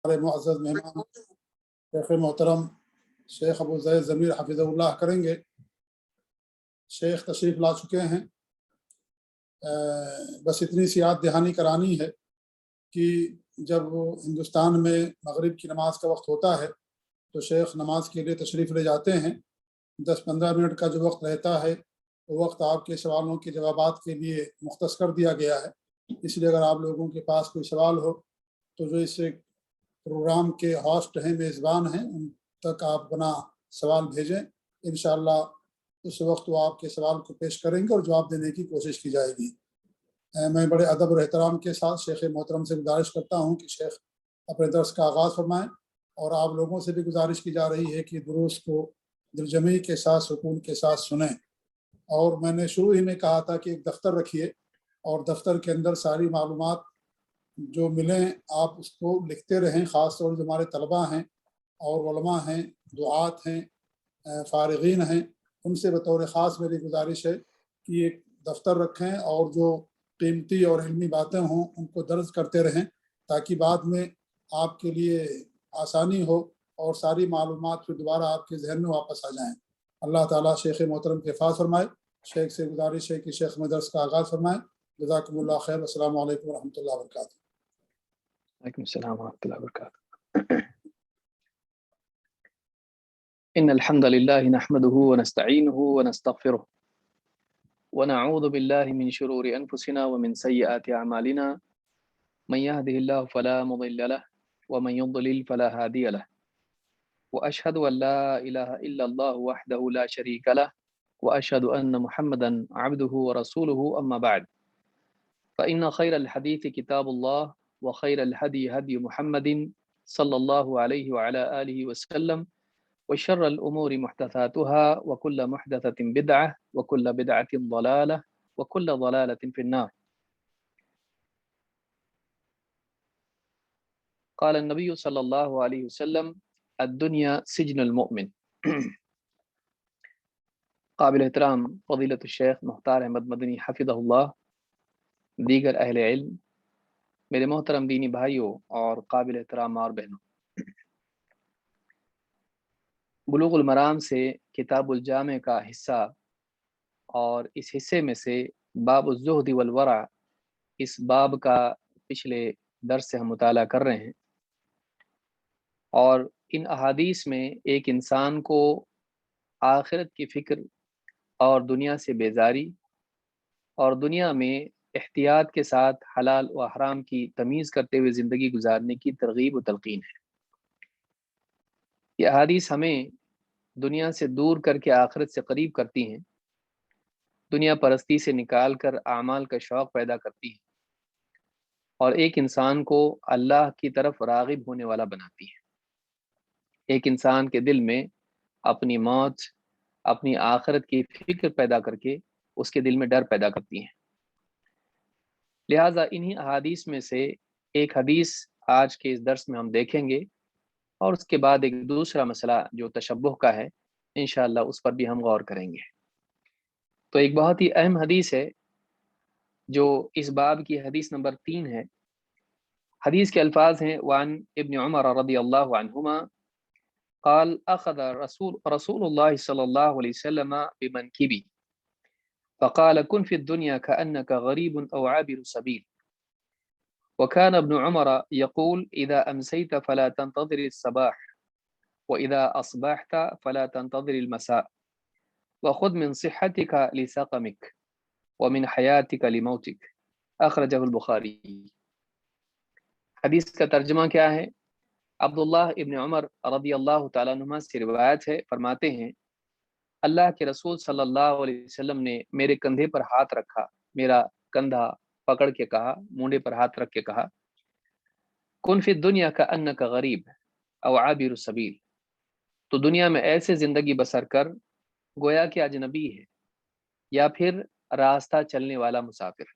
ہمارے معزز مہمان شیخ محترم شیخ ابو زید ضمیر حفظہ اللہ کریں گے۔ شیخ تشریف لا چکے ہیں۔ بس اتنی سی یاد دہانی کرانی ہے کہ جب ہندوستان میں مغرب کی نماز کا وقت ہوتا ہے تو شیخ نماز کے لیے تشریف لے جاتے ہیں۔ 10-15 منٹ کا جو وقت رہتا ہے وہ وقت آپ کے سوالوں کے جوابات کے لیے مختص کر دیا گیا ہے۔ اس لیے اگر آپ لوگوں کے پاس کوئی سوال ہو تو جو اس پروگرام کے ہوسٹ ہیں، میزبان ہیں، ان تک آپ اپنا سوال بھیجیں۔ انشاءاللہ اس وقت وہ آپ کے سوال کو پیش کریں گے اور جواب دینے کی کوشش کی جائے گی۔ میں بڑے ادب اور احترام کے ساتھ شیخ محترم سے گزارش کرتا ہوں کہ شیخ اپنے درس کا آغاز فرمائیں، اور آپ لوگوں سے بھی گزارش کی جا رہی ہے کہ دروس کو دلجمعی کے ساتھ سکون کے ساتھ سنیں۔ اور میں نے شروع ہی میں کہا تھا کہ ایک دفتر رکھیے اور دفتر کے اندر ساری معلومات جو ملیں آپ اس کو لکھتے رہیں، خاص طور سے ہمارے طلباء ہیں اور علماء ہیں، دعات ہیں، فارغین ہیں، ان سے بطور خاص میری گزارش ہے کہ ایک دفتر رکھیں اور جو قیمتی اور علمی باتیں ہوں ان کو درج کرتے رہیں تاکہ بعد میں آپ کے لیے آسانی ہو اور ساری معلومات پھر دوبارہ آپ کے ذہن میں واپس آ جائیں۔ اللہ تعالیٰ شیخ محترم کے حفاظ فرمائے۔ شیخ سے گزارش ہے کہ شیخ میں درس کا آغاز فرمائیں۔ جزاکم اللہ خیر۔ السلام علیکم ورحمۃ اللہ وبرکاتہ۔ وعلیکم السلام ورحمۃ اللہ وبرکاتہ۔ ان الحمد لله نحمده ونستعينه ونستغفره ونعوذ بالله من شرور انفسنا ومن سيئات اعمالنا، من يهده الله فلا مضل له ومن يضلل فلا هادي له، واشهد ان لا اله الا الله وحده لا شريك له، واشهد ان محمدا عبده ورسوله، اما بعد فان خير الحديث كتاب الله، وخير الهدي هدي محمد صلى الله عليه وعلى اله وسلم، وشر الأمور محدثاتها، وكل محدثة بدعة، وكل بدعة ضلالة، وكل ضلالة في النار۔ قال النبي صلى الله عليه وسلم الدنيا سجن المؤمن۔ قابل احترام فضیلت الشیخ مختار احمد مدنی حفظہ اللہ، دیگر اہل علم، میرے محترم دینی بھائیوں اور قابل احترام اور بہنوں، بلوغ المرام سے کتاب الجامع کا حصہ اور اس حصے میں سے باب الزہد والورع، اس باب کا پچھلے درس سے ہم مطالعہ کر رہے ہیں، اور ان احادیث میں ایک انسان کو آخرت کی فکر اور دنیا سے بیزاری اور دنیا میں احتیاط کے ساتھ حلال و حرام کی تمیز کرتے ہوئے زندگی گزارنے کی ترغیب و تلقین ہے۔ یہ احادیث ہمیں دنیا سے دور کر کے آخرت سے قریب کرتی ہیں، دنیا پرستی سے نکال کر اعمال کا شوق پیدا کرتی ہیں، اور ایک انسان کو اللہ کی طرف راغب ہونے والا بناتی ہیں۔ ایک انسان کے دل میں اپنی موت، اپنی آخرت کی فکر پیدا کر کے اس کے دل میں ڈر پیدا کرتی ہیں۔ لہٰذا انہی احادیث میں سے ایک حدیث آج کے اس درس میں ہم دیکھیں گے، اور اس کے بعد ایک دوسرا مسئلہ جو تشبہ کا ہے انشاءاللہ اس پر بھی ہم غور کریں گے۔ تو ایک بہت ہی اہم حدیث ہے جو اس باب کی حدیث نمبر 3 ہے۔ حدیث کے الفاظ ہیں وعن ابن عمر رضی اللہ عنہما قال اخذ رسول اللہ صلی اللہ علیہ وسلم بمنکبی فقال كن في الدنيا كأنك غريب أو عابر سبيل، وكان ابن عمر يقول إذا أمسيت فلا تنتظر الصباح، وإذا أصبحت فلا تنتظر المساء، وخذ من صحتك لسقمك ومن حياتك لموتك، أخرجه البخاری۔ حدیث کا ترجمہ کیا ہے؟ عبداللہ ابن عمر رضی اللہ تعالیٰ عنہما سے روایت ہے، فرماتے ہیں اللہ کے رسول صلی اللہ علیہ وسلم نے میرے کندھے پر ہاتھ رکھا، میرا کندھا پکڑ کے کہا، مونڈے پر ہاتھ رکھ کے کہا، کن فی الدنیا کأنک غریب او عابر سبیل، تو دنیا میں ایسے زندگی بسر کر گویا کہ اجنبی ہے یا پھر راستہ چلنے والا مسافر۔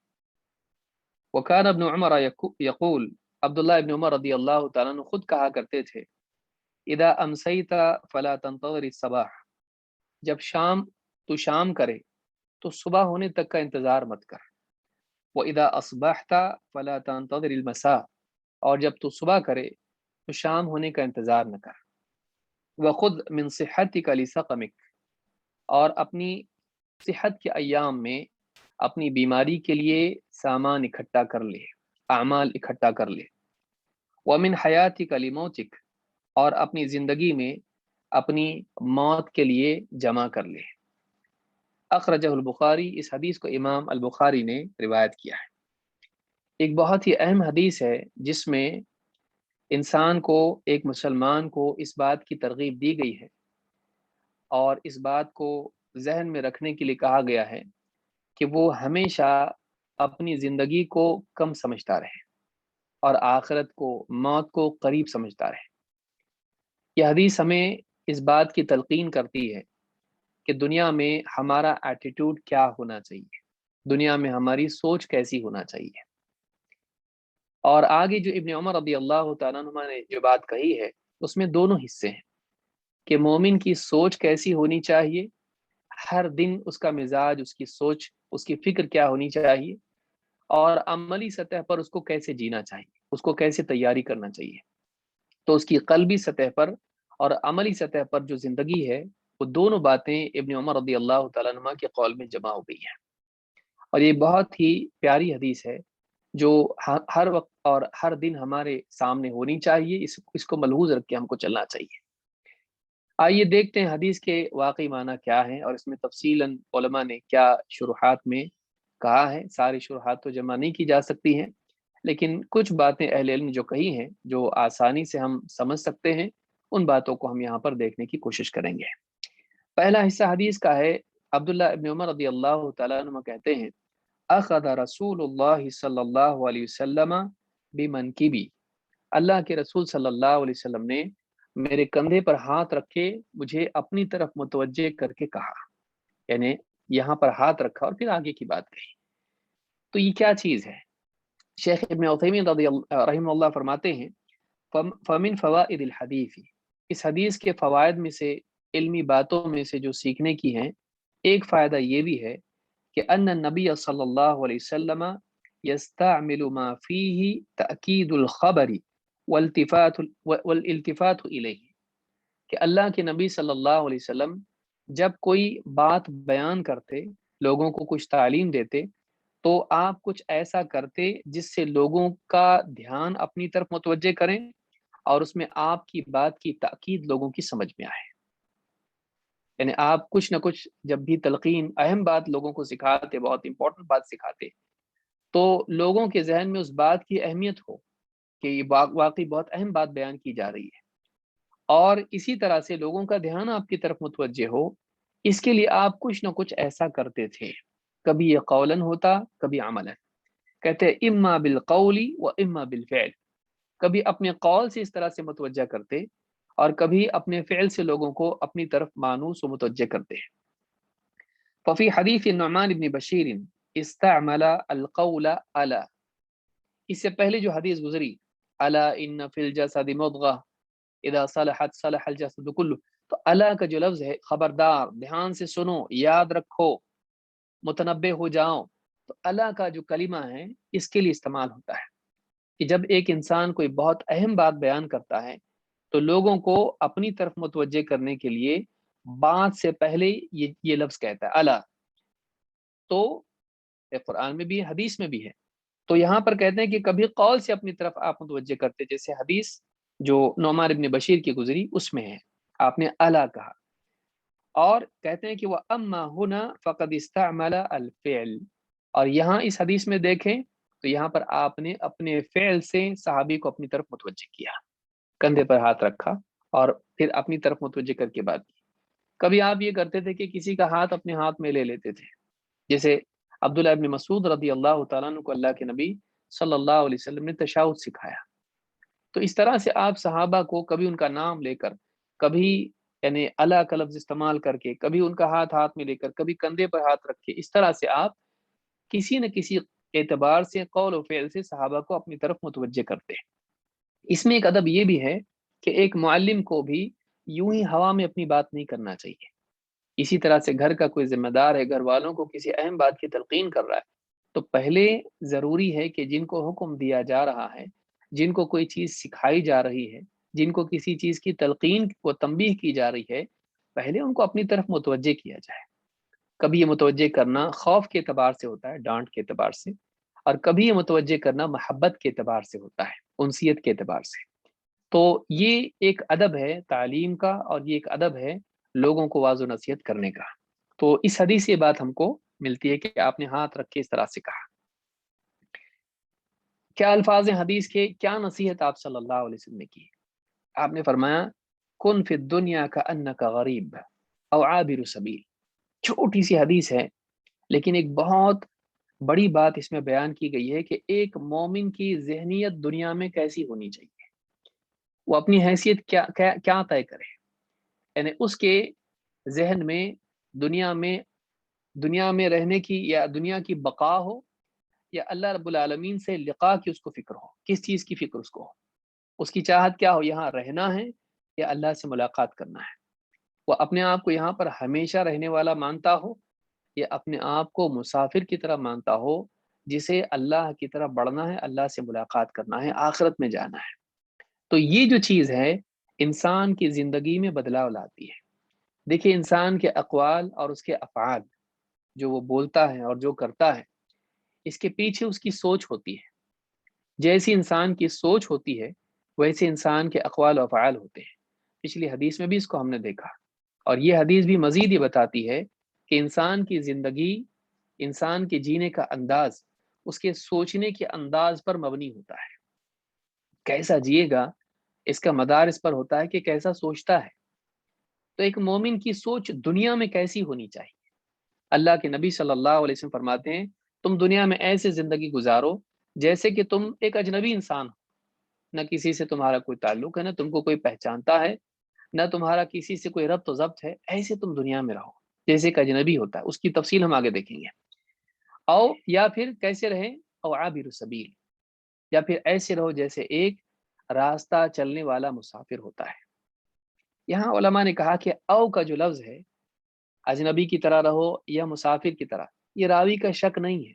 وکان ابن عمر یقول، عبداللہ ابن عمر رضی اللہ تعالیٰ عنہ خود کہا کرتے تھے اذا امسیت فلا تنتظر الصباح، جب تو شام کرے تو صبح ہونے تک کا انتظار مت کر، وَإِذَا أَصْبَحْتَ فَلَا تَنْتَظِرِ الْمَسَاءَ، اور جب تو صبح کرے تو شام ہونے کا انتظار نہ کر۔ وخذ من صحتک لسقمک، اور اپنی صحت کے ایام میں اپنی بیماری کے لیے سامان اکٹھا کر لے، اعمال اکٹھا کر لے۔ ومن حیاتک لموتک، اور اپنی زندگی میں اپنی موت کے لیے جمع کر لے۔ اخرجہ البخاری، اس حدیث کو امام البخاری نے روایت کیا ہے۔ ایک بہت ہی اہم حدیث ہے جس میں انسان کو، ایک مسلمان کو اس بات کی ترغیب دی گئی ہے اور اس بات کو ذہن میں رکھنے کے لیے کہا گیا ہے کہ وہ ہمیشہ اپنی زندگی کو کم سمجھتا رہے اور آخرت کو، موت کو قریب سمجھتا رہے۔ یہ حدیث ہمیں اس بات کی تلقین کرتی ہے کہ دنیا میں ہمارا ایٹیٹیوڈ کیا ہونا چاہیے، دنیا میں ہماری سوچ کیسی ہونا چاہیے۔ اور آگے جو ابن عمر رضی اللہ تعالیٰ عنہ نے جو بات کہی ہے اس میں دونوں حصے ہیں کہ مومن کی سوچ کیسی ہونی چاہیے، ہر دن اس کا مزاج، اس کی سوچ، اس کی فکر کیا ہونی چاہیے، اور عملی سطح پر اس کو کیسے جینا چاہیے، اس کو کیسے تیاری کرنا چاہیے۔ تو اس کی قلبی سطح پر اور عملی سطح پر جو زندگی ہے، وہ دونوں باتیں ابن عمر رضی اللہ تعالیٰ عنہ کے قول میں جمع ہو گئی ہیں۔ اور یہ بہت ہی پیاری حدیث ہے جو ہر وقت اور ہر دن ہمارے سامنے ہونی چاہیے، اس کو ملحوظ رکھ کے ہم کو چلنا چاہیے۔ آئیے دیکھتے ہیں حدیث کے واقعی معنی کیا ہیں اور اس میں تفصیلاً علماء نے کیا شروحات میں کہا ہے۔ ساری شروحات تو جمع نہیں کی جا سکتی ہیں، لیکن کچھ باتیں اہل علم جو کہی ہیں جو آسانی سے ہم سمجھ سکتے ہیں، ان باتوں کو ہم یہاں پر دیکھنے کی کوشش کریں گے۔ پہلا حصہ حدیث کا ہے، عبداللہ ابن عمر رضی اللہ تعالیٰ عنہ کہتے ہیں، اخذ رسول اللہ صلی اللہ علیہ وسلم بمنکبی، اللہ کے رسول صلی اللہ علیہ وسلم نے میرے کندھے پر ہاتھ رکھے مجھے اپنی طرف متوجہ کر کے کہا، یعنی یہاں پر ہاتھ رکھا اور پھر آگے کی بات کہی۔ تو یہ کیا چیز ہے؟ شیخ ابن عثیمین رحمہ اللہ فرماتے ہیں، فمن فوائد الحدیث، اس حدیث کے فوائد میں سے، علمی باتوں میں سے جو سیکھنے کی ہیں، ایک فائدہ یہ بھی ہے کہ ان النبی صلی اللہ علیہ وسلم یستعمل ما فیہ تأکید الخبر والالتفات الیہ، کہ اللہ کے نبی صلی اللہ علیہ وسلم جب کوئی بات بیان کرتے، لوگوں کو کچھ تعلیم دیتے، تو آپ کچھ ایسا کرتے جس سے لوگوں کا دھیان اپنی طرف متوجہ کریں اور اس میں آپ کی بات کی تأکید لوگوں کی سمجھ میں آئے۔ یعنی آپ کچھ نہ کچھ جب بھی تلقین، اہم بات لوگوں کو سکھاتے، بہت امپورٹنٹ بات سکھاتے، تو لوگوں کے ذہن میں اس بات کی اہمیت ہو کہ یہ واقعی بہت اہم بات بیان کی جا رہی ہے، اور اسی طرح سے لوگوں کا دھیان آپ کی طرف متوجہ ہو، اس کے لیے آپ کچھ نہ کچھ ایسا کرتے تھے۔ کبھی یہ قولاً ہوتا، کبھی عملاً۔ کہتے ہیں اما بالقول و اما بالفعل، کبھی اپنے قول سے اس طرح سے متوجہ کرتے اور کبھی اپنے فعل سے لوگوں کو اپنی طرف مانوس و متوجہ کرتے ہیں۔ ففی حدیث النعمان بن بشیر استعمل القول الا، اس سے پہلے جو حدیث گزری، الا ان فی الجسد مضغہ اذا صلحت صلح الجسد کلہ، تو الا کا جو لفظ ہے، خبردار، دھیان سے سنو، یاد رکھو، متنبہ ہو جاؤ، تو الا کا جو کلمہ ہے اس کے لیے استعمال ہوتا ہے کہ جب ایک انسان کوئی بہت اہم بات بیان کرتا ہے تو لوگوں کو اپنی طرف متوجہ کرنے کے لیے بات سے پہلے یہ لفظ کہتا ہے الا، تو قرآن میں بھی ہے، حدیث میں بھی ہے۔ تو یہاں پر کہتے ہیں کہ کبھی قول سے اپنی طرف آپ متوجہ کرتے، جیسے حدیث جو نعمان ابن بشیر کی گزری اس میں ہے، آپ نے الا کہا۔ اور کہتے ہیں کہ وہ اما ہنا فقد استعمل الفعل، اور یہاں اس حدیث میں دیکھیں تو یہاں پر آپ نے اپنے فعل سے صحابی کو اپنی طرف متوجہ کیا، کندھے پر ہاتھ رکھا اور پھر اپنی طرف متوجہ کر کے بات کی۔ کبھی آپ یہ کرتے تھے کہ کسی کا ہاتھ اپنے ہاتھ میں لے لیتے تھے، جیسے عبداللہ ابن مسعود رضی اللہ تعالیٰ عنہ کو اللہ کے نبی صلی اللہ علیہ وسلم نے تشاہد سکھایا۔ تو اس طرح سے آپ صحابہ کو کبھی ان کا نام لے کر، کبھی یعنی اللہ کا لفظ استعمال کر کے، کبھی ان کا ہاتھ میں لے کر، کبھی کندھے پر ہاتھ رکھ کے، اس طرح سے آپ کسی نہ کسی اعتبار سے قول و فعل سے صحابہ کو اپنی طرف متوجہ کرتے ہیں۔ اس میں ایک ادب یہ بھی ہے کہ ایک معلم کو بھی یوں ہی ہوا میں اپنی بات نہیں کرنا چاہیے۔ اسی طرح سے گھر کا کوئی ذمہ دار ہے، گھر والوں کو کسی اہم بات کی تلقین کر رہا ہے، تو پہلے ضروری ہے کہ جن کو حکم دیا جا رہا ہے جن کو کوئی چیز سکھائی جا رہی ہے، جن کو کسی چیز کی تلقین و تنبیہ کی جا رہی ہے، پہلے ان کو اپنی طرف متوجہ کیا جائے۔ کبھی یہ متوجہ کرنا خوف کے اعتبار سے ہوتا ہے، ڈانٹ کے اعتبار سے، اور کبھی یہ متوجہ کرنا محبت کے اعتبار سے ہوتا ہے، انسیت کے اعتبار سے۔ تو یہ ایک ادب ہے تعلیم کا، اور یہ ایک ادب ہے لوگوں کو واضح و نصیحت کرنے کا۔ تو اس حدیث سے یہ بات ہم کو ملتی ہے کہ آپ نے ہاتھ رکھ کے اس طرح سے کہا۔ کیا الفاظ ہیں حدیث کے، کیا نصیحت آپ صلی اللہ علیہ وسلم نے کی؟ آپ نے فرمایا کن فی الدنیا کانک غریب او عابر سبیل۔ چھوٹی سی حدیث ہے، لیکن ایک بہت بڑی بات اس میں بیان کی گئی ہے کہ ایک مومن کی ذہنیت دنیا میں کیسی ہونی چاہیے، وہ اپنی حیثیت کیا طے کرے۔ یعنی اس کے ذہن میں دنیا میں رہنے کی، یا دنیا کی بقا ہو، یا اللہ رب العالمین سے لقاء کی اس کو فکر ہو، کس چیز کی فکر اس کو ہو، اس کی چاہت کیا ہو، یہاں رہنا ہے یا اللہ سے ملاقات کرنا ہے۔ وہ اپنے آپ کو یہاں پر ہمیشہ رہنے والا مانتا ہو، یا اپنے آپ کو مسافر کی طرح مانتا ہو جسے اللہ کی طرف بڑھنا ہے، اللہ سے ملاقات کرنا ہے، آخرت میں جانا ہے۔ تو یہ جو چیز ہے انسان کی زندگی میں بدلاؤ لاتی ہے۔ دیکھیے انسان کے اقوال اور اس کے افعال، جو وہ بولتا ہے اور جو کرتا ہے، اس کے پیچھے اس کی سوچ ہوتی ہے۔ جیسی انسان کی سوچ ہوتی ہے ویسے انسان کے اقوال و افعال ہوتے ہیں۔ پچھلی حدیث میں بھی اس کو ہم نے دیکھا، اور یہ حدیث بھی مزید یہ بتاتی ہے کہ انسان کی زندگی، انسان کے جینے کا انداز اس کے سوچنے کے انداز پر مبنی ہوتا ہے۔ کیسا جیے گا اس کا مدار اس پر ہوتا ہے کہ کیسا سوچتا ہے۔ تو ایک مومن کی سوچ دنیا میں کیسی ہونی چاہیے؟ اللہ کے نبی صلی اللہ علیہ وسلم فرماتے ہیں تم دنیا میں ایسے زندگی گزارو جیسے کہ تم ایک اجنبی انسان ہو، نہ کسی سے تمہارا کوئی تعلق ہے، نہ تم کو کوئی پہچانتا ہے، نہ تمہارا کسی سے کوئی ربط و ضبط ہے، ایسے تم دنیا میں رہو جیسے ایک اجنبی ہوتا ہے۔ اس کی تفصیل ہم آگے دیکھیں گے۔ او یا پھر کیسے رہیں، او عابر سبیل، یا پھر ایسے رہو جیسے ایک راستہ چلنے والا مسافر ہوتا ہے۔ یہاں علماء نے کہا کہ او کا جو لفظ ہے، اجنبی کی طرح رہو یا مسافر کی طرح، یہ راوی کا شک نہیں ہے۔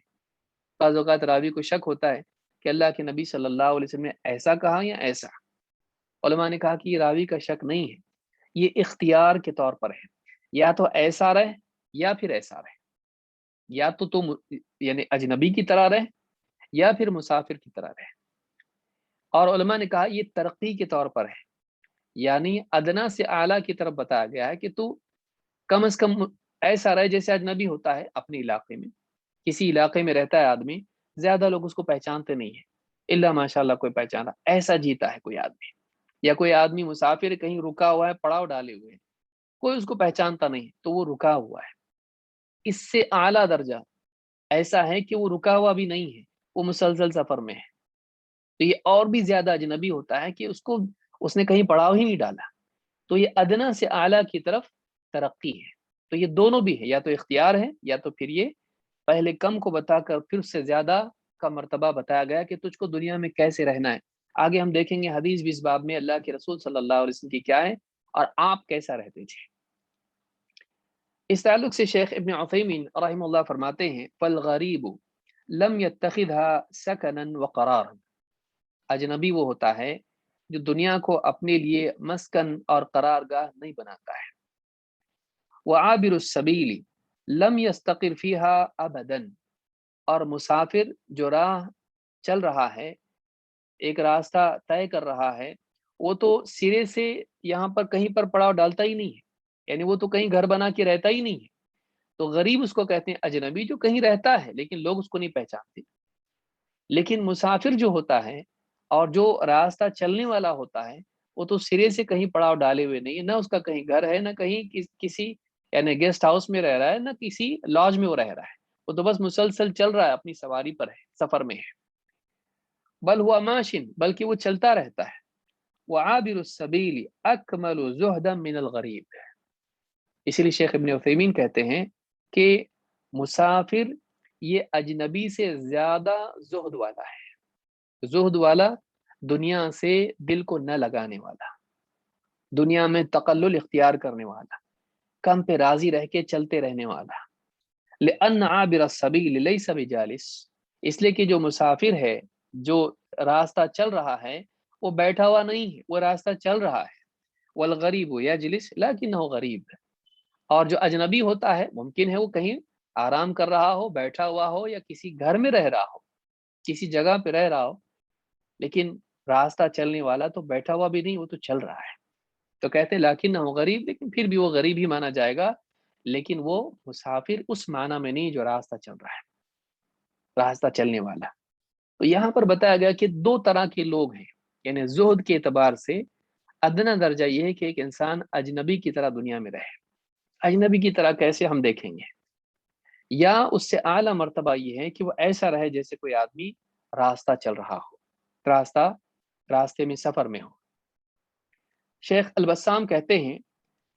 بعض اوقات راوی کو شک ہوتا ہے کہ اللہ کے نبی صلی اللہ علیہ وسلم نے ایسا کہا یا ایسا۔ علماء نے کہا کہ یہ راوی کا شک نہیں ہے، یہ اختیار کے طور پر ہے، یا تو ایسا رہ یا پھر ایسا رہ، یا تو تم یعنی اجنبی کی طرح رہ یا پھر مسافر کی طرح رہ۔ اور علماء نے کہا یہ ترقی کے طور پر ہے، یعنی ادنا سے اعلیٰ کی طرف بتایا گیا ہے کہ تو کم از کم ایسا رہے جیسے اجنبی ہوتا ہے اپنے علاقے میں۔ کسی علاقے میں رہتا ہے آدمی، زیادہ لوگ اس کو پہچانتے نہیں ہیں، الا ماشاء اللہ کوئی پہچانا، ایسا جیتا ہے کوئی آدمی۔ یا کوئی آدمی مسافر کہیں رکا ہوا ہے، پڑاؤ ڈالے ہوئے ہیں، کوئی اس کو پہچانتا نہیں تو وہ رکا ہوا ہے۔ اس سے اعلیٰ درجہ ایسا ہے کہ وہ رکا ہوا بھی نہیں ہے، وہ مسلسل سفر میں ہے، تو یہ اور بھی زیادہ اجنبی ہوتا ہے کہ اس نے کہیں پڑاؤ ہی نہیں ڈالا۔ تو یہ ادنا سے اعلیٰ کی طرف ترقی ہے۔ تو یہ دونوں بھی ہے، یا تو اختیار ہے یا تو پھر یہ پہلے کم کو بتا کر پھر اس سے زیادہ کا مرتبہ بتایا گیا کہ تجھ کو دنیا میں کیسے رہنا ہے۔ آگے ہم دیکھیں گے حدیث بھی اس باب میں اللہ کے رسول صلی اللہ علیہ وسلم کی کیا ہے اور آپ کیسا رہتے تھے۔ اس تعلق سے شیخ ابن عثیمین رحمہ اللہ فرماتے ہیں فالغریب لم يتخذها سکنا وقرارا، اجنبی وہ ہوتا ہے جو دنیا کو اپنے لیے مسکن اور قرار گاہ نہیں بناتا ہے۔ وعابر السبیل لم يستقر فيها ابدا، اور مسافر جو راہ چل رہا ہے، ایک راستہ طے کر رہا ہے، وہ تو سرے سے یہاں پر کہیں پر پڑاؤ ڈالتا ہی نہیں ہے، یعنی وہ تو کہیں گھر بنا کے رہتا ہی نہیں ہے۔ تو غریب اس کو کہتے ہیں، اجنبی جو کہیں رہتا ہے لیکن لوگ اس کو نہیں پہچانتے۔ لیکن مسافر جو ہوتا ہے اور جو راستہ چلنے والا ہوتا ہے، وہ تو سرے سے کہیں پڑاؤ ڈالے ہوئے نہیں ہے، نہ اس کا کہیں گھر ہے، نہ کہیں کسی یعنی گیسٹ ہاؤس میں رہ رہا ہے، نہ کسی لاج میں وہ رہ رہا ہے، وہ تو بس مسلسل چل رہا ہے، اپنی سواری پر ہے، سفر میں ہے۔ بل ہوا ماشن، بلکہ وہ چلتا رہتا ہے۔ وعابر السبیل اکمل زہدا من الغریب، اسی لیے شیخ ابن عثیمین کہتے ہیں کہ مسافر یہ اجنبی سے زیادہ زہد والا ہے۔ زہد والا دنیا سے دل کو نہ لگانے والا، دنیا میں تقلل اختیار کرنے والا، کم پہ راضی رہ کے چلتے رہنے والا۔ لأن عابر السبیل لیس بجالس، اس لیے کہ جو مسافر ہے جو راستہ چل رہا ہے وہ بیٹھا ہوا نہیں ہے، وہ راستہ چل رہا ہے. والغریب یجلس لکنہ غریب. اور جو اجنبی ہوتا ہے ممکن ہے وہ کہیں آرام کر رہا ہو، بیٹھا ہوا ہو، یا کسی گھر میں رہ رہا ہو، کسی جگہ پہ رہ رہا ہو، لیکن راستہ چلنے والا تو بیٹھا ہوا بھی نہیں، وہ تو چل رہا ہے. تو کہتے ہیں لاکن ہو غریب، لیکن پھر بھی وہ غریب ہی مانا جائے گا، لیکن وہ مسافر اس معنی میں نہیں جو راستہ چل رہا ہے، راستہ چلنے والا. تو یہاں پر بتایا گیا کہ دو طرح کے لوگ ہیں. یعنی زہد کے اعتبار سے ادنا درجہ یہ ہے کہ ایک انسان اجنبی کی طرح دنیا میں رہے. اجنبی کی طرح کیسے ہم دیکھیں گے. یا اس سے اعلیٰ مرتبہ یہ ہے کہ وہ ایسا رہے جیسے کوئی آدمی راستہ چل رہا ہو، راستے میں سفر میں ہو. شیخ البسام کہتے ہیں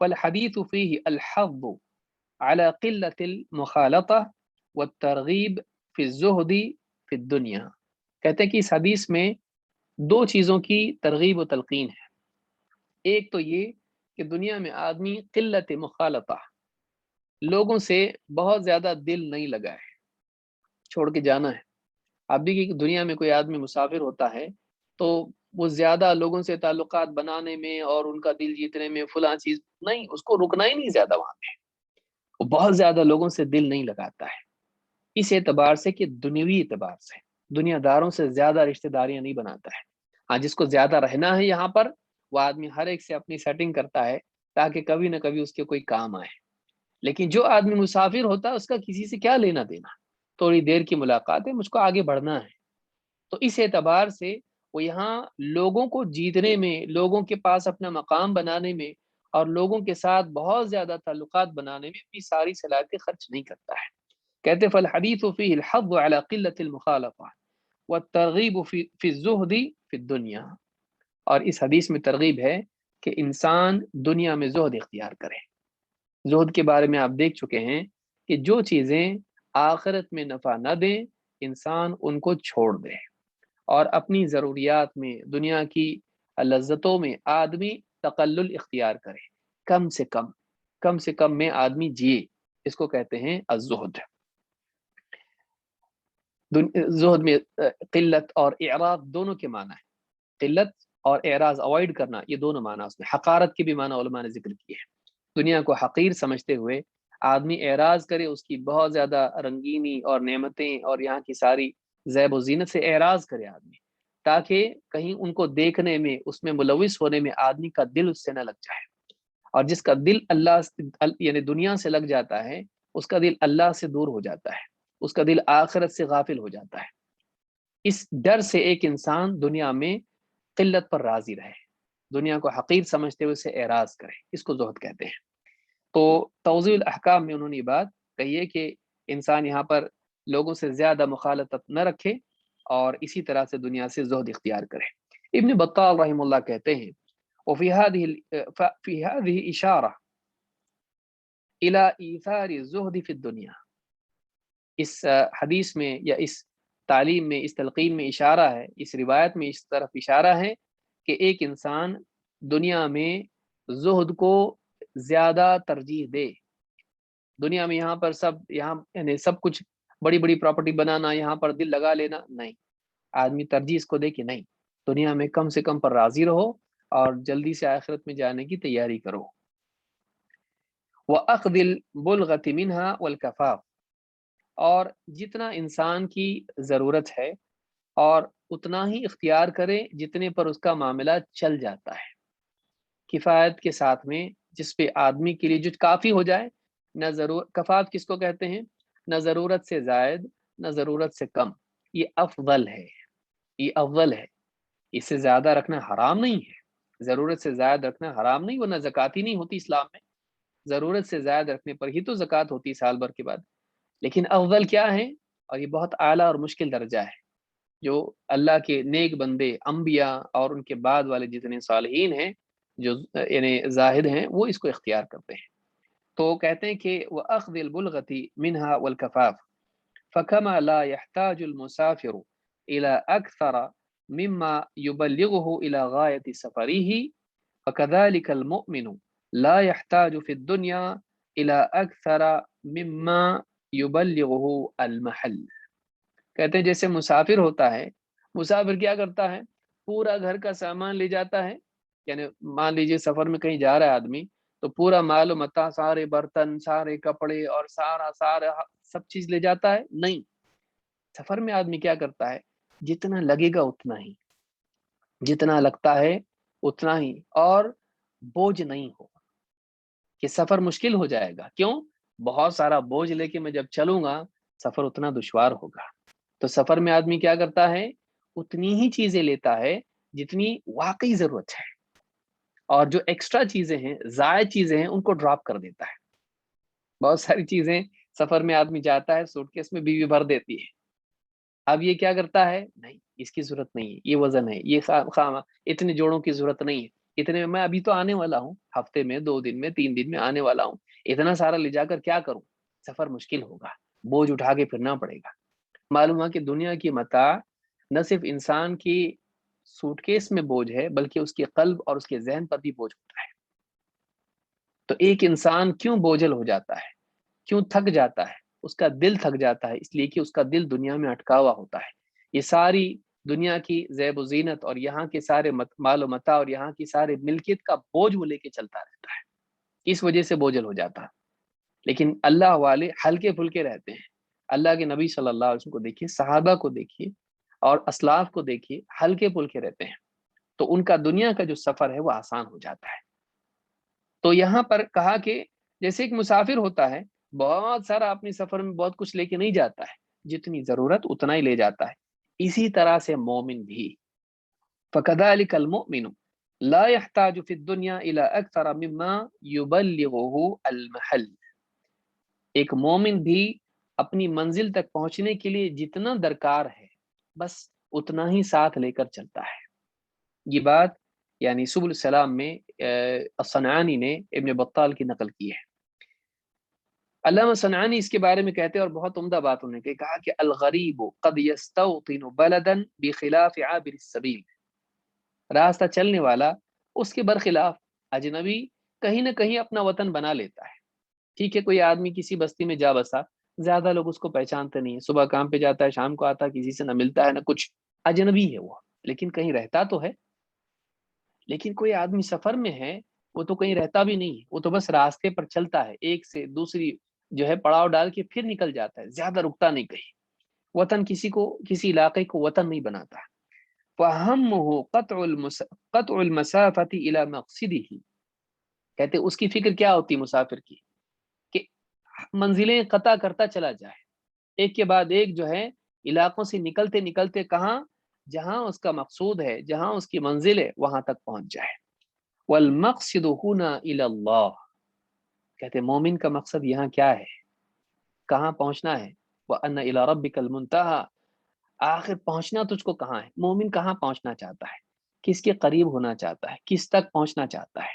فالحدیث فیہ الحض علی قلت المخالطہ والترغیب فی الزہد فی الدنیا. کہتے ہیں کہ اس حدیث میں دو چیزوں کی ترغیب و تلقین ہے. ایک تو یہ کہ دنیا میں آدمی قلت مخالطہ، لوگوں سے بہت زیادہ دل نہیں لگا ہے، چھوڑ کے جانا ہے. آپ دیکھیے کہ دنیا میں کوئی آدمی مسافر ہوتا ہے تو وہ زیادہ لوگوں سے تعلقات بنانے میں اور ان کا دل جیتنے میں فلاں چیز نہیں، اس کو رکنا ہی نہیں زیادہ وہاں پہ. وہ بہت زیادہ لوگوں سے دل نہیں لگاتا ہے، اس اعتبار سے کہ دنیوی اعتبار سے دنیا داروں سے زیادہ رشتہ داریاں نہیں بناتا ہے. ہاں جس کو زیادہ رہنا ہے یہاں پر، وہ آدمی ہر ایک سے اپنی سیٹنگ کرتا ہے تاکہ کبھی نہ کبھی اس کے کوئی کام آئے. لیکن جو آدمی مسافر ہوتا ہے اس کا کسی سے کیا لینا دینا، تھوڑی دیر کی ملاقات ہے، مجھ کو آگے بڑھنا ہے. تو اس اعتبار سے وہ یہاں لوگوں کو جیتنے میں، لوگوں کے پاس اپنا مقام بنانے میں اور لوگوں کے ساتھ بہت زیادہ تعلقات بنانے میں بھی ساری صلاحیتیں خرچ نہیں کرتا ہے. کہتے فالحدیث فیہ الحض علی قلت المخالطہ والترغیب فی الزہد فی الدنیا. اور اس حدیث میں ترغیب ہے کہ انسان دنیا میں زہد اختیار کرے. زہد کے بارے میں آپ دیکھ چکے ہیں کہ جو چیزیں آخرت میں نفع نہ دیں انسان ان کو چھوڑ دے، اور اپنی ضروریات میں، دنیا کی لذتوں میں آدمی تقلل اختیار کرے. کم سے کم میں آدمی جیے، اس کو کہتے ہیں الزہد. زہد میں قلت اور اعراض دونوں کے معنی ہے. قلت اور اعراض اوائڈ کرنا، یہ دونوں معنی اس میں. حقارت کے بھی معنی علماء نے ذکر کیے ہیں. دنیا کو حقیر سمجھتے ہوئے آدمی اعراض کرے، اس کی بہت زیادہ رنگینی اور نعمتیں اور یہاں کی ساری زیب و زینت سے اعراض کرے آدمی، تاکہ کہیں ان کو دیکھنے میں، اس میں ملوث ہونے میں آدمی کا دل اس سے نہ لگ جائے. اور جس کا دل یعنی دنیا سے لگ جاتا ہے، اس کا دل اللہ سے دور ہو جاتا ہے، اس کا دل آخرت سے غافل ہو جاتا ہے. اس ڈر سے ایک انسان دنیا میں قلت پر راضی رہے، دنیا کو حقیر سمجھتے ہوئے اسے اعراض کرے، اس کو زہد کہتے ہیں. تو توضیح الاحکام میں انہوں نے یہ بات کہی ہے کہ انسان یہاں پر لوگوں سے زیادہ مخالطت نہ رکھے اور اسی طرح سے دنیا سے زہد اختیار کرے. ابن بطال رحم اللہ کہتے ہیں وفي هذه إشارة إلى إيثار الزهد في الدنيا. اس حدیث میں یا اس تعلیم میں، اس تلقین میں اشارہ ہے، اس روایت میں اس طرف اشارہ ہے کہ ایک انسان دنیا میں زہد کو زیادہ ترجیح دے. دنیا میں یہاں پر یعنی سب کچھ بڑی بڑی پراپرٹی بنانا، یہاں پر دل لگا لینا نہیں. آدمی ترجیح اس کو دے کہ نہیں، دنیا میں کم سے کم پر راضی رہو اور جلدی سے آخرت میں جانے کی تیاری کرو. وَأَخْذِ الْبُلْغَةِ مِنْهَا وَالْكَفَافِ. اور جتنا انسان کی ضرورت ہے اور اتنا ہی اختیار کرے جتنے پر اس کا معاملہ چل جاتا ہے، کفایت کے ساتھ میں، جس پہ آدمی کے لیے جو کافی ہو جائے. کفایت کس کو کہتے ہیں؟ نہ ضرورت سے زائد نہ ضرورت سے کم. یہ افضل ہے، یہ افضل ہے. اس سے زیادہ رکھنا حرام نہیں ہے، ضرورت سے زائد رکھنا حرام نہیں، ورنہ زکوٰۃ ہی نہیں ہوتی اسلام میں. ضرورت سے زائد رکھنے پر ہی تو زکوٰۃ ہوتی سال بھر کے بعد. لیکن افضل کیا ہے؟ اور یہ بہت اعلیٰ اور مشکل درجہ ہے جو اللہ کے نیک بندے، انبیاء اور ان کے بعد والے جتنے صالحین ہیں جو یعنی زاہد ہیں، وہ اس کو اختیار کرتے ہیں. تو کہتے ہیں کہ وَأَخْذِ الْبُلْغَةِ مِنْهَا وَالْكَفَافِ فَكَمَا لَا يَحْتَاجُ الْمُسَافِرُ إِلَى أَكْثَرَ مِمَّا يُبَلِّغُهُ إِلَى غَايَةِ سَفَرِهِ فَكَذَلِكَ الْمُؤْمِنُ لَا يَحْتَاجُ فِي الدُّنْيَا إِلَى أَكْثَرَ مِمَّا يُبَلِّغُهُ الْمَحَلَّ. کہتے ہیں جیسے مسافر ہوتا ہے مسافر کیا کرتا ہے؟ پورا گھر کا سامان لے جاتا ہے، یعنی مان لیجیے سفر میں کہیں جا رہا ہے آدمی، تو پورا مال و متاع، سارے برتن، سارے کپڑے اور سارا سارا سب چیز لے جاتا ہے؟ نہیں، سفر میں آدمی کیا کرتا ہے؟ جتنا لگے گا اتنا ہی، جتنا لگتا ہے اتنا ہی، اور بوجھ نہیں ہوگا کہ سفر مشکل ہو جائے گا۔ کیوں؟ بہت سارا بوجھ لے کے میں جب چلوں گا سفر اتنا دشوار ہوگا۔ تو سفر میں آدمی کیا کرتا ہے؟ اتنی ہی چیزیں لیتا ہے جتنی واقعی ضرورت ہے، اور جو ایکسٹرا چیزیں ہیں، زائد چیزیں ہیں، ان کو ڈراپ کر دیتا ہے۔ بہت ساری چیزیں سفر میں آدمی جاتا ہے، سوٹ کیس میں بیوی بھر دیتی ہے، اب یہ کیا کرتا ہے؟ نہیں، اس کی ضرورت نہیں ہے، یہ وزن ہے، یہ خامہ، اتنے جوڑوں کی ضرورت نہیں ہے، اتنے میں ابھی تو آنے والا ہوں، ہفتے میں، 2 دن میں، 3 دن میں آنے والا ہوں، اتنا سارا لے جا کر کیا کروں؟ سفر مشکل ہوگا، بوجھ اٹھا کے پھرنا پڑے گا۔ معلوم ہے کہ دنیا کی متاع نہ صرف انسان کی سوٹ کیس میں بوجھ ہے، بلکہ اس کے قلب اور اس کے ذہن پر بھی بوجھ ہوتا ہے۔ تو ایک انسان کیوں بوجھل ہو جاتا ہے، کیوں تھک جاتا ہے؟ اس کا دل تھک جاتا ہے، اس لیے کہ اس کا دل دنیا میں اٹکا ہوا ہوتا ہے۔ یہ ساری دنیا کی زیب و زینت اور یہاں کے سارے مال و متاع اور یہاں کی سارے ملکیت کا بوجھ وہ لے کے چلتا رہتا ہے، اس وجہ سے بوجھل ہو جاتا ہے۔ لیکن اللہ والے ہلکے پھلکے رہتے ہیں۔ اللہ کے نبی صلی اللہ علیہ وسلم کو دیکھیے، صحابہ کو دیکھیے اور اسلاف کو دیکھیے، ہلکے پھلکے رہتے ہیں، تو ان کا دنیا کا جو سفر ہے وہ آسان ہو جاتا ہے۔ تو یہاں پر کہا کہ جیسے ایک مسافر ہوتا ہے، بہت سارا اپنے سفر میں بہت کچھ لے کے نہیں جاتا ہے، جتنی ضرورت اتنا ہی لے جاتا ہے۔ اسی طرح سے مومن بھی، فَكَذَلِكَ الْمُؤْمِنُ لَا يَحْتَاجُ فِي الدُّنْيَا إِلَىٰ أَكْثَرَ مِمَّا يُبَلِّغُهُ الْمَحَلِّ، ایک مومن بھی اپنی منزل تک پہنچنے کے لیے جتنا درکار ہے بس اتنا ہی ساتھ لے کر چلتا ہے۔ یہ بات یعنی سبل السلام میں الصنعانی نے ابن بطال کی نقل کی ہے۔ علامہ صنعانی اس کے بارے میں کہتے ہیں، اور بہت عمدہ بات انہوں نے کہا کہ الغریب قد یستوطن بلدا بخلاف عابر السبیل، راستہ چلنے والا اس کے برخلاف اجنبی کہیں نہ کہیں اپنا وطن بنا لیتا ہے۔ ٹھیک ہے، کوئی آدمی کسی بستی میں جا بسا، زیادہ لوگ اس کو پہچانتے نہیں ہیں، صبح کام پہ جاتا ہے، شام کو آتا ہے، کسی سے نہ ملتا ہے نہ کچھ، اجنبی ہے وہ، لیکن کہیں رہتا تو ہے۔ لیکن کوئی آدمی سفر میں ہے، وہ تو کہیں رہتا بھی نہیں ہے، وہ تو بس راستے پر چلتا ہے، ایک سے دوسری جو ہے پڑاؤ ڈال کے پھر نکل جاتا ہے، زیادہ رکتا نہیں کہیں۔ وطن کسی علاقے کو وطن نہیں بناتا۔ فَهَمُّهُ قَطْعُ الْمَسَافَةِ إِلَى مَقْصِدِهِ، کہتے اس کی فکر کیا ہوتی مسافر کی؟ کہ منزلیں قطع کرتا چلا جائے، ایک کے بعد ایک جو ہے علاقوں سے نکلتے نکلتے کہاں؟ جہاں اس کا مقصود ہے، جہاں اس کی منزل ہے، وہاں تک پہنچ جائے۔ وَالْمَقْصِدُ هُنَا إِلَى اللَّهِ، کہتے مومن کا مقصد یہاں کیا ہے، کہاں پہنچنا ہے؟ وَأَنَّ إِلَى رَبِّكَ الْمُنْتَهَى، آخر پہنچنا تجھ کو کہاں ہے؟ مومن کہاں پہنچنا چاہتا ہے؟ کس کے قریب ہونا چاہتا ہے؟ کس تک پہنچنا چاہتا ہے؟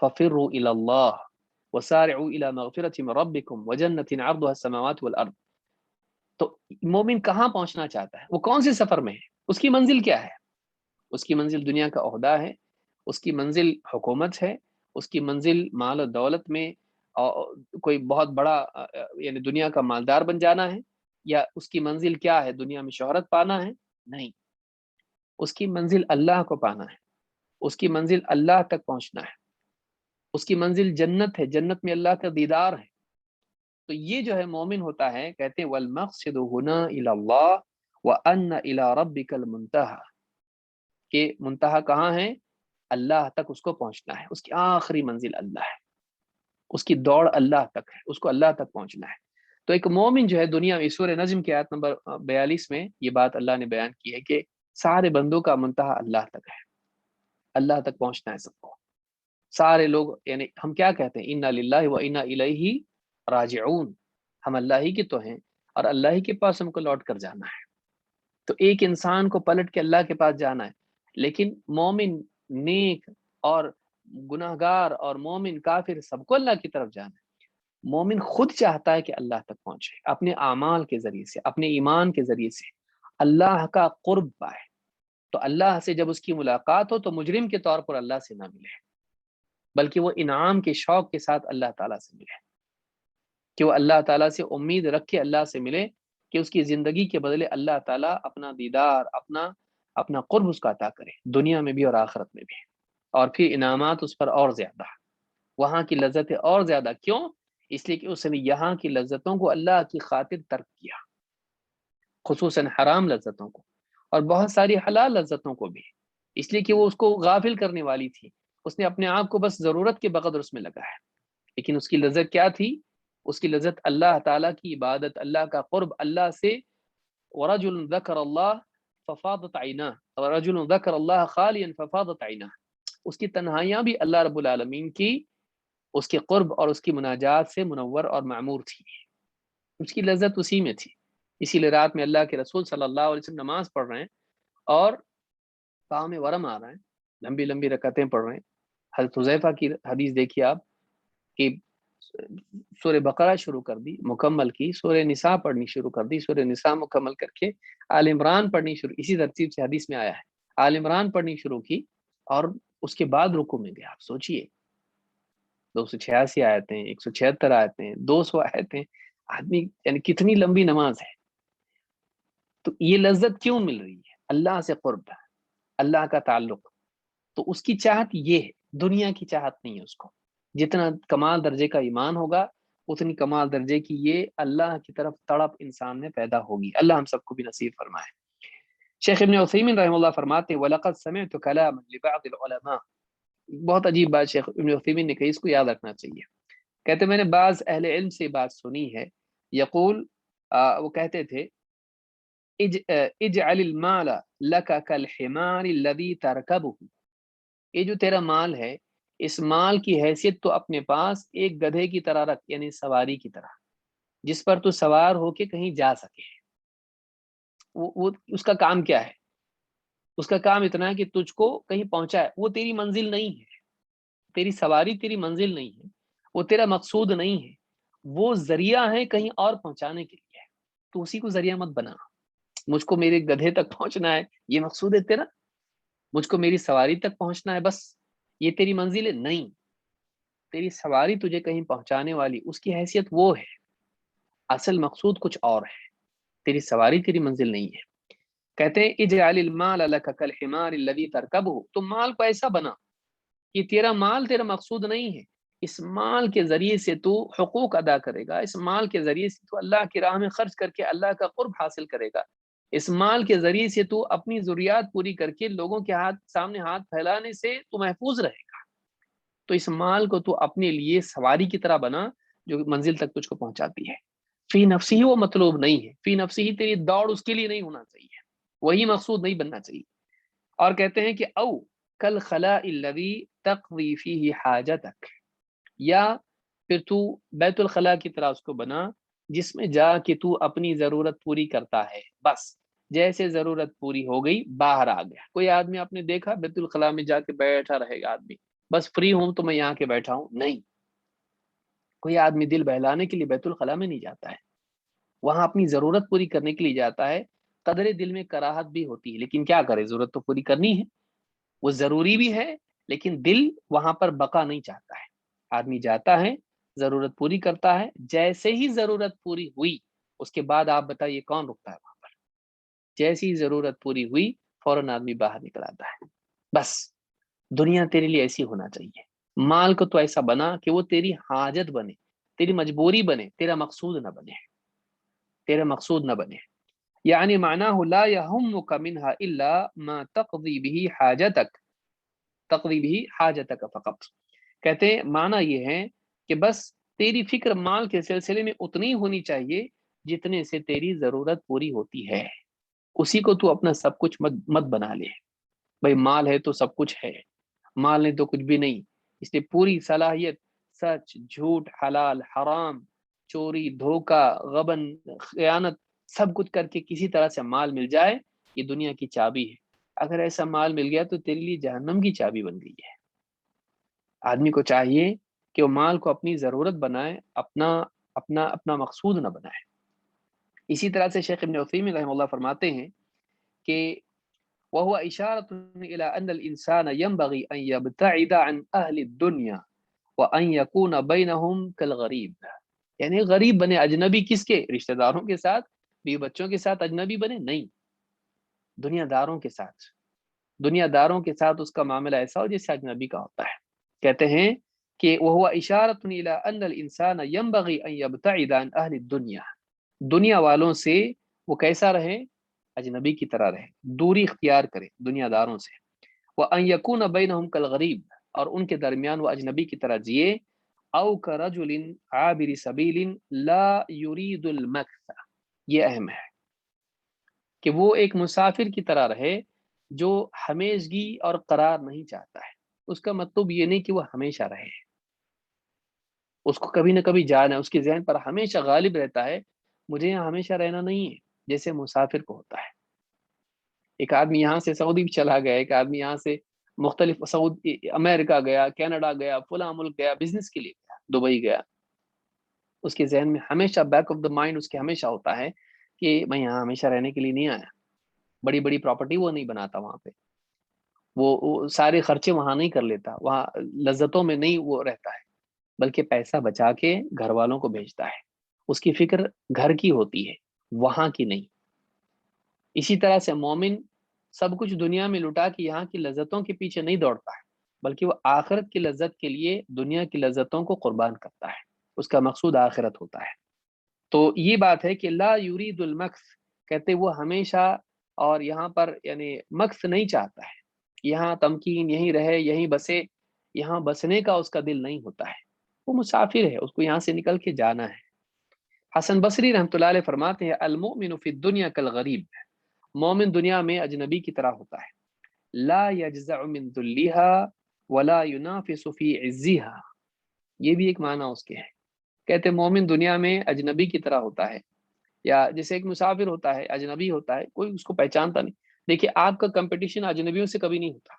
فَفِرُّوا إِلَى اللَّهِ وَسَارِعُوا إِلَى مَغْفِرَةٍ مِّن رَبِّكُمْ وَجَنَّةٍ عَرْضُهَا السَّمَاوَاتُ وَالْأَرْضُ۔ تو مومن کہاں پہنچنا چاہتا ہے؟ وہ کون سے سفر میں ہے؟ اس کی منزل کیا ہے؟ اس کی منزل دنیا کا عہدہ ہے، اس کی منزل حکومت ہے، اس کی منزل مال و دولت میں کوئی بہت بڑا یعنی دنیا کا مالدار بن جانا ہے، یا اس کی منزل کیا ہے؟ دنیا میں شہرت پانا ہے؟ نہیں، اس کی منزل اللہ کو پانا ہے، اس کی منزل اللہ تک پہنچنا ہے، اس کی منزل جنت ہے، جنت میں اللہ کا دیدار ہے۔ تو یہ جو ہے مومن ہوتا ہے، کہتے ہیں والمقصد هنا الى اللہ وان الى ربک المنتہى، کہ منتہا کہاں ہے؟ اللہ تک اس کو پہنچنا ہے، اس کی آخری منزل اللہ ہے، اس کی دوڑ اللہ تک ہے، اس کو اللہ تک پہنچنا ہے۔ تو ایک مومن جو ہے دنیا میں، سورہ نجم کی آیت نمبر 42 میں یہ بات اللہ نے بیان کی ہے کہ سارے بندوں کا منتہا اللہ تک ہے، اللہ تک پہنچنا ہے سب کو۔ سارے لوگ یعنی ہم کیا کہتے ہیں؟ انا للہ و انا الیہ راجعون، ہم اللہ ہی کے تو ہیں اور اللہ ہی کے پاس ہم کو لوٹ کر جانا ہے۔ تو ایک انسان کو پلٹ کے اللہ کے پاس جانا ہے، لیکن مومن نیک اور گناہگار اور مومن کافر سب کو اللہ کی طرف جانا ہے۔ مومن خود چاہتا ہے کہ اللہ تک پہنچے، اپنے اعمال کے ذریعے سے، اپنے ایمان کے ذریعے سے اللہ کا قرب پائے۔ تو اللہ سے جب اس کی ملاقات ہو تو مجرم کے طور پر اللہ سے نہ ملے، بلکہ وہ انعام کے شوق کے ساتھ اللہ تعالیٰ سے ملے، کہ وہ اللہ تعالیٰ سے امید رکھ کے اللہ سے ملے، کہ اس کی زندگی کے بدلے اللہ تعالیٰ اپنا دیدار، اپنا قرب اس کا عطا کرے، دنیا میں بھی اور آخرت میں بھی، اور پھر انعامات اس پر اور زیادہ، وہاں کی لذتیں اور زیادہ۔ کیوں؟ اس لیے کہ اس نے یہاں کی لذتوں کو اللہ کی خاطر ترک کیا، خصوصاً حرام لذتوں کو، اور بہت ساری حلال لذتوں کو بھی، اس لیے کہ وہ اس کو غافل کرنے والی تھی۔ اس نے اپنے آپ کو بس ضرورت کے بقدر اس میں لگایا، لیکن اس کی لذت کیا تھی؟ اس کی لذت اللہ تعالیٰ کی عبادت، اللہ کا قرب اللہ سے۔ وَرَجُلٌ ذَكَرَ اللَّهَ فَفَاضَتْ عَيْنَاهُ وَرَجُلٌ ذَكَرَ اللَّهَ خَالِيًا فَفَاضَتْ عَيْنَاهُ، اس کی تنہائیاں بھی اللہ رب العالمین کی اس کے قرب اور اس کی مناجات سے منور اور معمور تھی، اس کی لذت اسی میں تھی۔ اسی لیے رات میں اللہ کے رسول صلی اللہ علیہ وسلم نماز پڑھ رہے ہیں اور پاؤں میں ورم آ رہا ہے، لمبی لمبی رکعتیں پڑھ رہے ہیں۔ حضرت حذیفہ کی حدیث دیکھیے آپ کہ سورہ بقرہ شروع کر دی، مکمل کی، سورہ نساء پڑھنی شروع کر دی، سورہ نساء مکمل کر کے آل عمران پڑھنی شروع، اسی ترتیب سے حدیث میں آیا ہے، آل عمران پڑھنی شروع کی، اور اس کے بعد رکوع میں گیا۔ آپ سوچئے 286 آیتیں، 176 آیتیں، 200 آیتیں، آدمی یعنی کتنی لمبی نماز ہے۔ تو یہ لذت کیوں مل رہی ہے؟ اللہ سے قرب، اللہ کا تعلق، تو اس کی چاہت یہ ہے، دنیا کی چاہت نہیں ہے اس کو۔ جتنا کمال درجے کا ایمان ہوگا اتنی کمال درجے کی یہ اللہ کی طرف تڑپ انسان میں پیدا ہوگی۔ اللہ ہم سب کو بھی نصیب فرمائے۔ شیخ ابن عثیمین رحمہ اللہ فرماتے ہیں وَلَقَدْ سَمِعْتُ كَلَامًا لِبَعْضِ الْعُلَمَاء، بہت عجیب بات شیخ ابن عثیمین نے کہی، اس کو یاد رکھنا چاہیے۔ کہتے میں نے بعض اہل علم سے بات سنی ہے، یقول وہ کہتے تھے اجعل المال لك كالحمار الذي تركبه، یہ جو تیرا مال ہے، اس مال کی حیثیت تو اپنے پاس ایک گدھے کی طرح رکھ، یعنی سواری کی طرح، جس پر تو سوار ہو کے کہیں جا سکے۔ وہ اس کا کام کیا ہے؟ اس کا کام اتنا ہے کہ تجھ کو کہیں پہنچائے، وہ تیری منزل نہیں ہے، تیری سواری تیری منزل نہیں ہے، وہ تیرا مقصود نہیں ہے، وہ ذریعہ ہے کہیں اور پہنچانے کے لیے، تو اسی کو ذریعہ مت بنا۔ مجھ کو میرے گدھے تک پہنچنا ہے، یہ مقصود ہے تیرا؟ مجھ کو میری سواری تک پہنچنا ہے، بس یہ تیری منزل ہے؟ نہیں، تیری سواری تجھے کہیں پہنچانے والی، اس کی حیثیت وہ ہے، اصل مقصود کچھ اور ہے، تیری سواری تیری منزل نہیں ہے۔ کہتے ہیں اجعل المال لك كالحمار الذي تركبه، تو مال کو ایسا بنا کہ تیرا مال تیرا مقصود نہیں ہے، اس مال کے ذریعے سے تو حقوق ادا کرے گا، اس مال کے ذریعے سے تو اللہ کی راہ میں خرچ کر کے اللہ کا قرب حاصل کرے گا، اس مال کے ذریعے سے تو اپنی ضروریات پوری کر کے لوگوں کے سامنے ہاتھ پھیلانے سے تو محفوظ رہے گا۔ تو اس مال کو تو اپنے لیے سواری کی طرح بنا جو منزل تک تجھ کو پہنچاتی ہے۔ فی نفسی ہی وہ مطلوب نہیں ہے، فی نفسی ہی تیری دوڑ اس کے لیے نہیں ہونا چاہیے، وہی مقصود نہیں بننا چاہیے۔ اور کہتے ہیں کہ او کل خلاء الذی تقضی فیہ حاجتک، یا پھر تو بیت الخلاء کی طرح اس کو بنا جس میں جا کے تو اپنی ضرورت پوری کرتا ہے، بس جیسے ضرورت پوری ہو گئی باہر آ گیا۔ کوئی آدمی آپ نے دیکھا بیت الخلاء میں جا کے بیٹھا رہے گا آدمی، بس فری ہوں تو میں یہاں کے بیٹھا ہوں؟ نہیں، کوئی آدمی دل بہلانے کے لیے بیت الخلاء میں نہیں جاتا ہے، وہاں اپنی ضرورت پوری کرنے کے لیے جاتا ہے۔ قدرے دل میں کراہت بھی ہوتی ہے، لیکن کیا کرے، ضرورت تو پوری کرنی ہے، وہ ضروری بھی ہے، لیکن دل وہاں پر بقا نہیں چاہتا ہے۔ آدمی جاتا ہے، ضرورت پوری کرتا ہے، جیسے ہی ضرورت پوری ہوئی اس کے بعد آپ بتائیے کون رکتا ہے وہاں پر؟ جیسی ضرورت پوری ہوئی فوراً آدمی باہر نکل آتا ہے۔ بس دنیا تیرے لیے ایسی ہونا چاہیے، مال کو تو ایسا بنا کہ وہ تیری حاجت بنے، تیری مجبوری بنے، تیرا مقصود نہ بنے، تیرا مقصود نہ بنے۔ یعنی معناہ لا یہمک منہا الا ما تقضی به حاجتک، تقضی به حاجتک فقط۔ کہتے ہیں معنی یہ ہے کہ بس تیری فکر مال کے سلسلے میں اتنی ہونی چاہیے جتنے سے تیری ضرورت پوری ہوتی ہے، اسی کو تو اپنا سب کچھ مت بنا لے۔ بھائی مال ہے تو سب کچھ ہے، مال نہیں تو کچھ بھی نہیں، اس لیے پوری صلاحیت سچ جھوٹ حلال حرام چوری دھوکہ غبن خیانت سب کچھ کر کے کسی طرح سے مال مل جائے، یہ دنیا کی چابی ہے۔ اگر ایسا مال مل گیا تو تیرے لیے جہنم کی چابی بن گئی ہے۔ آدمی کو چاہیے کہ وہ مال کو اپنی ضرورت بنائے، اپنا مقصود نہ بنائے۔ اسی طرح سے شیخ ابن عثیمین رحمہ اللہ فرماتے ہیں کہ وهو إشارة إلى أن الإنسان ينبغي أن يبتعد عن أهل الدنيا وأن يكون بينهم كالغريب، یعنی غریب بنے، اجنبی کس کے؟ رشتہ داروں کے ساتھ بیوی بچوں کے ساتھ اجنبی بنے؟ نہیں، دنیا داروں کے ساتھ، دنیا داروں کے ساتھ اس کا معاملہ ایسا ہو جیسے اجنبی کا ہوتا ہے۔ کہتے ہیں کہ وہو اشارۃ الی ان الانسان ینبغی ان یبتعد عن اہل الدنیا، دنیا والوں سے وہ کیسا رہے؟ اجنبی کی طرح رہے، دوری اختیار کرے دنیا داروں سے۔ وان یکون بینہم کالغریب، اور ان کے درمیان وہ اجنبی کی طرح جیے۔ او کرجل عابر سبیل لا یرید المکث، یہ اہم ہے کہ وہ ایک مسافر کی طرح رہے جو ہمیشگی اور قرار نہیں چاہتا ہے۔ اس کا مطلب یہ نہیں کہ وہ ہمیشہ رہے، اس کو کبھی نہ کبھی جانا ہے، اس کے ذہن پر ہمیشہ غالب رہتا ہے مجھے یہاں ہمیشہ رہنا نہیں ہے، جیسے مسافر کو ہوتا ہے۔ ایک آدمی یہاں سے سعودی بھی چلا گیا، ایک آدمی یہاں سے مختلف امریکہ گیا، کینیڈا گیا، فلاں ملک گیا، بزنس کے لیے گیا، دبئی گیا، اس کے ذہن میں ہمیشہ بیک آف دا مائنڈ اس کے ہمیشہ ہوتا ہے کہ میں یہاں ہمیشہ رہنے کے لیے نہیں آیا۔ بڑی بڑی پراپرٹی وہ نہیں بناتا وہاں پہ، وہ سارے خرچے وہاں نہیں کر لیتا، وہاں لذتوں میں نہیں وہ رہتا ہے، بلکہ پیسہ بچا کے گھر والوں کو بھیجتا ہے۔ اس کی فکر گھر کی ہوتی ہے، وہاں کی نہیں۔ اسی طرح سے مومن سب کچھ دنیا میں لٹا کے یہاں کی لذتوں کے پیچھے نہیں دوڑتا ہے، بلکہ وہ آخرت کی لذت کے لیے دنیا کی لذتوں کو قربان کرتا ہے، اس کا مقصود آخرت ہوتا ہے۔ تو یہ بات ہے کہ لا یرید المکث، کہتے وہ ہمیشہ اور یہاں پر یعنی مکث نہیں چاہتا ہے، یہاں تمکین، یہیں رہے، یہیں بسے، یہاں بسنے کا اس کا دل نہیں ہوتا ہے، وہ مسافر ہے، اس کو یہاں سے نکل کے جانا ہے۔ حسن بصری رحمۃ اللہ علیہ فرماتے ہیں المؤمن فی الدنیا کالغریب، مومن دنیا میں اجنبی کی طرح ہوتا ہے، لا یجزع من ذلها ولا ينافس فی عزها، یہ بھی ایک معنی اس کے ہے۔ کہتے مومن دنیا میں اجنبی کی طرح ہوتا ہے، یا جیسے ایک مسافر ہوتا ہے، اجنبی ہوتا ہے، کوئی اس کو پہچانتا نہیں۔ دیکھیے آپ کا کمپٹیشن اجنبیوں سے کبھی نہیں ہوتا،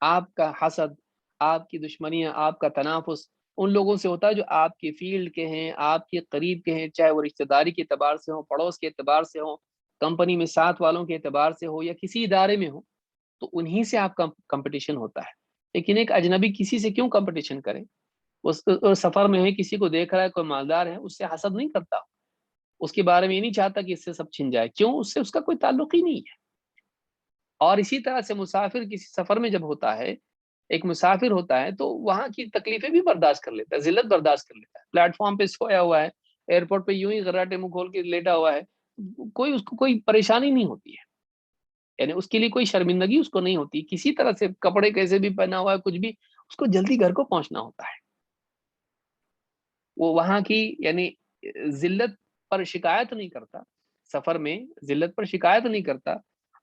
آپ کا حسد، آپ کی دشمنیاں، آپ کا تنافس ان لوگوں سے ہوتا ہے جو آپ کے فیلڈ کے ہیں، آپ کے قریب کے ہیں، چاہے وہ رشتہ داری کے اعتبار سے ہو، پڑوس کے اعتبار سے ہو، کمپنی میں ساتھ والوں کے اعتبار سے ہو، یا کسی ادارے میں ہو، تو انہی سے آپ کا کمپٹیشن ہوتا ہے۔ لیکن ایک اجنبی کسی سے کیوں کمپٹیشن کرے؟ اس سفر میں ہے، کسی کو دیکھ رہا ہے، کوئی مالدار ہے، اس سے حسد نہیں کرتا، اس کے بارے میں یہ نہیں چاہتا کہ اس سے سب چھن جائے، کیوں؟ اس سے اس کا کوئی تعلق ہی نہیں ہے۔ اور اسی طرح سے مسافر کسی سفر میں جب ہوتا ہے، ایک مسافر ہوتا ہے، تو وہاں کی تکلیفیں بھی برداشت کر لیتا ہے، ذلت برداشت کر لیتا ہے، پلیٹ فارم پہ سویا ہوا ہے، ایئرپورٹ پہ یوں ہی غراٹے منہ کھول کے لیٹا ہوا ہے، کوئی اس کو کوئی پریشانی نہیں ہوتی ہے، یعنی اس کے لیے کوئی شرمندگی اس کو نہیں ہوتی، کسی طرح سے کپڑے کیسے بھی پہنا ہوا ہے، کچھ بھی، اس کو جلدی گھر کو پہنچنا ہوتا ہے۔ وہ وہاں کی یعنی ذلت پر شکایت نہیں کرتا، سفر میں ذلت پر شکایت نہیں کرتا،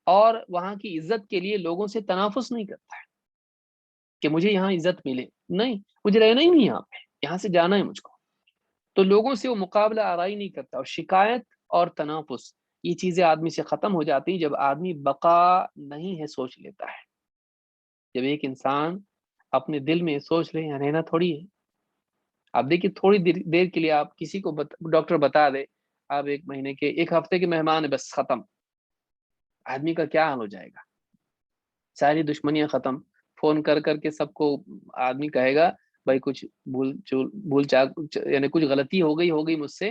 اور وہاں کی عزت کے لیے لوگوں سے تنافس نہیں کرتا ہے کہ مجھے یہاں عزت ملے، نہیں، مجھے رہنا ہی نہیں یہاں پہ، یہاں سے جانا ہے مجھ کو۔ تو لوگوں سے وہ مقابلہ آرائی نہیں کرتا، اور شکایت اور تنافس یہ چیزیں آدمی سے ختم ہو جاتی ہیں جب آدمی بقا نہیں ہے سوچ لیتا ہے۔ جب ایک انسان اپنے دل میں سوچ لے یہاں رہنا تھوڑی ہے، آپ دیکھیے تھوڑی دیر کے لیے آپ کسی کو ڈاکٹر بتا دے آپ ایک مہینے کے، ایک ہفتے کے مہمان ہے، بس ختم، آدمی کا کیا حال ہو جائے گا؟ ساری دشمنیاں ختم، فون کر کر کے سب کو آدمی کہے گا بھائی کچھ بھول چاک یعنی کچھ غلطی ہو گئی مجھ سے،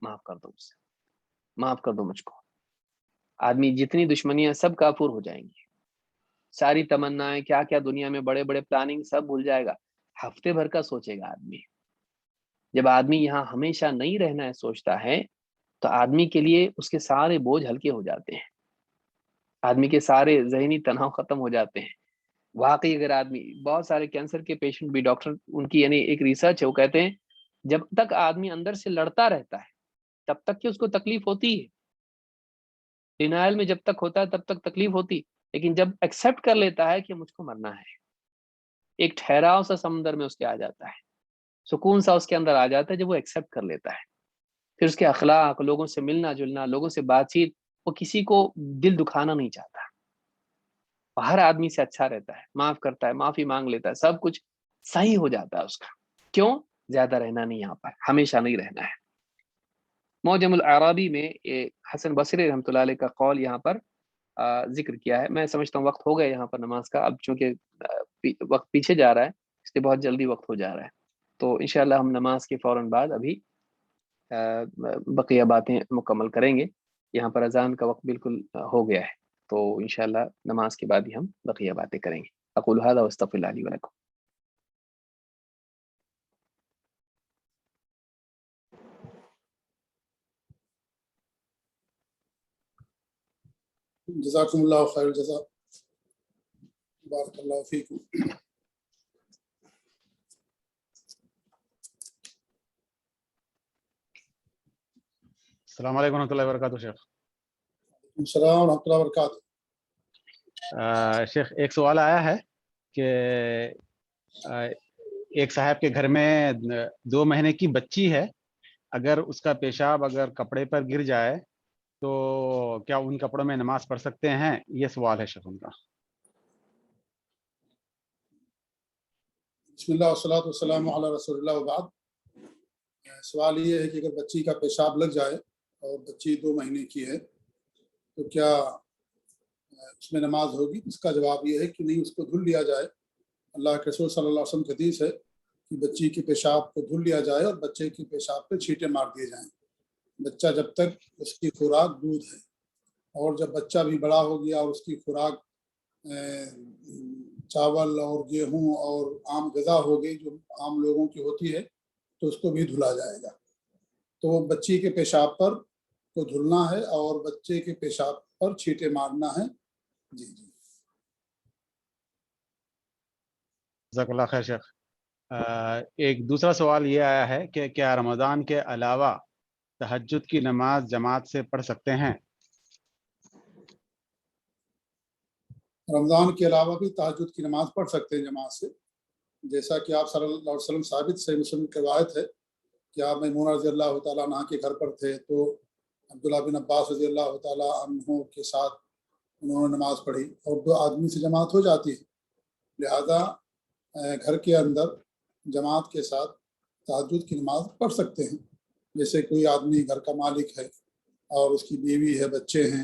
معاف کر دو، مجھ سے معاف کر دو مجھ کو۔ آدمی جتنی دشمنیاں سب کافور ہو جائیں گی، ساری تمنائیں کیا کیا دنیا میں بڑے بڑے پلاننگ سب بھول جائے گا، ہفتے بھر کا سوچے گا آدمی۔ جب آدمی یہاں ہمیشہ نہیں رہنا ہے سوچتا ہے، تو آدمی کے لیے اس کے سارے بوجھ ہلکے ہو جاتے ہیں، آدمی کے سارے ذہنی تناؤ ختم ہو جاتے ہیں۔ واقعی اگر آدمی، بہت سارے کینسر کے پیشنٹ بھی ڈاکٹر ان کی یعنی ایک ریسرچ ہے، وہ کہتے ہیں جب تک آدمی اندر سے لڑتا رہتا ہے تب تک کہ اس کو تکلیف ہوتی ہے، ڈینائل میں جب تک ہوتا ہے تب تک تکلیف ہوتی، لیکن جب ایکسیپٹ کر لیتا ہے کہ مجھ کو مرنا ہے، ایک ٹھہراؤ سا سمندر میں اس کے آ جاتا ہے، سکون سا اس کے اندر آ جاتا ہے جب وہ ایکسیپٹ کر لیتا ہے۔ پھر اس کے اخلاق، لوگوں سے ملنا جلنا، لوگوں سے بات چیت، وہ کسی کو دل دکھانا نہیں چاہتا، ہر آدمی سے اچھا رہتا ہے، معاف کرتا ہے، معافی مانگ لیتا ہے، سب کچھ صحیح ہو جاتا ہے اس کا۔ کیوں؟ زیادہ رہنا نہیں یہاں پر، ہمیشہ نہیں رہنا ہے۔ معجم الاعرابی میں حسن بصری رحمۃ اللہ علیہ کا قول یہاں پر ذکر کیا ہے۔ میں سمجھتا ہوں وقت ہو گیا یہاں پر نماز کا، اب چونکہ وقت پیچھے جا رہا ہے اس لیے بہت جلدی وقت ہو جا رہا ہے، تو انشاءاللہ ہم نماز کے فوراً بعد ابھی بقیہ باتیں مکمل کریں گے. یہاں پر اذان کا وقت بالکل ہو گیا ہے، تو انشاءاللہ نماز کے بعد ہی ہم بقیہ باتیں کریں گے. اقول هذا واستغفر الله لي ولكم. جزاکم اللہ خیر الجزا، بارک اللہ فیکم. السلام علیکم ورحمۃ اللہ وبرکاتہ. شیخ السلام ورحمۃ اللہ وبرکاتہ. شیخ ایک سوال آیا ہے کہ ایک صاحب کے گھر میں 2 مہینے کی بچی ہے، اگر اس کا پیشاب اگر کپڑے پر گر جائے تو کیا ان کپڑوں میں نماز پڑھ سکتے ہیں؟ یہ سوال ہے شیخ ان کا. بسم اللہ والصلاۃ والسلام علی رسول اللہ وبعد. سوال یہ ہے کہ اگر بچی کا پیشاب لگ جائے اور بچی 2 مہینے کی ہے تو کیا اس میں نماز ہوگی؟ اس کا جواب یہ ہے کہ نہیں، اس کو دھل لیا جائے. اللہ کے رسول صلی اللہ علیہ وسلم کی حدیث ہے کہ بچی کے پیشاب کو دھل لیا جائے اور بچے کے پیشاب پہ چھینٹے مار دیے جائیں. بچہ جب تک اس کی خوراک دودھ ہے، اور جب بچہ بھی بڑا ہو گیا اور اس کی خوراک چاول اور گیہوں اور عام غذا ہو گئی جو عام لوگوں کی ہوتی ہے، تو اس کو بھی دھلا جائے گا. تو وہ بچی کے پیشاب پر کو دھلنا ہے اور بچے کے پیشاب پر چھینٹے مارنا ہے. جی جی جزاک اللہ خیر شیخ. ایک دوسرا سوال یہ آیا ہے کہ کیا رمضان کے علاوہ تہجد کی نماز جماعت سے پڑھ سکتے ہیں؟ رمضان کے علاوہ بھی تہجد کی نماز پڑھ سکتے ہیں جماعت سے، جیسا کہ آپ صلی اللہ علیہ وسلم ثابت صحیح مسلم کی روایت ہے کہ آپ میمونہ رضی اللہ تعالیٰ عنہ کے گھر پر تھے تو عبداللہ بن عباس رضی اللہ تعالیٰ عنہ کے ساتھ انہوں نے نماز پڑھی اور 2 آدمی سے جماعت ہو جاتی ہے. لہذا گھر کے اندر جماعت کے ساتھ تہجد کی نماز پڑھ سکتے ہیں. جیسے کوئی آدمی گھر کا مالک ہے اور اس کی بیوی ہے، بچے ہیں،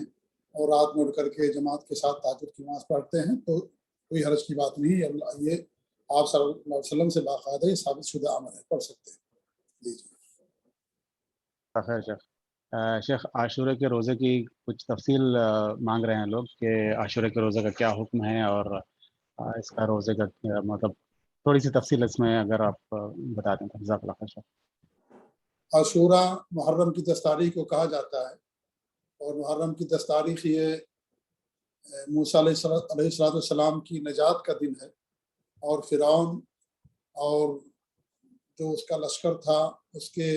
اور رات میں اٹھ کر کے جماعت کے ساتھ تہجد کی نماز پڑھتے ہیں تو کوئی حرج کی بات نہیں ہے. یہ آپ صلی اللہ علیہ وسلم سے باقاعدہ یہ ثابت شدہ عمل ہے، پڑھ سکتے ہیں. جی جی خیر شیخ. شیخ عاشورے کے روزے کی کچھ تفصیل مانگ رہے ہیں لوگ کہ عاشورے کے روزے کا کیا حکم ہے اور اس کا روزے کا مطلب تھوڑی سی تفصیل اس میں اگر آپ بتا دیں. جزاک اللہ خیر. عاشورہ محرم کی 10 تاریخ کو کہا جاتا ہے، اور محرم کی 10 تاریخ یہ موسیٰ علیہ السلام کی نجات کا دن ہے، اور فرعون اور جو اس کا لشکر تھا اس کے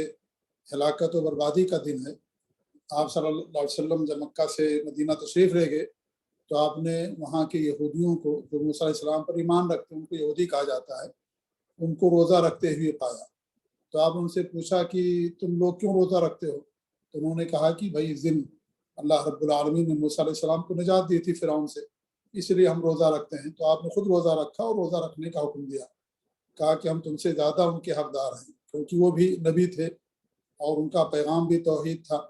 ہلاکت و بربادی کا دن ہے. آپ صلی اللہ علیہ وسلم جب مکہ سے مدینہ تشریف لے گئے تو آپ نے وہاں کے یہودیوں کو جو موسیٰ علیہ السلام پر ایمان رکھتے ہیں، ان کو یہودی کہا جاتا ہے، ان کو روزہ رکھتے ہوئے پایا. تو آپ ان سے پوچھا کہ تم لوگ کیوں روزہ رکھتے ہو؟ تو انہوں نے کہا کہ بھائی اس دن اللہ رب العالمین نے موسیٰ علیہ السلام کو نجات دی تھی فرعون سے، اس لیے ہم روزہ رکھتے ہیں. تو آپ نے خود روزہ رکھا اور روزہ رکھنے کا حکم دیا. کہا کہ ہم تم سے زیادہ ان کے حقدار ہیں، کیونکہ وہ بھی نبی تھے اور ان کا پیغام بھی توحید تھا،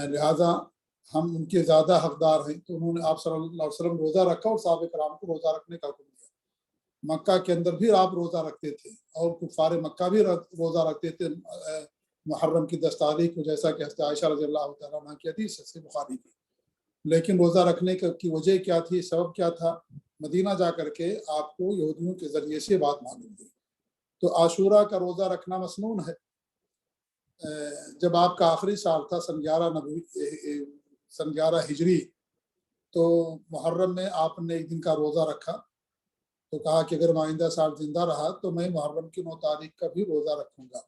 لہٰذا ہم ان کے زیادہ حقدار ہیں. تو انہوں نے آپ صلی اللہ علیہ وسلم روزہ رکھا اور صحابہ کرام کو روزہ رکھنے کا حکم دیا. مکہ کے اندر بھی آپ روزہ رکھتے تھے اور کفار مکہ بھی روزہ رکھتے تھے محرم کی 10 تاریخ کو، جیسا کہ حضرت عائشہ رضی اللہ تعالیٰ عنہ کی حدیث ہے بخاری کی. لیکن روزہ رکھنے کی وجہ کیا تھی، سبب کیا تھا؟ مدینہ جا کر کے آپ کو یہودیوں کے ذریعے سے بات معلوم ہوئی. تو عاشورہ کا روزہ رکھنا مسنون ہے. جب آپ کا آخری سال تھا سن 11 ہجری، تو محرم میں آپ نے ایک دن کا روزہ رکھا. تو کہا کہ اگر میں آئندہ سال زندہ رہا تو میں محرم کی 9 تاریخ کا بھی روزہ رکھوں گا،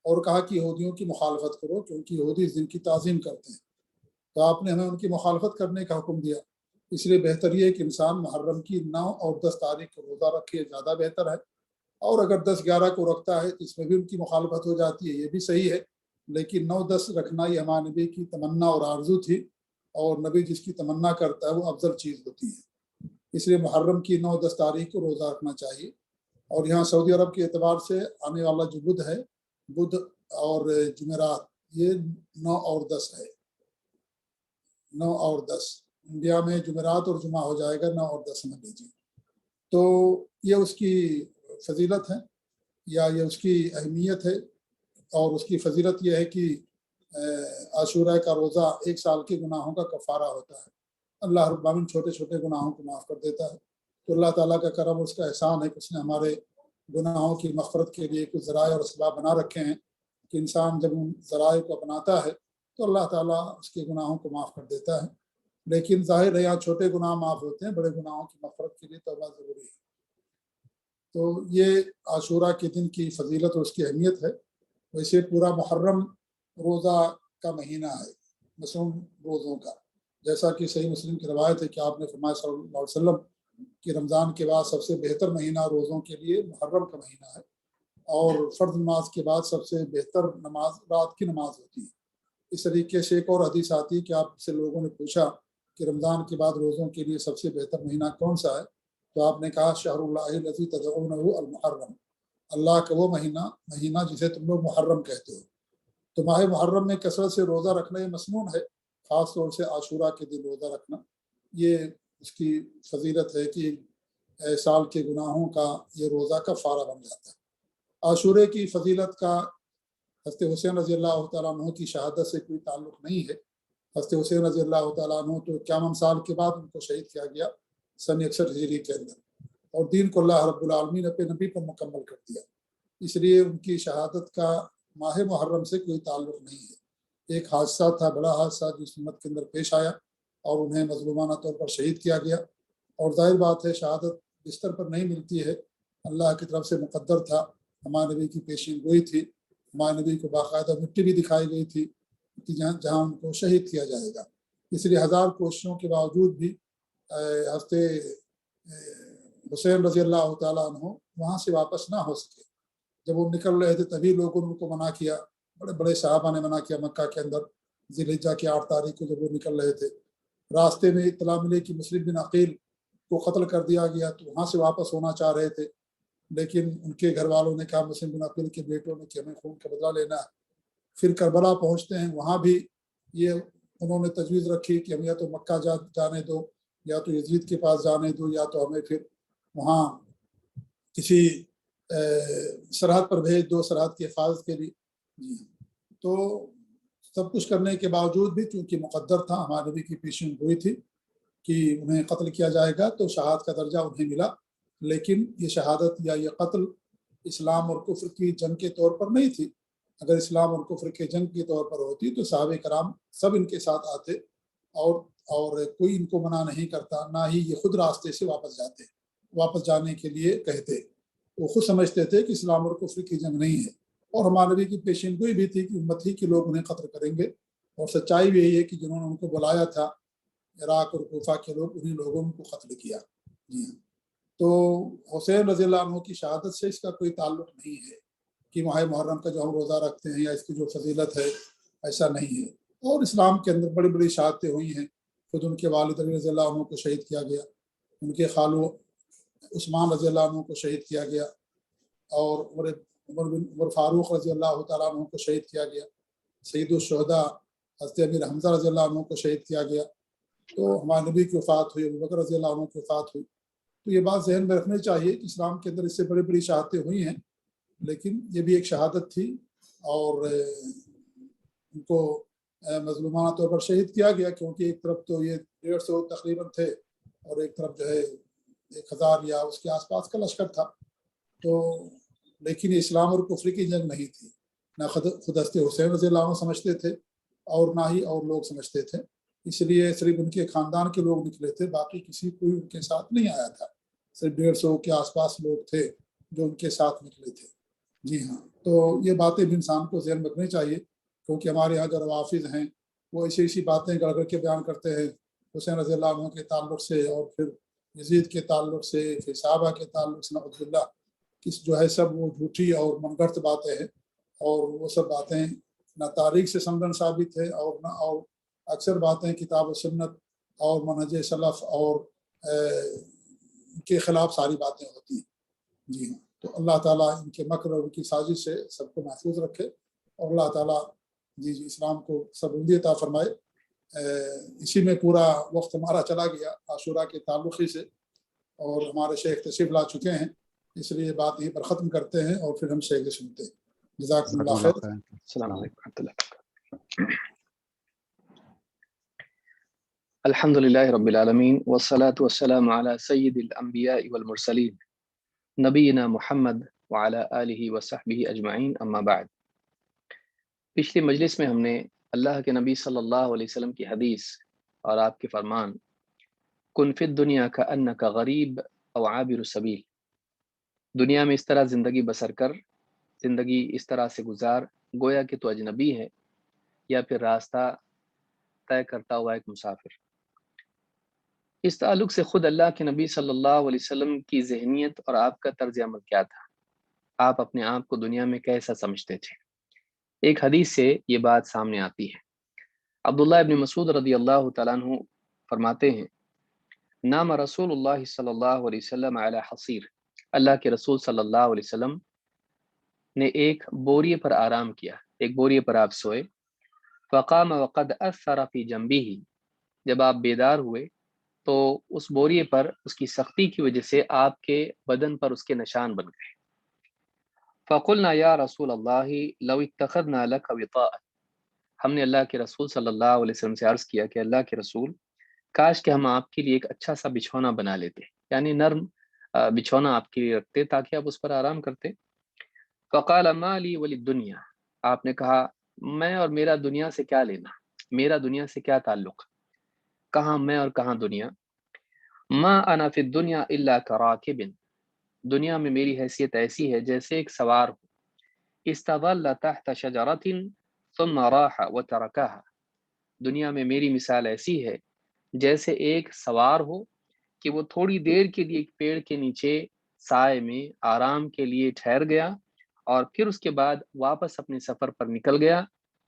اور کہا کہ یہودیوں کی مخالفت کرو کیونکہ یہودی اس دن کی تعظیم کرتے ہیں. تو آپ نے ہمیں ان کی مخالفت کرنے کا حکم دیا. اس لیے بہتر یہ ہے کہ انسان محرم کی 9 اور 10 تاریخ کو روزہ رکھے، زیادہ بہتر ہے. اور اگر 10-11 کو رکھتا ہے تو اس میں بھی ان کی مخالفت ہو جاتی ہے، یہ بھی صحیح ہے. لیکن 9-10 رکھنا یہ ہمارے نبی کی تمنا اور آرزو تھی، اور نبی جس کی تمنا کرتا ہے وہ افضل چیز ہوتی ہے. اس لیے محرم کی 9-10 تاریخ کو روزہ رکھنا چاہیے. اور یہاں سعودی عرب کے اعتبار سے آنے والا جو بدھ ہے، بدھ اور جمعرات، یہ 9 اور 10 ہے. 9 اور 10 انڈیا میں جمعرات اور جمعہ ہو جائے گا، 9 اور 10 میں لیجیے. تو یہ اس کی فضیلت ہے یا یہ اس کی اہمیت ہے. اور اس کی فضیلت یہ ہے کہ عاشورہ کا روزہ 1 سال کے گناہوں کا کفارہ ہوتا ہے۔ اللہ رب العالمین چھوٹے چھوٹے گناہوں کو معاف کر دیتا ہے۔ تو اللہ تعالیٰ کا کرم اور اس کا احسان ہے کہ اس نے ہمارے گناہوں کی مغفرت کے لیے کچھ ذرائع اور اسباب بنا رکھے ہیں کہ انسان جب ان ذرائع کو اپناتا ہے تو اللہ تعالیٰ اس کے گناہوں کو معاف کر دیتا ہے۔ لیکن ظاہر ہے یہاں چھوٹے گناہ معاف ہوتے ہیں، بڑے گناہوں کی مغفرت کے لیے توبہ ضروری ہے۔ تو یہ عاشورہ کے دن کی فضیلت اور اس کی اہمیت ہے۔ ویسے پورا محرم روزہ کا مہینہ ہے، مصوم روزوں کا، جیسا کہ صحیح مسلم کی روایت ہے کہ آپ نے فرمایا صلی اللہ علیہ وسلم کہ رمضان کے بعد سب سے بہتر مہینہ روزوں کے لیے محرم کا مہینہ ہے، اور فرض نماز کے بعد سب سے بہتر نماز رات کی نماز ہوتی ہے۔ اس طریقے سے ایک اور حدیث آتی ہے کہ آپ سے لوگوں نے پوچھا کہ رمضان کے بعد روزوں کے لیے سب سے بہتر مہینہ کون سا ہے، تو آپ نے کہا شہر اللہ الذی تدعونہ المحرم، اللہ کا وہ مہینہ جسے تم لوگ محرم کہتے ہو۔ تو ماہ محرم میں کثرت سے روزہ رکھنا یہ مسنون ہے، خاص طور سے عاشورہ کے دن روزہ رکھنا، یہ اس کی فضیلت ہے کہ سال کے گناہوں کا یہ روزہ کفارہ بن جاتا ہے۔ عاشورے کی فضیلت کا حضرت حسین رضی اللہ تعالیٰ عنہ کی شہادت سے کوئی تعلق نہیں ہے۔ حضرت حسین رضی اللہ تعالیٰ عنہ تو 51 سال کے بعد ان کو شہید کیا گیا سن 61 ہجری کے اندر، اور دین کو اللہ رب العالمین اپنے نبی پر مکمل کر دیا، اس لیے ان کی شہادت کا ماہ محرم سے کوئی تعلق نہیں ہے۔ ایک حادثہ تھا، بڑا حادثہ جس امت کے اندر پیش آیا اور انہیں مظلومانہ طور پر شہید کیا گیا، اور ظاہر بات ہے شہادت بستر پر نہیں ملتی ہے، اللہ کی طرف سے مقدر تھا، ہمارے نبی کی پیشین گوئی تھی، ہمارے نبی کو باقاعدہ مٹی بھی دکھائی گئی تھی کہ جہاں ان کو شہید کیا جائے گا۔ اس لیے ہزار کوششوں کے باوجود بھی حضرت حسین رضی اللہ تعالیٰ عنہ وہاں سے واپس نہ ہو سکے۔ جب وہ نکل رہے تھے تبھی لوگوں نے ان کو منع کیا، بڑے بڑے صحابہ نے منع کیا مکہ کے اندر، ذی الحجہ کی 8 تاریخ کو جب وہ نکل رہے تھے۔ راستے میں اطلاع ملی کہ مسلم بن عقیل کو قتل کر دیا گیا، تو وہاں سے واپس ہونا چاہ رہے تھے، لیکن ان کے گھر والوں نے کہا، مسلم بن عقیل کے بیٹوں نے، کہ ہمیں خون کا بدلہ لینا ہے۔ پھر کربلا پہنچتے ہیں، وہاں بھی یہ انہوں نے تجویز رکھی کہ ہم یا تو مکہ جانے دو، یا تو یزید کے پاس جانے دو، یا تو ہمیں پھر وہاں کسی سرحد پر بھیج دو سرحد کی حفاظت کے لیے۔ تو سب کچھ کرنے کے باوجود بھی چونکہ مقدر تھا، ہمارے نبی کی پیشین گوئی تھی کہ انہیں قتل کیا جائے گا، تو شہادت کا درجہ انہیں ملا، لیکن یہ شہادت یا یہ قتل اسلام اور کفر کی جنگ کے طور پر نہیں تھی۔ اگر اسلام اور کفر کے جنگ کے طور پر ہوتی تو صحابہ کرام سب ان کے ساتھ آتے، اور کوئی ان کو منع نہیں کرتا، نہ ہی یہ خود راستے سے واپس جاتے، واپس جانے کے لیے کہتے۔ وہ خود سمجھتے تھے کہ اسلام اور کفر کی جنگ نہیں ہے، اور ہمارے نبی کی پیشین گوئی بھی تھی کہ امت ہی کے لوگ انہیں قتل کریں گے، اور سچائی بھی یہی ہے کہ جنہوں نے ان کو بلایا تھا عراق اور کوفہ کے لوگ، انہیں لوگوں نے ان کو قتل کیا۔ جی ہاں، تو حسین رضی اللہ عنہ کی شہادت سے اس کا کوئی تعلق نہیں ہے کہ ماہ محرم کا جو ہم روزہ رکھتے ہیں یا اس کی جو فضیلت ہے، ایسا نہیں ہے۔ اور اسلام کے اندر بڑی بڑی شہادتیں ہوئی ہیں، خود ان کے والد علی رضی اللہ عنہ کو شہید کیا گیا، ان کے خالو عثمان رضی اللہ عنہ کو شہید کیا گیا، اور عمر فاروق رضی اللہ تعالیٰ عنہ کو شہید کیا گیا، سید الشہداء حضرت امیر حمزہ رضی اللہ عنہ کو شہید کیا گیا، تو ہمارے نبی کی وفات ہوئی، ابوبکر رضی اللہ عنہ کی وفات ہوئی۔ تو یہ بات ذہن میں رکھنی چاہیے کہ اسلام کے اندر اس سے بڑی بڑی شہادتیں ہوئی ہیں، لیکن یہ بھی ایک شہادت تھی، اور ان کو مظلومانہ طور پر شہید کیا گیا، کیونکہ ایک طرف تو یہ 150 تقریباً تھے، اور ایک طرف جو ہے 1000 یا اس کے آس پاس کا لشکر تھا۔ تو لیکن اسلام اور کفر کی جنگ نہیں تھی، نہ خود حضرت حسین رضی اللہ عنہ سمجھتے تھے، اور نہ ہی اور لوگ سمجھتے تھے، اس لیے صرف ان کے خاندان کے لوگ نکلے تھے، باقی کسی کوئی ان کے ساتھ نہیں آیا تھا، صرف 150 کے آس پاس لوگ تھے جو ان کے ساتھ نکلے تھے۔ جی ہاں، تو یہ باتیں بھی انسان کو ذہن رکھنی چاہیے، کیونکہ ہمارے یہاں جو روافظ ہیں وہ ایسی باتیں گڑ گڑ کے بیان کرتے ہیں حسین رضی اللہ عنہ کے تعلق سے، اور پھر یزید کے تعلق سے، پھر صحابہ کے تعلق سے، نعوذ باللہ، جو ہے سب وہ جھوٹی اور من گھڑت باتیں ہیں، اور وہ سب باتیں نہ تاریخ سے سمجھن ثابت ہے، اور اکثر باتیں کتاب و سنت اور منہج سلف اور کے خلاف ساری باتیں ہوتی ہیں۔ جی ہاں، تو اللہ تعالیٰ ان کے مکر اور ان کی سازش سے سب کو محفوظ رکھے، اور اللہ تعالیٰ جی اسلام کو سبولی عطا فرمائے۔ اسی میں پورا وقت ہمارا چلا گیا عاشورہ کے تعلق ہی سے، اور ہمارے شیخ تشریف لا چکے ہیں، اس لیے بات یہیں پر ختم کرتے ہیں، اور پھر ہم شیخ سنتے ہیں۔ جزاکم اللہ جزاک اللہ خیر. خیر. السلام علیکم ورحمۃ اللہ. الحمد للہ رب العالمین والصلاة والسلام علی سید الانبیاء والمرسلین نبینا محمد وعلی آلہ وصحبہ اجمعین، اما بعد. پچھلی مجلس میں ہم نے اللہ کے نبی صلی اللہ علیہ وسلم کی حدیث اور آپ کے فرمان کن فی الدنیا کأنک غریب او عابر السبیل، دنیا میں اس طرح زندگی بسر کر، زندگی اس طرح سے گزار گویا کہ تو اجنبی ہے یا پھر راستہ طے کرتا ہوا ایک مسافر. اس تعلق سے خود اللہ کے نبی صلی اللہ علیہ وسلم کی ذہنیت اور آپ کا طرز عمل کیا تھا؟ آپ اپنے آپ کو دنیا میں کیسا سمجھتے تھے؟ ایک حدیث سے یہ بات سامنے آتی ہے. عبداللہ ابن مسعود رضی اللہ تعالیٰ عنہ فرماتے ہیں، نام رسول اللہ صلی اللہ علیہ وسلم علی حصیر، اللہ کے رسول صلی اللہ علیہ وسلم نے ایک بوریے پر آرام کیا، ایک بوریے پر آپ سوئے. فقام وقد اثر فی جنبہ، جب آپ بیدار ہوئے تو اس بوریے پر اس کی سختی کی وجہ سے آپ کے بدن پر اس کے نشان بن گئے. فقلنا یا رسول اللہ لو اتخذنا لک وطاء، ہم نے اللہ کے رسول صلی اللہ علیہ وسلم سے عرض کیا کہ اللہ کے رسول، کاش کہ ہم آپ کے لیے ایک اچھا سا بچھونا بنا لیتے، یعنی نرم بچھونا آپ کے لیے رکھتے تاکہ آپ اس پر آرام کرتے. فقال ما لی وللدنیا، آپ نے کہا میں اور میرا دنیا سے کیا لینا، میرا دنیا سے کیا تعلق، کہاں میں اور کہاں دنیا. ما انا فی الدنیا الا کراکب، دنیا میں میری حیثیت ایسی ہے جیسے ایک سوار ہو. استظل تحت شجرۃ ثم راح وترکها، دنیا میں میری مثال ایسی ہے جیسے ایک سوار ہو کہ وہ تھوڑی دیر کے لیے ایک پیڑ کے نیچے سائے میں آرام کے لیے ٹھہر گیا اور پھر اس کے بعد واپس اپنے سفر پر نکل گیا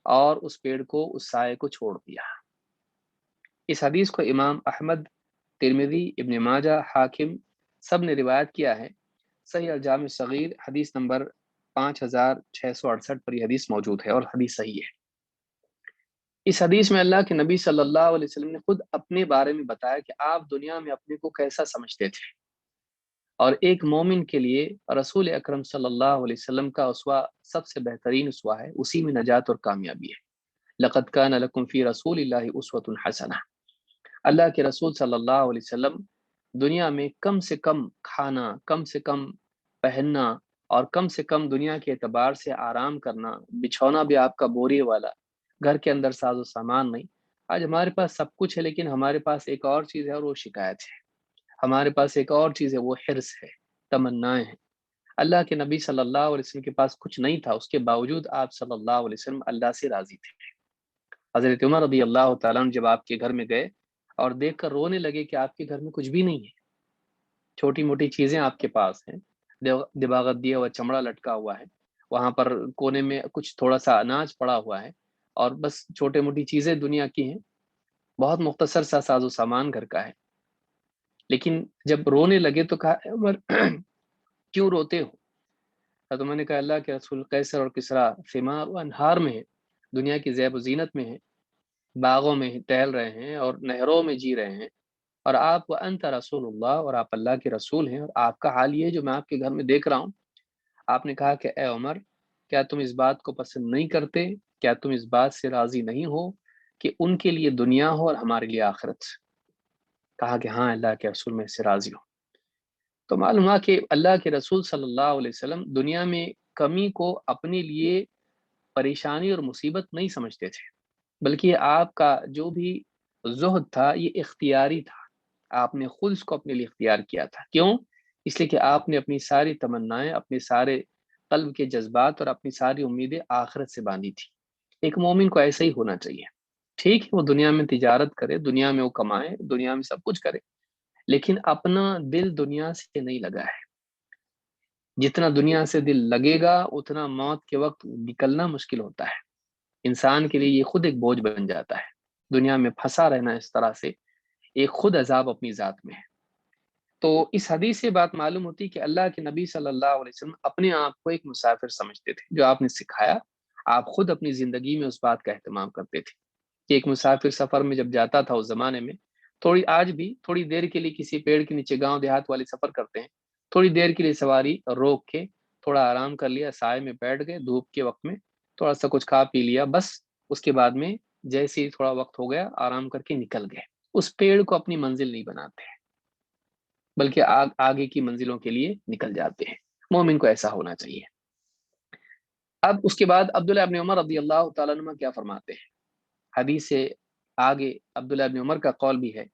اور اس پیڑ کو، اس سائے کو چھوڑ دیا. اس حدیث کو امام احمد، ترمذی، ابن ماجہ، حاکم سب نے روایت کیا ہے. صحیح الجامع صغیر حدیث نمبر 5668 پر یہ حدیث موجود ہے اور حدیث صحیح ہے. اس حدیث میں اللہ کے نبی صلی اللہ علیہ وسلم نے خود اپنے بارے میں بتایا کہ آپ دنیا میں اپنے کو کیسا سمجھتے تھے، اور ایک مومن کے لیے رسول اکرم صلی اللہ علیہ وسلم کا اسوہ سب سے بہترین اسوہ ہے، اسی میں نجات اور کامیابی ہے. لقد کان لکم فی رسول اللہ اسوۃ حسنہ، اللہ کے رسول صلی اللہ علیہ وسلم دنیا میں کم سے کم کھانا، کم سے کم پہننا اور کم سے کم دنیا کے اعتبار سے آرام کرنا، بچھونا بھی آپ کا بوریے والا، گھر کے اندر ساز و سامان نہیں. آج ہمارے پاس سب کچھ ہے لیکن ہمارے پاس ایک اور چیز ہے اور وہ شکایت ہے. ہمارے پاس ایک اور چیز ہے، وہ حرص ہے، تمنائیں ہیں. اللہ کے نبی صلی اللہ علیہ وسلم کے پاس کچھ نہیں تھا، اس کے باوجود آپ صلی اللہ علیہ وسلم اللہ سے راضی تھے. حضرت عمر رضی اللہ تعالیٰ عنہ جب آپ کے گھر میں گئے اور دیکھ کر رونے لگے کہ آپ کے گھر میں کچھ بھی نہیں ہے، چھوٹی موٹی چیزیں آپ کے پاس ہیں، دباغت دیا ہوا چمڑا لٹکا ہوا ہے، وہاں پر کونے میں کچھ تھوڑا سا اناج پڑا ہوا ہے، اور بس چھوٹے موٹی چیزیں دنیا کی ہیں، بہت مختصر سا ساز و سامان گھر کا ہے. لیکن جب رونے لگے تو کہا اے عمر کیوں روتے ہو؟ تو میں نے کہا اللہ کے رسول، قیصر اور کسریٰ ثمار و انہار میں ہے، دنیا کی زیب و زینت میں ہے، باغوں میں ٹہل رہے ہیں اور نہروں میں جی رہے ہیں، اور آپ وانت رسول اللہ، اور آپ اللہ کے رسول ہیں، اور آپ کا حال یہ جو میں آپ کے گھر میں دیکھ رہا ہوں. آپ نے کہا کہ اے عمر، کیا تم اس بات کو پسند نہیں کرتے، کیا تم اس بات سے راضی نہیں ہو کہ ان کے لیے دنیا ہو اور ہمارے لیے آخرت؟ کہا کہ ہاں اللہ کے رسول، میں اس سے راضی ہوں. تو معلوم ہوا کہ اللہ کے رسول صلی اللہ علیہ وسلم دنیا میں کمی کو اپنے لیے پریشانی اور مصیبت نہیں سمجھتے تھے، بلکہ آپ کا جو بھی زہد تھا یہ اختیاری تھا. آپ نے خود اس کو اپنے لیے اختیار کیا تھا. کیوں؟ اس لیے کہ آپ نے اپنی ساری تمنائیں، اپنے سارے قلب کے جذبات اور اپنی ساری امیدیں آخرت سے باندھی تھی. ایک مومن کو ایسا ہی ہونا چاہیے. ٹھیک ہے وہ دنیا میں تجارت کرے، دنیا میں وہ کمائے، دنیا میں سب کچھ کرے، لیکن اپنا دل دنیا سے نہیں لگا ہے. جتنا دنیا سے دل لگے گا اتنا موت کے وقت نکلنا مشکل ہوتا ہے. انسان کے لیے یہ خود ایک بوجھ بن جاتا ہے. دنیا میں پھنسا رہنا اس طرح سے ایک خود عذاب اپنی ذات میں ہے. تو اس حدیث سے بات معلوم ہوتی کہ اللہ کے نبی صلی اللہ علیہ وسلم اپنے آپ کو ایک مسافر سمجھتے تھے. جو آپ نے سکھایا، آپ خود اپنی زندگی میں اس بات کا اہتمام کرتے تھے کہ ایک مسافر سفر میں جب جاتا تھا اس زمانے میں، آج بھی تھوڑی دیر کے لیے کسی پیڑ کے نیچے گاؤں دیہات والے سفر کرتے ہیں، تھوڑی دیر کے لیے سواری روک کے تھوڑا آرام کر لیا، سائے میں بیٹھ گئے، دھوپ کے وقت میں تھوڑا سا کچھ کھا پی لیا، بس اس کے بعد میں جیسے ہی تھوڑا وقت ہو گیا آرام کر کے نکل گئے۔ اس پیڑ کو اپنی منزل نہیں بناتے ہیں، بلکہ آگے کی منزلوں کے لیے نکل جاتے ہیں۔ مومن کو ایسا ہونا چاہیے۔ اب اس کے بعد عبداللہ ابن عمر رضی اللہ تعالیٰ عنہ کیا فرماتے ہیں، حدیث سے آگے عبداللہ ابن عمر کا قول بھی ہے،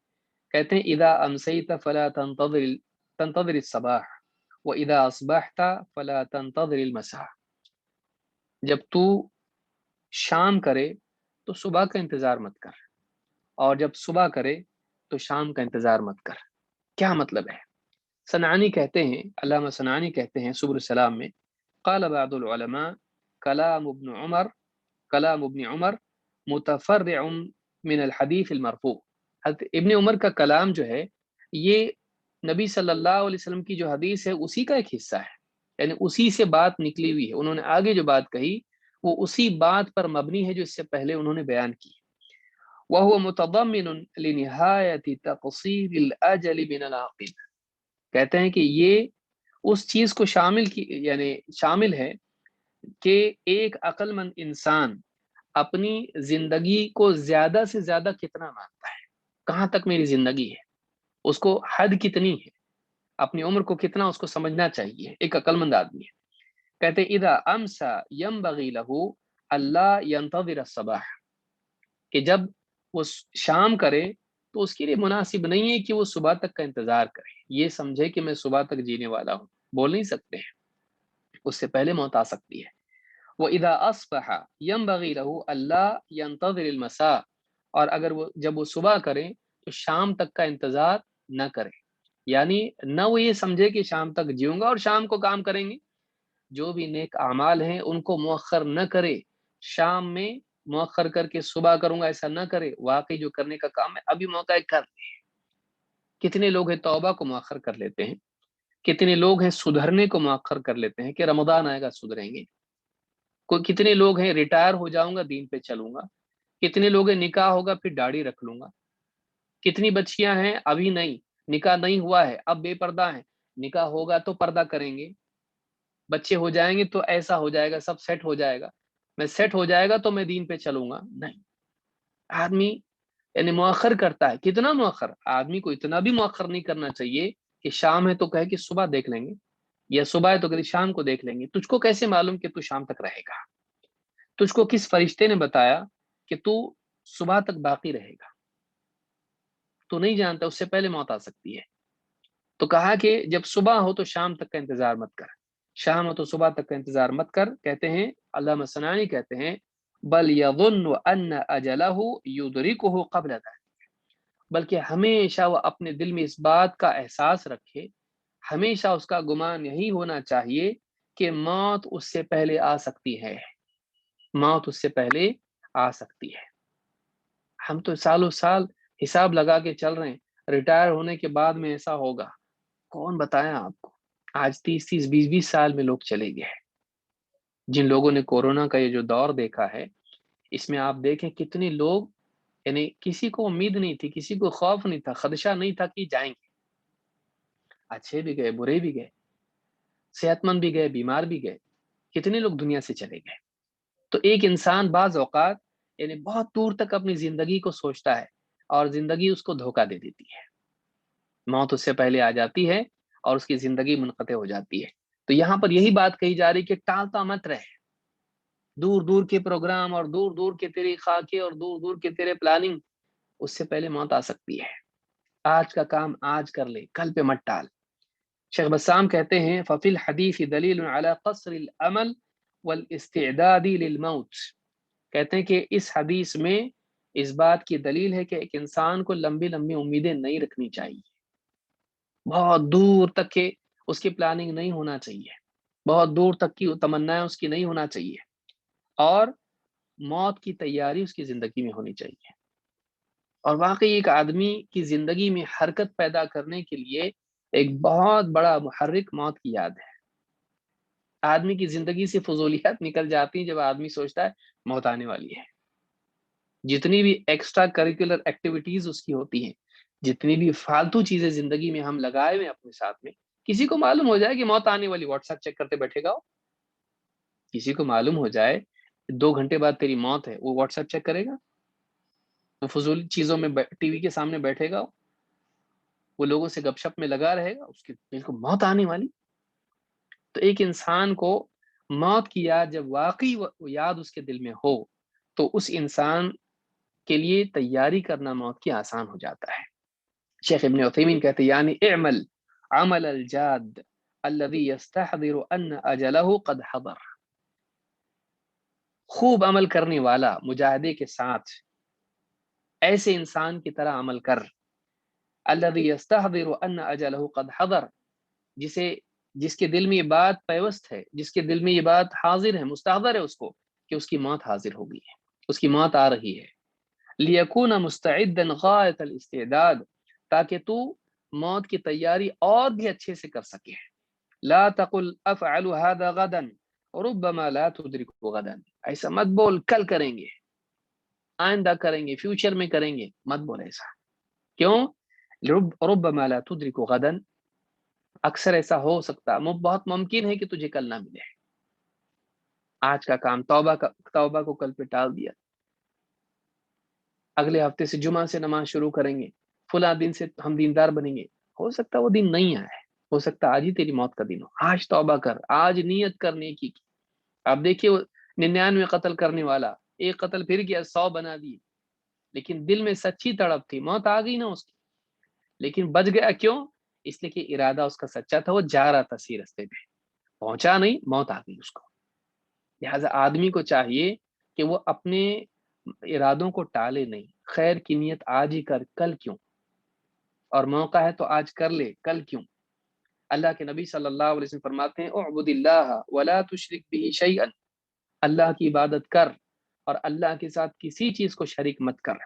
کہتے ہیں اذا امسیت فلا تنتظر الصباح واذا اصبحت فلا تنتظر المساء، جب تو شام کرے تو صبح کا انتظار مت کر، اور جب صبح کرے تو شام کا انتظار مت کر۔ کیا مطلب ہے؟ صنعانی کہتے ہیں، علامہ صنعانی کہتے ہیں سبل السلام میں، قال بعض العلماء کلام ابن عمر متفرع من الحدیث المرفوع، حضرت ابن عمر کا کلام جو ہے یہ نبی صلی اللہ علیہ وسلم کی جو حدیث ہے اسی کا ایک حصہ ہے، یعنی اسی سے بات نکلی ہوئی ہے، انہوں نے آگے جو بات کہی وہ اسی بات پر مبنی ہے جو اس سے پہلے انہوں نے بیان کی۔ وَهُوَ مُتَضَمِّنٌ لِنِهَایَةِ تَقْصِيرِ الْأَجَلِ مِنَ الْعَاقِلِ، کہتے ہیں کہ یہ اس چیز کو شامل ہے کہ ایک عقل مند انسان اپنی زندگی کو زیادہ سے زیادہ کتنا مانتا ہے، کہاں تک میری زندگی ہے، اس کو حد کتنی ہے، اپنی عمر کو کتنا اس کو سمجھنا چاہیے، ایک عقل مند آدمی ہے۔ کہتے اذا امسا ينبغي له الا ينتظر الصباح، کہ جب وہ شام کرے تو اس کے لیے مناسب نہیں ہے کہ وہ صبح تک کا انتظار کرے، یہ سمجھے کہ میں صبح تک جینے والا ہوں، بول نہیں سکتے ہیں، اس سے پہلے موت آ سکتی ہے۔ وَإِذَا أَصْبَحَ يَنبَغِي لَهُ أَلَّا يَنتَظِرِ الْمَسَاءَ، اور اگر جب وہ صبح کرے تو شام تک کا انتظار نہ کرے، یعنی نہ وہ یہ سمجھے کہ شام تک جیوں گا اور شام کو کام کریں گے، جو بھی نیک اعمال ہیں ان کو مؤخر نہ کرے، شام میں مؤخر کر کے صبح کروں گا ایسا نہ کرے، واقعی جو کرنے کا کام ہے ابھی موقع ہے کر لے۔ کتنے لوگ ہیں توبہ کو مؤخر کر لیتے ہیں، کتنے لوگ ہیں سدھرنے کو مؤخر کر لیتے ہیں کہ رمضان آئے گا سدھریں گے، کتنے لوگ ہیں ریٹائر ہو جاؤں گا دین پہ چلوں گا، کتنے لوگ ہیں نکاح ہوگا پھر داڑھی رکھ لوں گا، کتنی بچیاں ہیں ابھی نہیں، نکاح نہیں ہوا ہے اب بے پردہ ہیں، نکاح ہوگا تو پردہ کریں گے، بچے ہو جائیں گے تو ایسا ہو جائے گا، سب سیٹ ہو جائے گا، میں سیٹ ہو جائے گا تو میں دین پہ چلوں گا۔ نہیں، آدمی یعنی مؤخر کرتا ہے، کتنا مؤخر، آدمی کو اتنا بھی مؤخر نہیں کرنا چاہیے کہ شام ہے تو کہے کہ صبح دیکھ لیں گے، یا صبح ہے تو کہے شام کو دیکھ لیں گے۔ تجھ کو کیسے معلوم کہ تو شام تک رہے گا؟ تجھ کو کس فرشتے نے بتایا کہ تو صبح تک باقی رہے گا؟ تو نہیں جانتا، اس سے پہلے موت آ سکتی ہے۔ تو کہا کہ جب صبح ہو تو شام تک کا انتظار مت کر، شام ہو تو صبح تک کا انتظار مت کر۔ کہتے ہیں علامہ صنعانی کہتے ہیں بل یظن ان اجلہ یدرکہ قبل ذلک، بلکہ ہمیشہ وہ اپنے دل میں اس بات کا احساس رکھے، ہمیشہ اس کا گمان یہی ہونا چاہیے کہ موت اس سے پہلے آ سکتی ہے، موت اس سے پہلے آ سکتی ہے۔ ہم تو سالوں سال حساب لگا کے چل رہے ہیں، ریٹائر ہونے کے بعد میں ایسا ہوگا، کون بتایا آپ کو؟ آج 30-20 سال میں لوگ چلے گئے ہیں۔ جن لوگوں نے کورونا کا یہ جو دور دیکھا ہے، اس میں آپ دیکھیں کتنے لوگ، یعنی کسی کو امید نہیں تھی، کسی کو خوف نہیں تھا، خدشہ نہیں تھا کہ جائیں گے، اچھے بھی گئے برے بھی گئے، صحت مند بھی گئے بیمار بھی گئے، کتنے لوگ دنیا سے چلے گئے۔ تو ایک انسان بعض اوقات یعنی بہت دور تک اپنی زندگی کو سوچتا ہے اور زندگی اس کو دھوکہ دے دیتی ہے، موت اس سے پہلے آ جاتی ہے اور اس کی زندگی منقطع ہو جاتی ہے۔ تو یہاں پر یہی بات کہی جا رہی کہ ٹالتا مت رہے، دور دور کے پروگرام اور دور دور کے تیرے خاکے اور دور دور کے تیرے پلاننگ، اس سے پہلے موت آ سکتی ہے۔ آج کا کام آج کر لے، کل پہ مت ٹال۔ شیخ بسام کہتے ہیں ففی الحدیث دلیل علی قصر الامل والاستعداد للموت، کہتے ہیں کہ اس حدیث میں اس بات کی دلیل ہے کہ ایک انسان کو لمبی لمبی امیدیں نہیں رکھنی چاہیے، بہت دور تک کے اس کی پلاننگ نہیں ہونا چاہیے، بہت دور تک کی تمنائیں اس کی نہیں ہونا چاہیے، اور موت کی تیاری اس کی زندگی میں ہونی چاہیے۔ اور واقعی ایک آدمی کی زندگی میں حرکت پیدا کرنے کے لیے ایک بہت بڑا محرک موت کی یاد ہے۔ آدمی کی زندگی سے فضولیات نکل جاتی ہیں جب آدمی سوچتا ہے موت آنے والی ہے۔ جتنی بھی ایکسٹرا کریکولر ایکٹیویٹیز اس کی ہوتی ہیں، جتنی بھی فالتو چیزیں زندگی میں ہم لگائے ہوئے اپنے ساتھ میں، کسی کو معلوم ہو جائے کہ موت آنے والی، واٹس ایپ چیک کرتے بیٹھے گا وہ؟ کسی کو معلوم ہو جائے 2 گھنٹے بعد تیری موت ہے، وہ واٹس ایپ چیک کرے گا؟ وہ فضول چیزوں میں ٹی وی کے سامنے بیٹھے گا؟ وہ لوگوں سے گپ شپ میں لگا رہے گا؟ اس کی بالکل موت آنے والی۔ تو ایک انسان کو موت کی یاد جب واقعی یاد اس کے دل میں ہو تو اس انسان کے لیے تیاری کرنا موت کی آسان ہو جاتا ہے۔ شیخ ابن عثیمین کہتے ہیں یعنی اعمل عمل الجاد الذي يستحضر ان اجله قد حضر، خوب عمل کرنے والا مجاہدے کے ساتھ ایسے انسان کی طرح عمل کر، الذي يستحضر ان اجله قد حضر، جس کے دل میں یہ بات پیوست ہے، جس کے دل میں یہ بات حاضر ہے، مستحضر ہے اس کو کہ اس کی موت حاضر ہو گئی ہے، اس کی موت آ رہی ہے۔ لِيَكُونَ مُسْتَعِدًّا غَايَةَ الْإِسْتِعْدَادِ، تاکہ تو موت کی تیاری اور بھی اچھے سے کر سکے۔ لا تقل افعل هذا غدا ربما لا تدرك غدا، ایسا مت بول کل کریں گے، آئندہ کریں گے، فیوچر میں کریں گے، مت بول ایسا۔ کیوں؟ ربما لا تدرك غدا، اکثر ایسا ہو سکتا، بہت ممکن ہے کہ تجھے کل نہ ملے۔ آج کا کام توبہ کو کل پہ ٹال دیا، اگلے ہفتے سے جمعہ سے نماز شروع کریں گے، فلاں دن سے ہم دیندار بنیں گے، ہو سکتا وہ دن نہیں آئے، ہو سکتا آج ہی تیری موت کا دن ہو۔ آج توبہ کر، آج نیت کرنے کی۔ اب دیکھیے 99 قتل کرنے والا ایک قتل پھر کیا، 100 بنا دیے، لیکن دل میں سچی تڑپ تھی، موت آ گئی نا اس کی، لیکن بچ گیا۔ کیوں؟ اس لیے کہ ارادہ اس کا سچا تھا، وہ جا رہا تھا سی رستے پہ، پہنچا نہیں، موت آ گئی اس کو۔ لہٰذا آدمی کو چاہیے کہ وہ اپنے ارادوں کو ٹالے نہیں، خیر کی نیت آج ہی کر، کل کیوں؟ اور موقع ہے تو آج کر لے، کل کیوں؟ اللہ کے نبی صلی اللہ علیہ وسلم فرماتے ہیں اعبد اللہ ولا تشرک به شیئا، اللہ کی عبادت کر اور اللہ کے ساتھ کسی چیز کو شریک مت کر۔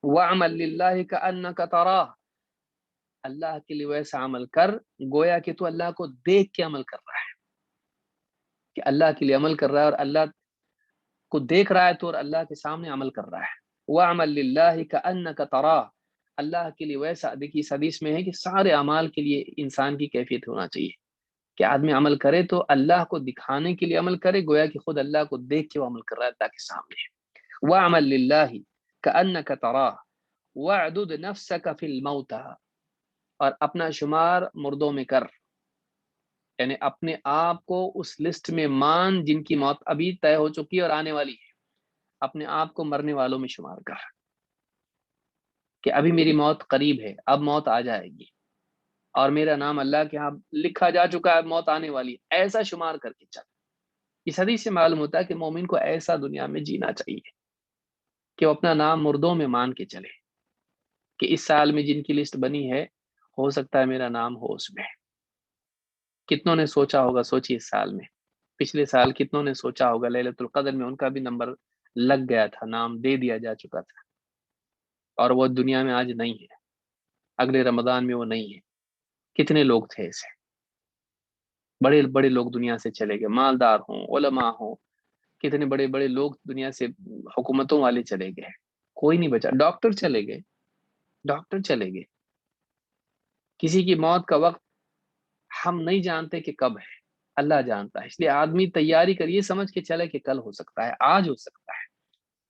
وعمل للہ کأنک تراہ، اللہ کے لیے ویسا عمل کر گویا کہ تو اللہ کو دیکھ کے عمل کر رہا ہے، کہ اللہ کے لیے عمل کر رہا ہے اور اللہ کو دیکھ رہا ہے تو، اور اللہ کے سامنے عمل کر رہا ہے۔ وعمل للہ کأنک تراہ، اللہ کے لیے ویسا، دیکھیے اس حدیث میں ہے کہ سارے اعمال کے لیے انسان کی کیفیت ہونا چاہیے کہ آدمی عمل کرے تو اللہ کو دکھانے کے لیے عمل کرے، گویا کہ خود اللہ کو دیکھ کے وہ عمل کر رہا ہے اللہ کے سامنے۔ وعمل للہ کأنک تراہ وعدد نفسک فی الموتى، اور اپنا شمار مردوں میں کر، یعنی اپنے آپ کو اس لسٹ میں مان جن کی موت ابھی طے ہو چکی ہے اور آنے والی ہے، اپنے آپ کو مرنے والوں میں شمار کر کہ ابھی میری موت قریب ہے، اب موت آ جائے گی اور میرا نام اللہ کے ہاں لکھا جا چکا ہے، موت آنے والی ہے، ایسا شمار کر کے چل۔ اس حدیث سے معلوم ہوتا ہے کہ مومن کو ایسا دنیا میں جینا چاہیے کہ وہ اپنا نام مردوں میں مان کے چلے کہ اس سال میں جن کی لسٹ بنی ہے ہو سکتا ہے میرا نام ہو اس میں۔ کتنوں نے سوچا ہوگا، سوچی اس سال میں، پچھلے سال کتنوں نے سوچا ہوگا ليلۃ القدر میں ان کا بھی نمبر لگ گیا تھا، نام دے دیا جا چکا تھا، اور وہ دنیا میں آج نہیں ہے، اگلے رمضان میں وہ نہیں ہے۔ کتنے لوگ تھے ایسے، بڑے بڑے لوگ دنیا سے چلے گئے، مالدار ہوں، علماء ہوں، کتنے بڑے بڑے لوگ دنیا سے، حکومتوں والے چلے گئے، کوئی نہیں بچا۔ ڈاکٹر چلے گئے، ڈاکٹر چلے گئے، کسی کی موت کا وقت ہم نہیں جانتے کہ کب ہے، اللہ جانتا ہے، اس لیے آدمی تیاری کریے، سمجھ کے چلے کہ کل ہو سکتا ہے، آج ہو سکتا ہے۔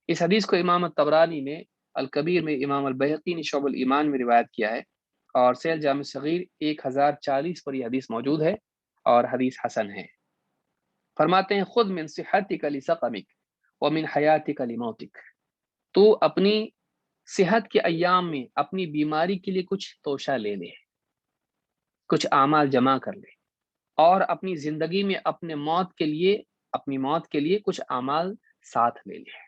اس حدیث کو امام الطبرانی نے الکبیر میں، امام البیہقی نے شعب الایمان میں روایت کیا ہے، اور سیل جامع صغیر 1040 پر یہ حدیث موجود ہے اور حدیث حسن ہے۔ فرماتے ہیں خذ من صحتک لسقمک ومن حیاتک لموتک، تو اپنی صحت کے ایام میں اپنی بیماری کے لیے کچھ توشہ لے لے، کچھ اعمال جمع کر لے، اور اپنی زندگی میں اپنے موت کے لیے، اپنی موت کے لیے کچھ اعمال ساتھ لے لے۔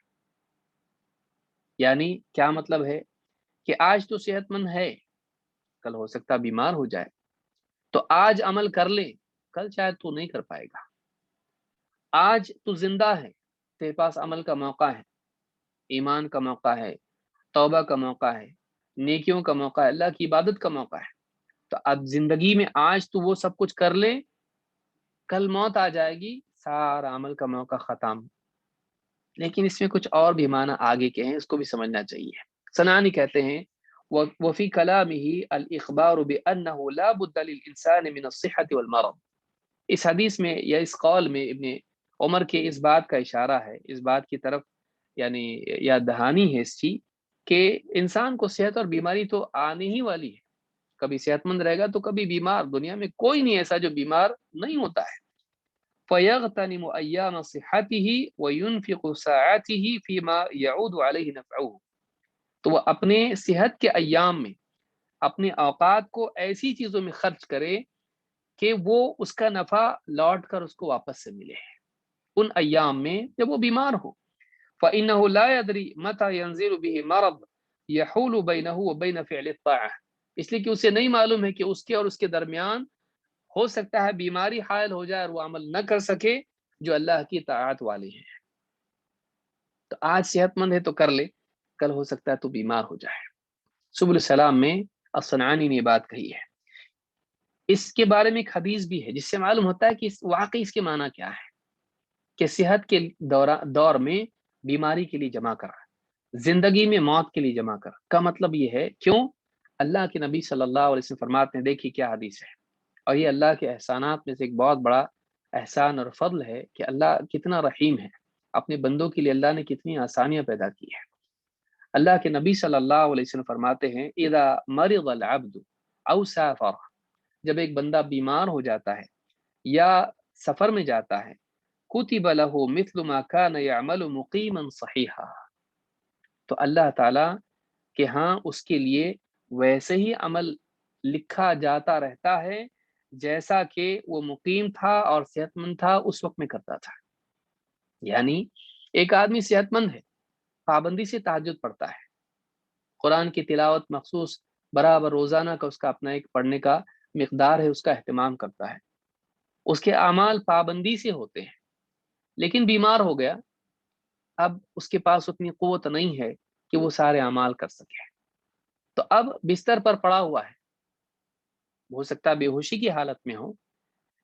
یعنی کیا مطلب ہے کہ آج تو صحت مند ہے، کل ہو سکتا بیمار ہو جائے، تو آج عمل کر لے، کل شاید تو نہیں کر پائے گا۔ آج تو زندہ ہے، تیرے پاس عمل کا موقع ہے، ایمان کا موقع ہے، توبہ کا موقع ہے، نیکیوں کا موقع ہے، اللہ کی عبادت کا موقع ہے، تو اب زندگی میں آج تو وہ سب کچھ کر لے، کل موت آ جائے گی، سارا عمل کا موقع ختم۔ لیکن اس میں کچھ اور بھی معنی آگے کے ہیں، اس کو بھی سمجھنا چاہیے۔ سنانی کہتے ہیں وفي كلامه الإخبار بأنه لا بد للإنسان من الصحة والمرض. اس حدیث میں یا اس قول میں ابن عمر کے اس بات کا اشارہ ہے، اس بات کی طرف یعنی یاد دہانی ہے اس چیز کہ انسان کو صحت اور بیماری تو آنے ہی والی ہے، کبھی صحت مند رہے گا تو کبھی بیمار. دنیا میں کوئی نہیں ایسا جو بیمار نہیں ہوتا ہے. فَيَغْتَنِمُ أَيَّامَ صِحَّتِهِ وَيُنْفِقُ سَاعَاتِهِ فِيمَا يَعُودُ عَلَيْهِ نَفْعُهُ. تو وہ اپنے صحت کے ایام میں اپنے اوقات کو ایسی چیزوں میں خرچ کرے کہ وہ اس کا نفع لوٹ کر اس کو واپس سے ملے ان ایام میں جب وہ بیمار ہو. فَإِنَّهُ لَا يَدْرِي مَتَى يَنزِلُ بِهِ مَرَض يَحُولُ بَيْنَهُ وَبَيْنَ فِعْلِ الطَّاعَةِ. اس لیے کہ اسے نہیں معلوم ہے کہ اس کے اور اس کے درمیان ہو سکتا ہے بیماری حائل ہو جائے اور وہ عمل نہ کر سکے جو اللہ کی طاعت والے ہیں. تو آج صحت مند ہے تو کر لے، کل ہو سکتا ہے تو بیمار ہو جائے. سبل السلام میں الصنعانی نے یہ بات کہی ہے. اس کے بارے میں ایک حدیث بھی ہے جس سے معلوم ہوتا ہے کہ واقعی اس کے معنی کیا ہے کہ صحت کے دور میں بیماری کے لیے جمع کر، زندگی میں موت کے لیے جمع کر کا مطلب یہ ہے. کیوں؟ اللہ کے نبی صلی اللہ علیہ وسلم فرماتے ہیں، دیکھیے کیا حدیث ہے، اور یہ اللہ کے احسانات میں سے ایک بہت بڑا احسان اور فضل ہے کہ اللہ کتنا رحیم ہے، اپنے بندوں کے لیے اللہ نے کتنی آسانیاں پیدا کی ہے. اللہ کے نبی صلی اللہ علیہ وسلم فرماتے ہیں، اذا مرض العبد او سافر، جب ایک بندہ بیمار ہو جاتا ہے یا سفر میں جاتا ہے، کتب له مثل ما كان يعمل مقیما صحیحا، تو اللہ تعالی کہ ہاں اس کے لیے ویسے ہی عمل لکھا جاتا رہتا ہے جیسا کہ وہ مقیم تھا اور صحت مند تھا اس وقت میں کرتا تھا. یعنی ایک آدمی صحت مند ہے، پابندی سے تہجد پڑھتا ہے، قرآن کی تلاوت مخصوص برابر روزانہ کا اس کا اپنا ایک پڑھنے کا مقدار ہے، اس کا اہتمام کرتا ہے، اس کے اعمال پابندی سے ہوتے ہیں، لیکن بیمار ہو گیا، اب اس کے پاس اتنی قوت نہیں ہے کہ وہ سارے اعمال کر سکے. تو اب بستر پر پڑا ہوا ہے، ہو سکتا ہے بے ہوشی کی حالت میں ہو،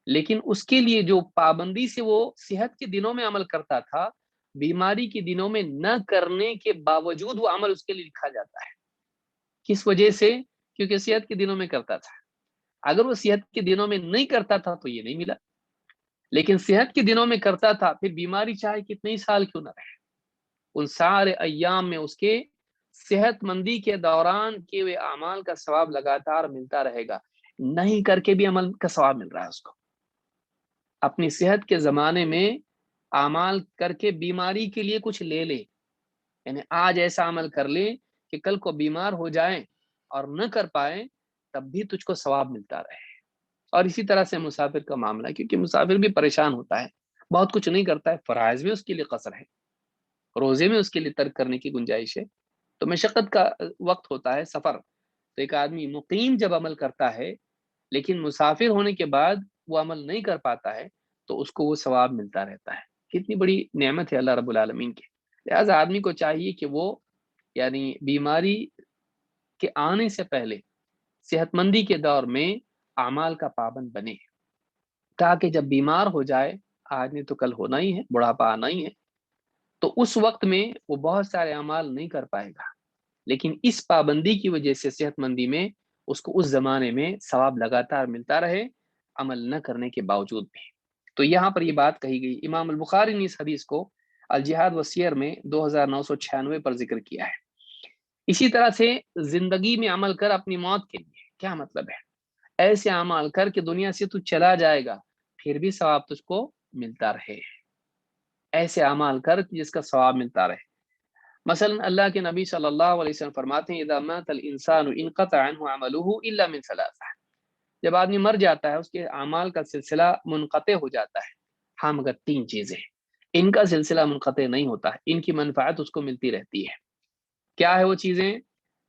لیکن اس کے لیے جو پابندی سے وہ صحت کے دنوں میں عمل کرتا تھا، بیماری کے دنوں میں نہ کرنے کے باوجود وہ عمل اس کے لیے لکھا جاتا ہے. کس وجہ سے؟ کیونکہ صحت کے دنوں میں کرتا تھا. اگر وہ صحت کے دنوں میں نہیں کرتا تھا تو یہ نہیں ملا، لیکن صحت کے دنوں میں کرتا تھا، پھر بیماری چاہے کتنے سال کیوں نہ رہے، ان سارے ایام میں اس کے صحت مندی کے دوران کیے ہوئے اعمال کا ثواب لگاتار ملتا رہے گا. نہیں کر کے بھی عمل کا ثواب مل رہا ہے اس کو. اپنی صحت کے زمانے میں اعمال کر کے بیماری کے لیے کچھ لے لے، یعنی آج ایسا عمل کر لے کہ کل کو بیمار ہو جائیں اور نہ کر پائیں تب بھی تجھ کو ثواب ملتا رہے. اور اسی طرح سے مسافر کا معاملہ، کیونکہ مسافر بھی پریشان ہوتا ہے، بہت کچھ نہیں کرتا ہے، فرائض میں اس کے لیے قصر ہے، روزے میں اس کے لیے ترک کرنے کی گنجائش ہے، تو مشقت کا وقت ہوتا ہے سفر. تو ایک آدمی مقیم جب عمل کرتا ہے لیکن مسافر ہونے کے بعد وہ عمل نہیں کر پاتا ہے تو اس کو وہ ثواب ملتا رہتا ہے. کتنی بڑی نعمت ہے اللہ رب العالمین کی. لہٰذا آدمی کو چاہیے کہ وہ یعنی بیماری کے آنے سے پہلے صحت مندی کے دور میں اعمال کا پابند بنے، تاکہ جب بیمار ہو جائے، آدمی تو کل ہونا ہی ہے، بڑھاپا آنا ہی ہے، تو اس وقت میں وہ بہت سارے اعمال نہیں کر پائے گا، لیکن اس پابندی کی وجہ سے صحت مندی میں اس کو اس زمانے میں ثواب لگاتار ملتا رہے عمل نہ کرنے کے باوجود بھی. تو یہاں پر یہ بات کہی گئی. امام البخاری نے اس حدیث کو الجہاد والسیر میں 2996 پر ذکر کیا ہے. اسی طرح سے زندگی میں عمل کر اپنی موت کے لیے، کیا مطلب ہے؟ ایسے اعمال کر کے دنیا سے تو چلا جائے گا پھر بھی ثواب تجھ کو ملتا رہے، ایسے اعمال کر جس کا ثواب ملتا رہے. مثلا اللہ کے نبی صلی اللہ علیہ وسلم فرماتے ہیں، اذا مات الانسان انقطع عنه عمله الا من ثلاثه، جب آدمی مر جاتا ہے اس کے اعمال کا سلسلہ منقطع ہو جاتا ہے، ہاں مگر تین چیزیں ان کا سلسلہ منقطع نہیں ہوتا ہے، ان کی منفعت اس کو ملتی رہتی ہے. کیا ہے وہ چیزیں؟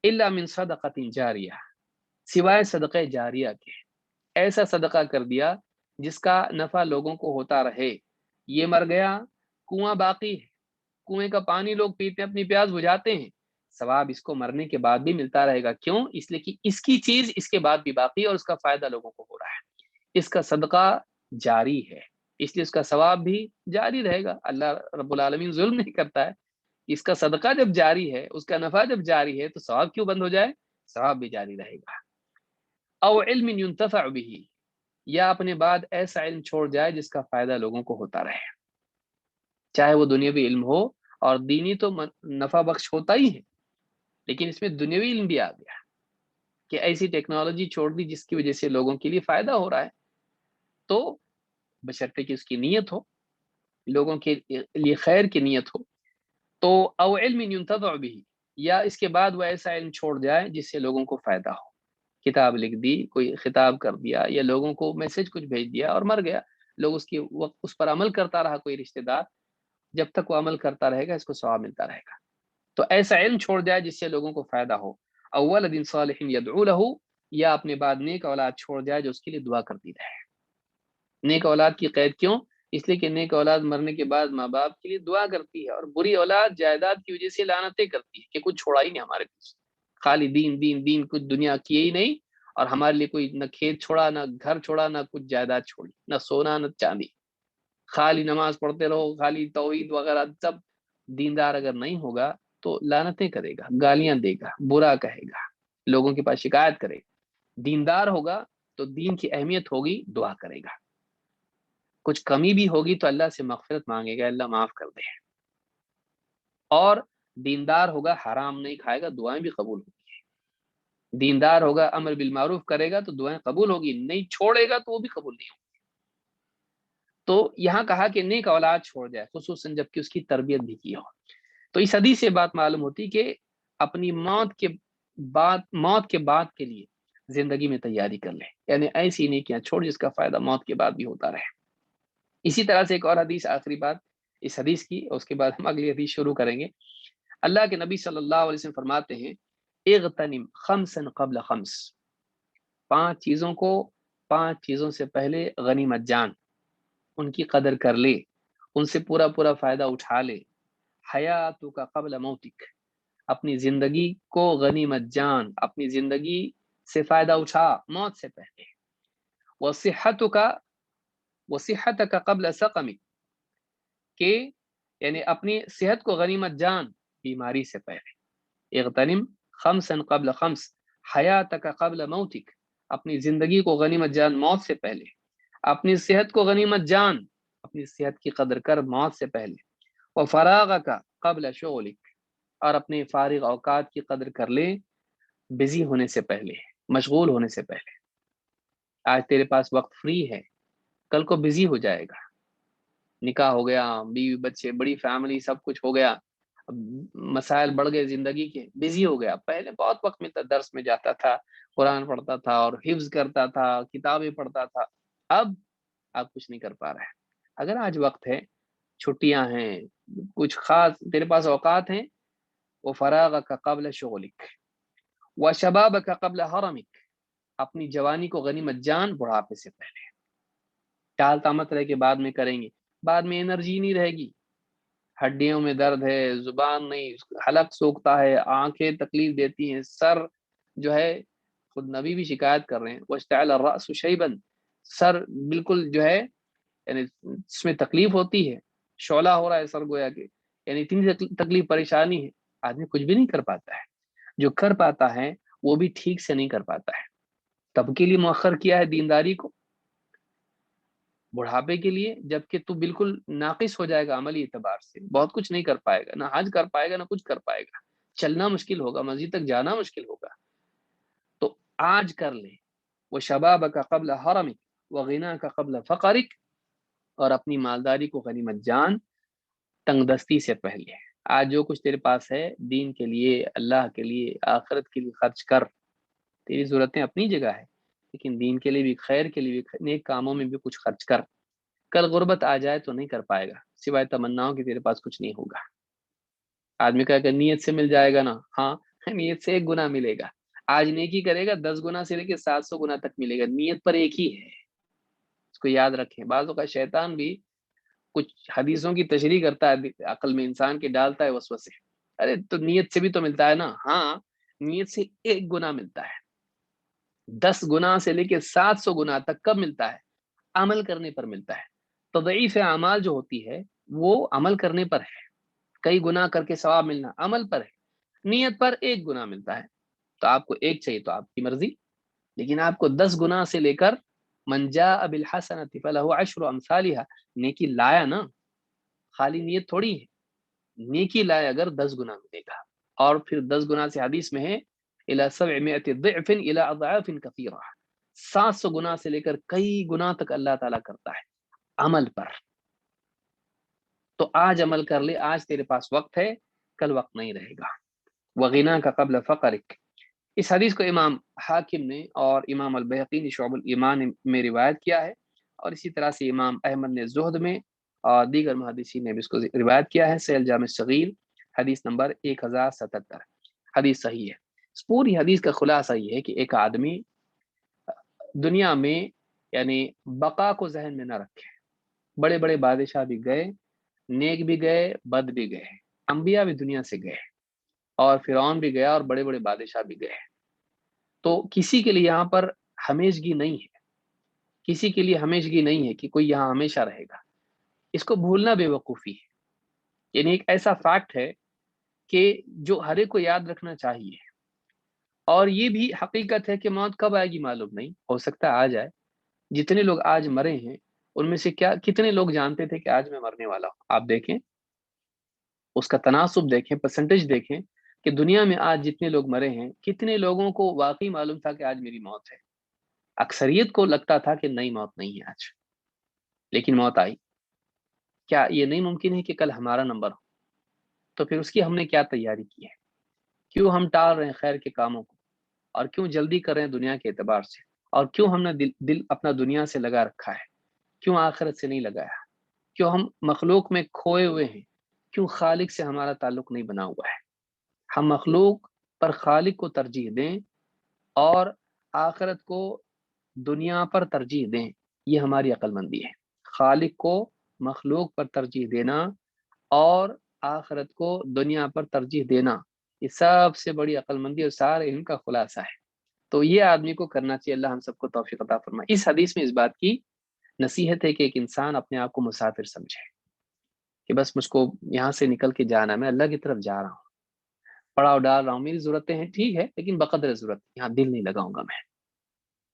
الا من صدقۃ جاریہ، سوائے صدقہ جاریہ کے. ایسا صدقہ کر دیا جس کا نفع لوگوں کو ہوتا رہے. یہ مر گیا، کنواں باقی ہے، کنویں کا پانی لوگ پیتے اپنی پیاس بجھاتے ہیں، ثواب اس کو مرنے کے بعد بھی ملتا رہے گا. کیوں؟ اس لیے کہ اس کی چیز اس کے بعد بھی باقی ہے اور اس کا فائدہ لوگوں کو ہو رہا ہے. اس کا صدقہ جاری ہے، اس لیے اس کا ثواب بھی جاری رہے گا. اللہ رب العالمین ظلم نہیں کرتا ہے. اس کا صدقہ جب جاری ہے، اس کا نفع جب جاری ہے تو ثواب کیوں بند ہو جائے؟ ثواب بھی جاری رہے گا۔ او علم ينتفع به، یا اپنے بعد ایسا علم چھوڑ جائے جس کا فائدہ لوگوں کو ہوتا رہے، چاہے وہ دنیاوی علم ہو، اور دینی تو نفع بخش ہوتا ہی ہے، لیکن اس میں دنیاوی علم بھی آ گیا کہ ایسی ٹیکنالوجی چھوڑ دی جس کی وجہ سے لوگوں کے لیے فائدہ ہو رہا ہے، تو بشرطے کہ اس کی نیت ہو، لوگوں کے لیے خیر کی نیت ہو۔ تو او علم ينتفع به، یا اس کے بعد وہ ایسا علم چھوڑ جائے جس سے لوگوں کو فائدہ ہو، کتاب لکھ دی، کوئی خطاب کر دیا، یا لوگوں کو میسج کچھ بھیج دیا اور مر گیا، لوگ اس کی وقت اس پر عمل کرتا رہا کوئی رشتہ دار، جب تک وہ عمل کرتا رہے گا اس کو ثواب ملتا رہے گا۔ تو ایسا علم چھوڑ جائے جس سے لوگوں کو فائدہ ہو۔ اول دن صالح يدعو له، یا اپنے بعد نیک اولاد چھوڑ جائے جو اس کے لیے دعا کرتی رہے۔ نیک اولاد کی قید کیوں؟ اس لیے کہ نیک اولاد مرنے کے بعد ماں باپ کے لیے دعا کرتی ہے، اور بری اولاد جائیداد کی وجہ سے لعنتیں کرتی ہے کہ کچھ چھوڑا ہی نہیں ہمارے پیچھے، خالی دین دین دین، کچھ دنیا کیے ہی نہیں، اور ہمارے لیے کوئی نہ کھیت چھوڑا، نہ گھر چھوڑا، نہ کچھ جائیداد چھوڑی، نہ سونا نہ چاندی، خالی نماز پڑھتے رہو، خالی توحید وغیرہ سب۔ دیندار اگر نہیں ہوگا تو لعنتیں کرے گا، گالیاں دے گا، برا کہے گا، لوگوں کے پاس شکایت کرے گا۔ دیندار ہوگا تو دین کی اہمیت ہوگی، دعا کرے گا، کچھ کمی بھی ہوگی تو اللہ سے مغفرت مانگے گا، اللہ معاف کر دے۔ اور دیندار ہوگا حرام نہیں کھائے گا، دعائیں بھی قبول ہوگی۔ دیندار ہوگا امر بالمعروف کرے گا تو دعائیں قبول ہوگی، نہیں چھوڑے گا تو وہ بھی قبول نہیں ہوگی۔ تو یہاں کہا کہ نیک اولاد چھوڑ جائے، خصوصاً جب کہ اس کی تربیت بھی کی ہو۔ تو اس حدیث سے بات معلوم ہوتی کہ اپنی موت کے بعد کے لیے زندگی میں تیاری کر لے، یعنی ایسی نیکیاں چھوڑ جس کا فائدہ موت کے بعد بھی ہوتا رہے۔ اسی طرح سے ایک اور حدیث، آخری بات اس حدیث کی، اور اس کے بعد ہم اگلی حدیث شروع کریں گے۔ اللہ کے نبی صلی اللہ علیہ وسلم فرماتے ہیں اغتنم خمسا قبل خمس، 5 چیزوں سے پہلے غنیمت جان، ان کی قدر کر لے، ان سے پورا فائدہ اٹھا لے۔ حیاتک قبل موتک، اپنی زندگی کو غنیمت جان، اپنی زندگی سے فائدہ اٹھا موت سے پہلے۔ وصحتک قبل سقمک، کہ یعنی اپنی صحت کو غنیمت جان بیماری سے پہلے۔ اغتنم خمسا قبل خمس حیاتک قبل موتک، اپنی زندگی کو غنیمت جان موت سے پہلے، اپنی صحت کو غنیمت جان، اپنی صحت کی قدر کر موت سے پہلے۔ وفراغک قبل شغلک، اور اپنے فارغ اوقات کی قدر کر لے بزی ہونے سے پہلے، مشغول ہونے سے پہلے۔ آج تیرے پاس وقت فری ہے، کل کو بزی ہو جائے گا، نکاح ہو گیا، بیوی بچے، بڑی فیملی، سب کچھ ہو گیا، مسائل بڑھ گئے زندگی کے، بزی ہو گیا۔ پہلے بہت وقت ملتا، درس میں جاتا تھا، قرآن پڑھتا تھا اور حفظ کرتا تھا، کتابیں پڑھتا تھا، اب کچھ نہیں کر پا رہا ہے۔ اگر آج وقت ہے، چھٹیاں ہیں، کچھ خاص تیرے پاس اوقات ہیں، وہ فراغک قبل شغلک وشبابک قبل حرمک، اپنی جوانی کو غنیمت جان بڑھاپے سے پہلے۔ ٹالتا مت رہے کہ بعد میں کریں گے، بعد میں انرجی نہیں رہے گی، ہڈیوں میں درد ہے، زبان نہیں، حلق سوکھتا ہے، آنکھیں تکلیف دیتی ہیں، سر جو ہے، خود نبی بھی شکایت کر رہے ہیں، واشتعل الرأس شیبا، سر بالکل جو ہے یعنی اس میں تکلیف ہوتی ہے، شعلہ ہو رہا ہے سر گویا کہ، یعنی اتنی تکلیف پریشانی ہے، آدمی کچھ بھی نہیں کر پاتا ہے، جو کر پاتا ہے وہ بھی ٹھیک سے نہیں کر پاتا ہے۔ تب کے لیے مؤخر کیا ہے دینداری کو، بڑھاپے کے لیے، جبکہ تو بالکل ناقص ہو جائے گا عملی اعتبار سے، بہت کچھ نہیں کر پائے گا، نہ حج کر پائے گا، نہ کچھ کر پائے گا، چلنا مشکل ہوگا، مسجد تک جانا مشکل ہوگا۔ تو آج کر لے، وہ شباب کا قبل حرمک وغنا کا قبل فقرک، اور اپنی مالداری کو غنیمت جان تنگ دستی سے پہلے۔ آج جو کچھ تیرے پاس ہے دین کے لیے، اللہ کے لیے، آخرت کے لیے خرچ کر، تیری ضرورتیں اپنی جگہ ہے، لیکن دین کے لیے بھی، خیر کے لیے بھی، نیک کاموں میں بھی کچھ خرچ کر۔ کل غربت آ جائے تو نہیں کر پائے گا، سوائے تمناؤں کہ تیرے پاس کچھ نہیں ہوگا۔ آدمی کہا کہ نیت سے مل جائے گا نا، ہاں نیت سے 1 گنا ملے گا، آج نیکی کرے گا 10 گنا سے لے کے 700 گنا تک ملے گا، نیت پر ایک ہی ہے، اس کو یاد رکھیں۔ بعضوں کا شیطان بھی کچھ حدیثوں کی تشریح کرتا ہے، عقل میں انسان کے ڈالتا ہے وسوسے، ارے تو نیت سے بھی تو ملتا ہے نا، ہاں نیت سے 1 گنا ملتا ہے، 10 گنا سے لے کے 700 گنا تک کب ملتا ہے؟ عمل کرنے پر ملتا ہے۔ تضعیف اعمال جو ہوتی ہے وہ عمل کرنے پر ہے، کئی گنا کر کے ثواب ملنا عمل پر ہے، نیت پر 1 گنا ملتا ہے۔ تو آپ کو ایک چاہیے تو آپ کی مرضی، لیکن آپ کو 10 گنا سے لے کر من جاء بالحسنۃ فلہ عشر امثالها، نیکی لایا نا، خالی نیت تھوڑی ہے، نیکی لائے اگر 10 گنا ملے گا، اور پھر 10 گنا سے حدیث میں ہے الى 700 ضعف الى اضعاف کثیرہ، 700 گنا سے لے کر کئی گنا تک اللہ تعالیٰ کرتا ہے عمل پر۔ تو آج عمل کر لے، آج تیرے پاس وقت ہے، کل وقت نہیں رہے گا۔ وغنا کا قبل فقرک، اس حدیث کو امام حاکم نے اور امام البیہقی نے شعب الایمان میں روایت کیا ہے، اور اسی طرح سے امام احمد نے زہد میں اور دیگر محدثین نے بھی اس کو روایت کیا ہے، سیل جامع صغیر حدیث نمبر 1077، حدیث صحیح ہے۔ اس پوری حدیث کا خلاصہ یہ ہے کہ ایک آدمی دنیا میں یعنی بقا کو ذہن میں نہ رکھے۔ بڑے بڑے بادشاہ بھی گئے، نیک بھی گئے، بد بھی گئے، انبیاء بھی دنیا سے گئے، اور فرعون بھی گیا، اور بڑے بڑے بادشاہ بھی گئے۔ تو کسی کے لیے یہاں پر ہمیشگی نہیں ہے، کسی کے لیے ہمیشگی نہیں ہے کہ کوئی یہاں ہمیشہ رہے گا۔ اس کو بھولنا بے وقوفی ہے، یعنی ایک ایسا فیکٹ ہے کہ جو ہر ایک کو یاد رکھنا چاہیے، اور یہ بھی حقیقت ہے کہ موت کب آئے گی معلوم نہیں، ہو سکتا ہے آ جائے۔ جتنے لوگ آج مرے ہیں ان میں سے کتنے لوگ جانتے تھے کہ آج میں مرنے والا ہوں؟ آپ دیکھیں، اس کا تناسب دیکھیں، پرسنٹیج دیکھیں کہ دنیا میں آج جتنے لوگ مرے ہیں کتنے لوگوں کو واقعی معلوم تھا کہ آج میری موت ہے؟ اکثریت کو لگتا تھا کہ نہیں، موت نہیں ہے آج، لیکن موت آئی۔ کیا یہ نہیں ممکن ہے کہ کل ہمارا نمبر ہو؟ تو پھر اس کی ہم نے کیا تیاری کی ہے؟ کیوں ہم ٹال رہے ہیں خیر کے کاموں کو، اور کیوں جلدی کر رہے ہیں دنیا کے اعتبار سے، اور کیوں ہم نے دل اپنا دنیا سے لگا رکھا ہے، کیوں آخرت سے نہیں لگایا، کیوں ہم مخلوق میں کھوئے ہوئے ہیں، کیوں خالق سے ہمارا تعلق نہیں بنا ہوا ہے؟ ہم مخلوق پر خالق کو ترجیح دیں اور آخرت کو دنیا پر ترجیح دیں، یہ ہماری عقل مندی ہے۔ خالق کو مخلوق پر ترجیح دینا اور آخرت کو دنیا پر ترجیح دینا، یہ سب سے بڑی عقل مندی اور سارے علم کا خلاصہ ہے۔ تو یہ آدمی کو کرنا چاہیے، اللہ ہم سب کو توفیق عطا فرمائے۔ اس حدیث میں اس بات کی نصیحت ہے کہ ایک انسان اپنے آپ کو مسافر سمجھے کہ بس مجھ کو یہاں سے نکل کے جانا ہے، میں اللہ کی طرف جا رہا ہوں، پڑاؤ ڈال رہا ہوں، میری ضرورتیں ہیں ٹھیک ہے، لیکن بقدر ضرورت، یہاں دل نہیں لگاؤں گا میں۔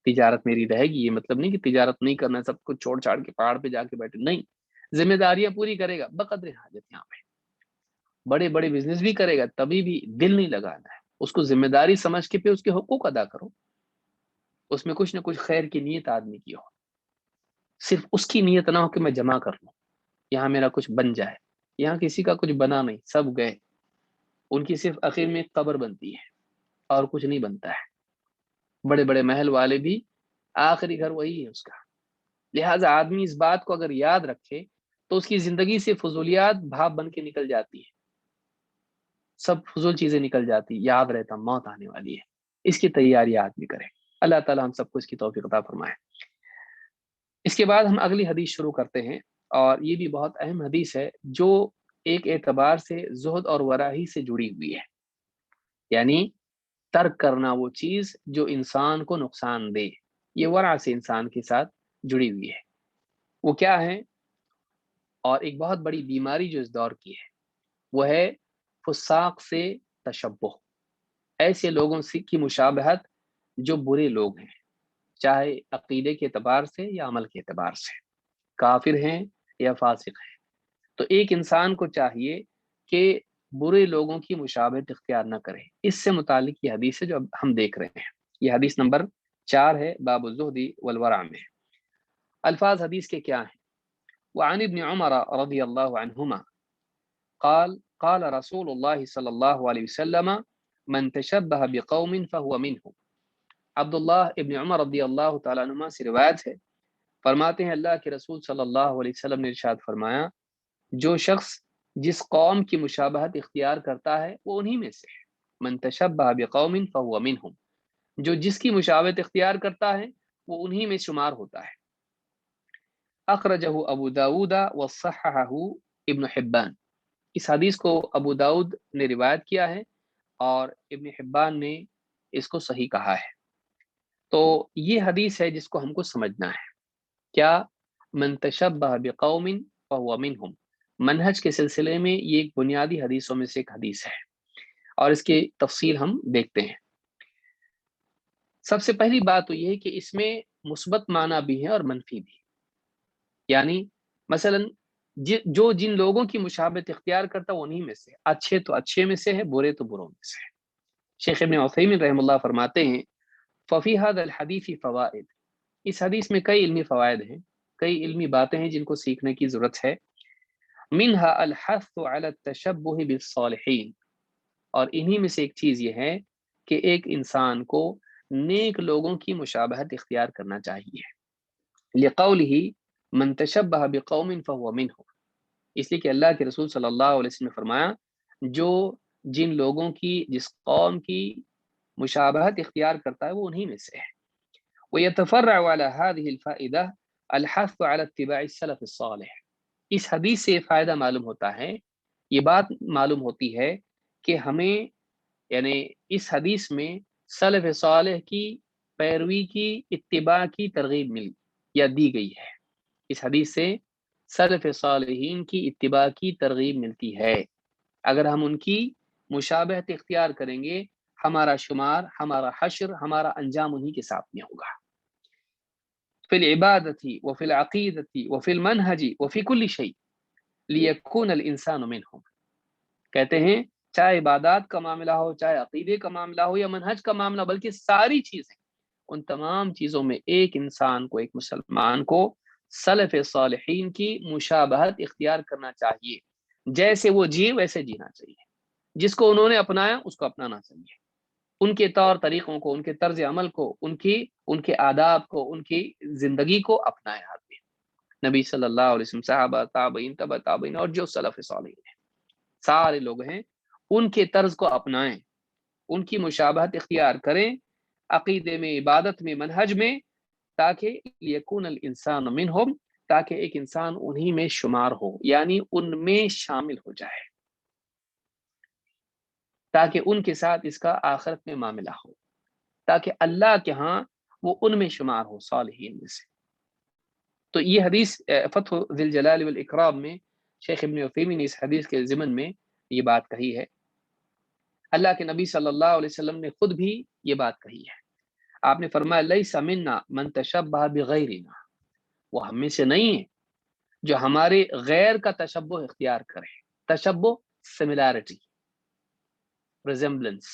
تجارت میری رہے گی، یہ مطلب نہیں کہ تجارت نہیں کرنا، سب کچھ چھوڑ چھاڑ کے پہاڑ پہ جا کے بیٹھے، نہیں، ذمہ داریاں پوری کرے گا بقدر حاجت۔ یہاں پہ بڑے بڑے بزنس بھی کرے گا، تبھی بھی دل نہیں لگانا ہے، اس کو ذمہ داری سمجھ کے پھر اس کے حقوق ادا کرو، اس میں کچھ نہ کچھ خیر کی نیت آدمی کی ہو، صرف اس کی نیت نہ ہو کہ میں جمع کر لوں، یہاں میرا کچھ بن جائے۔ یہاں کسی کا کچھ بنا نہیں، سب گئے، ان کی صرف آخر میں قبر بنتی ہے اور کچھ نہیں بنتا ہے۔ بڑے بڑے محل والے بھی آخری گھر وہی ہے اس کا۔ لہٰذا آدمی اس بات کو اگر یاد رکھے تو اس کی زندگی سے فضولیات بھاپ بن کے نکل جاتی ہے، سب فضول چیزیں نکل جاتی، یاد رہتا موت آنے والی ہے، اس کی تیاری آدمی کرے۔ اللہ تعالی ہم سب کو اس کی توفیق عطا فرمائے۔ اس کے بعد ہم اگلی حدیث شروع کرتے ہیں، اور یہ بھی بہت اہم حدیث ہے جو ایک اعتبار سے زہد اور ورع ہی سے جڑی ہوئی ہے، یعنی ترک کرنا وہ چیز جو انسان کو نقصان دے، یہ ورع سے انسان کے ساتھ جڑی ہوئی ہے۔ وہ کیا ہے؟ اور ایک بہت بڑی بیماری جو اس دور کی ہے وہ ہے فساق سے تشبہ، ایسے لوگوں سے کی مشابہت جو برے لوگ ہیں، چاہے عقیدے کے اعتبار سے یا عمل کے اعتبار سے، کافر ہیں یا فاسق ہیں۔ تو ایک انسان کو چاہیے کہ برے لوگوں کی مشابہت اختیار نہ کرے۔ اس سے متعلق یہ حدیث ہے جو اب ہم دیکھ رہے ہیں، یہ حدیث نمبر 4 ہے، باب الزہد والورع میں۔ الفاظ حدیث کے کیا ہیں؟ وعن ابن عمر رضی اللہ عنہما قال قال رسول اللہ صلی اللہ علیہ وسلم من تشبہ بقوم فهو منهم۔ عبداللہ ابن عمر رضی اللہ تعالیٰ عنہما سے روایت ہے، فرماتے ہیں اللہ کے رسول صلی اللہ علیہ وسلم نے ارشاد فرمایا، جو شخص جس قوم کی مشابہت اختیار کرتا ہے وہ انہی میں سے ہے۔ من تشبہ بقوم فهو منهم، جو جس کی مشابہت اختیار کرتا ہے وہ انہی میں شمار ہوتا ہے۔ اخرجہ ابو داود وصححہ ابن حبان، اس حدیث کو ابو داود نے روایت کیا ہے اور ابن حبان نے اس کو صحیح کہا ہے۔ تو یہ حدیث ہے جس کو ہم کو سمجھنا ہے۔ کیا؟ من تشبہ بقوم فهو منهم، منہج کے سلسلے میں یہ ایک بنیادی حدیثوں میں سے ایک حدیث ہے، اور اس کی تفصیل ہم دیکھتے ہیں۔ سب سے پہلی بات تو یہ ہے کہ اس میں مثبت معنی بھی ہے اور منفی بھی، یعنی مثلا جو جن لوگوں کی مشابہت اختیار کرتا ہے انہی میں سے، اچھے تو اچھے میں سے ہے، برے تو بروں میں سے ہے۔ شیخ ابن عثیمین رحم اللہ فرماتے ہیں ففی هذا الحدیث فوائد، اس حدیث میں کئی علمی فوائد ہیں، کئی علمی باتیں ہیں جن کو سیکھنے کی ضرورت ہے۔ منها الحث على التشبہ بالصالحین، اور انہی میں سے ایک چیز یہ ہے کہ ایک انسان کو نیک لوگوں کی مشابہت اختیار کرنا چاہیے، لقولہ من تشبہ بقوم فهو منهم، اس لیے کہ اللہ کے رسول صلی اللہ علیہ وسلم نے فرمایا جو جن لوگوں کی جس قوم کی مشابہت اختیار کرتا ہے وہ انہی میں سے ہے۔ ويتفرع على هذه الفائدة الحث على اتباع السلف الصالح، اس حدیث سے یہ فائدہ معلوم ہوتا ہے، یہ بات معلوم ہوتی ہے کہ ہمیں یعنی اس حدیث میں سلف صالح کی پیروی کی اتباع کی ترغیب ملی یا دی گئی ہے، اس حدیث سے سلف صالحین کی اتباع کی ترغیب ملتی ہے، اگر ہم ان کی مشابہت اختیار کریں گے ہمارا شمار، ہمارا حشر، ہمارا انجام انہی کے ساتھ میں ہوگا، فی العبادت وفی العقیدت وفی المنہج وفی کل شیء لیکون الانسان منہم، کہتے ہیں چاہے عبادات کا معاملہ ہو، چاہے عقیدے کا معاملہ ہو یا منہج کا معاملہ، بلکہ ساری چیزیں، ان تمام چیزوں میں ایک انسان کو، ایک مسلمان کو سلف صالحین کی مشابہت اختیار کرنا چاہیے، جیسے وہ جیے ویسے جینا چاہیے، جس کو انہوں نے اپنایا اس کو اپنانا چاہیے، ان کے طور طریقوں کو، ان کے طرز عمل کو، ان کے آداب کو، ان کی زندگی کو اپنائے آدمی، نبی صلی اللہ علیہ وسلم، صحابہ، تابعین، تبع تابعین اور جو سلف صالحین ہیں سارے لوگ ہیں، ان کے طرز کو اپنائیں، ان کی مشابہت اختیار کریں عقیدے میں، عبادت میں، منہج میں، تاکہ یکون الانسان منہم، تاکہ ایک انسان انہی میں شمار ہو، یعنی ان میں شامل ہو جائے، تاکہ ان کے ساتھ اس کا آخرت میں معاملہ ہو، تاکہ اللہ کے ہاں وہ ان میں شمار ہو، صالحین میں سے۔ تو یہ حدیث فتح ذی الجلال والاکرام میں شیخ ابن عثیمین نے اس حدیث کے ضمن میں یہ بات کہی ہے، اللہ کے نبی صلی اللہ علیہ وسلم نے خود بھی یہ بات کہی ہے، آپ نے فرمایا لیس منا من تشبہ بغیرنا، وہ ہم میں سے نہیں ہے جو ہمارے غیر کا تشبہ اختیار کرے، تشبہ سملیرٹی، ریزمبلنس،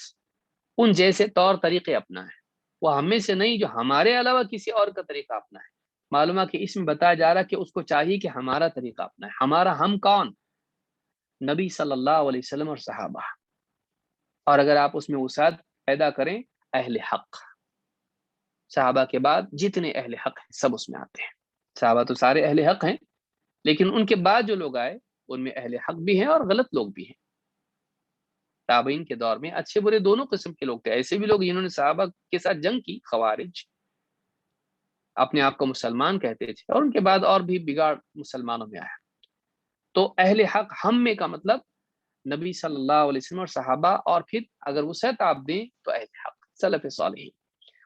ان جیسے طور طریقے اپنا ہے، وہ ہم میں سے نہیں جو ہمارے علاوہ کسی اور کا طریقہ اپنا ہے، معلوم ہے کہ اس میں بتایا جا رہا کہ اس کو چاہیے کہ ہمارا طریقہ اپنا ہے، ہمارا ہم کون؟ نبی صلی اللہ علیہ وسلم اور صحابہ، اور اگر آپ اس میں وسعت پیدا کریں اہل حق، صحابہ کے بعد جتنے اہل حق ہیں سب اس میں آتے ہیں، صحابہ تو سارے اہل حق ہیں، لیکن ان کے بعد جو لوگ آئے ان میں اہل حق بھی ہیں اور غلط لوگ بھی ہیں، تابعین کے دور میں اچھے برے دونوں قسم کے لوگ تھے، ایسے بھی لوگ جنہوں نے صحابہ کے ساتھ جنگ کی، خوارج اپنے آپ کو مسلمان کہتے تھے، اور ان کے بعد اور بھی بگاڑ مسلمانوں میں آیا، تو اہل حق ہم میں کا مطلب نبی صلی اللہ علیہ وسلم اور صحابہ، اور پھر اگر وسعت آپ دیں تو اہل حق سلف صالحین،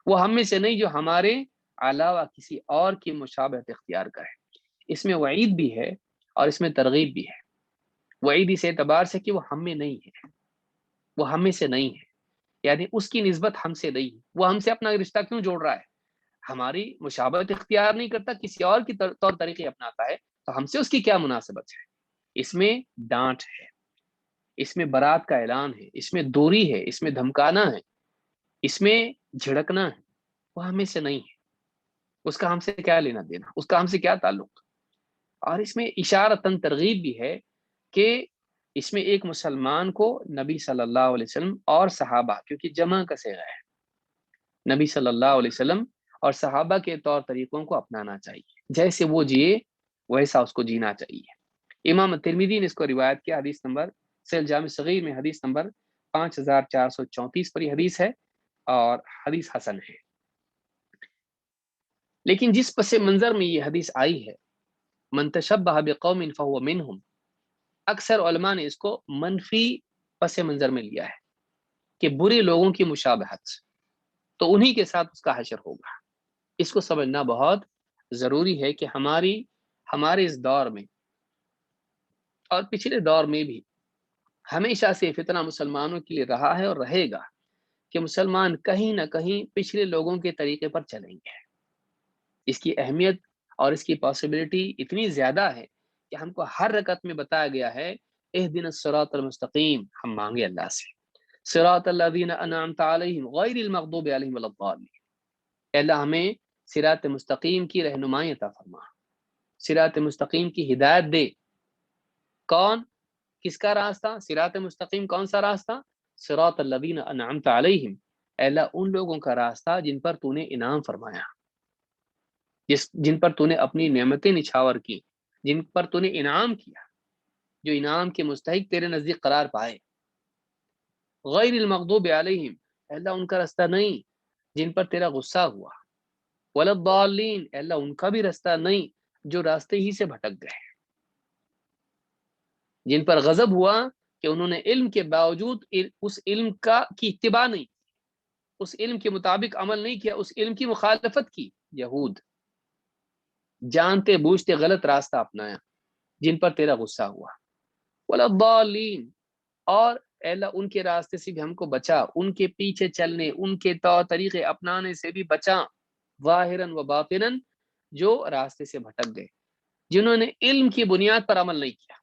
وہ ہم میں سے نہیں جو ہمارے علاوہ کسی اور کی مشابہت اختیار کرے، اس میں وعید بھی ہے اور اس میں ترغیب بھی ہے، وعید اس اعتبار سے کہ وہ ہم میں نہیں ہے، وہ ہم میں سے نہیں ہے، یعنی اس کی نسبت ہم سے نہیں ہے، وہ ہم سے اپنا رشتہ کیوں جوڑ رہا ہے، ہماری مشابہت اختیار نہیں کرتا، کسی اور کی طور طریقے اپناتا ہے، تو ہم سے اس کی کیا مناسبت ہے، اس میں ڈانٹ ہے، اس میں برات کا اعلان ہے، اس میں دوری ہے، اس میں دھمکانا ہے، اس میں جھڑکنا ہے، وہ ہمیں سے نہیں ہے، اس کا ہم سے کیا لینا دینا، اس کا ہم سے کیا تعلق، اور اس میں اشارتاً ترغیب بھی ہے کہ اس میں ایک مسلمان کو نبی صلی اللہ علیہ وسلم اور صحابہ، کیونکہ جمع کا صیغہ ہے، نبی صلی اللہ علیہ وسلم اور صحابہ کے طور طریقوں کو اپنانا چاہیے، جیسے وہ جیے ویسا اس کو جینا چاہیے۔ امام ترمذی نے اس کو روایت کیا، حدیث نمبر سیل جامع صغیر میں حدیث نمبر 5434 پر یہ حدیث ہے اور حدیث حسن ہے، لیکن جس پس منظر میں یہ حدیث آئی ہے من تشبہ بقوم فهو منهم، اکثر علماء نے اس کو منفی پس منظر میں لیا ہے کہ برے لوگوں کی مشابہت، تو انہی کے ساتھ اس کا حشر ہوگا، اس کو سمجھنا بہت ضروری ہے کہ ہمارے اس دور میں اور پچھلے دور میں بھی ہمیشہ سے فتنہ مسلمانوں کے لیے رہا ہے اور رہے گا کہ مسلمان کہیں نہ کہیں پچھلے لوگوں کے طریقے پر چلیں گے۔ اس کی اہمیت اور اس کی پاسبلٹی اتنی زیادہ ہے کہ ہم کو ہر رکعت میں بتایا گیا ہے اہدنا الصراط المستقیم، ہم مانگے اللہ سے صراط الذین انعمت علیہم غیر المغضوب علیہم ولا الضالین، اے اللہ ہمیں صراط مستقیم کی رہنمائی عطا فرما، صراط مستقیم کی ہدایت دے۔ کون؟ کس کا راستہ؟ صراط مستقیم کون سا راستہ؟ صراط الذین انعمت علیہم، اے اللہ ان لوگوں کا راستہ جن پر تو نے انعام فرمایا، جن پر تو نے اپنی نعمتیں نچھاور کی، جن پر تو نے انعام کیا، جو انعام کے مستحق تیرے نزدیک قرار پائے۔ غیر المغضوب علیہم، اے اللہ ان کا راستہ نہیں جن پر تیرا غصہ ہوا، ولا الضالین، اے اللہ ان کا بھی راستہ نہیں جو راستے ہی سے بھٹک گئے، جن پر غضب ہوا کہ انہوں نے علم کے باوجود اس علم کی اتباع نہیں، اس علم کے مطابق عمل نہیں کیا، اس علم کی مخالفت کی۔ یہود جانتے بوجھتے غلط راستہ اپنایا، جن پر تیرا غصہ ہوا۔ ولا الضالین، اور اے اللہ ان کے راستے سے بھی ہم کو بچا، ان کے پیچھے چلنے، ان کے طور طریقے اپنانے سے بھی بچا، ظاہراً و باطناً، جو راستے سے بھٹک گئے، جنہوں نے علم کی بنیاد پر عمل نہیں کیا،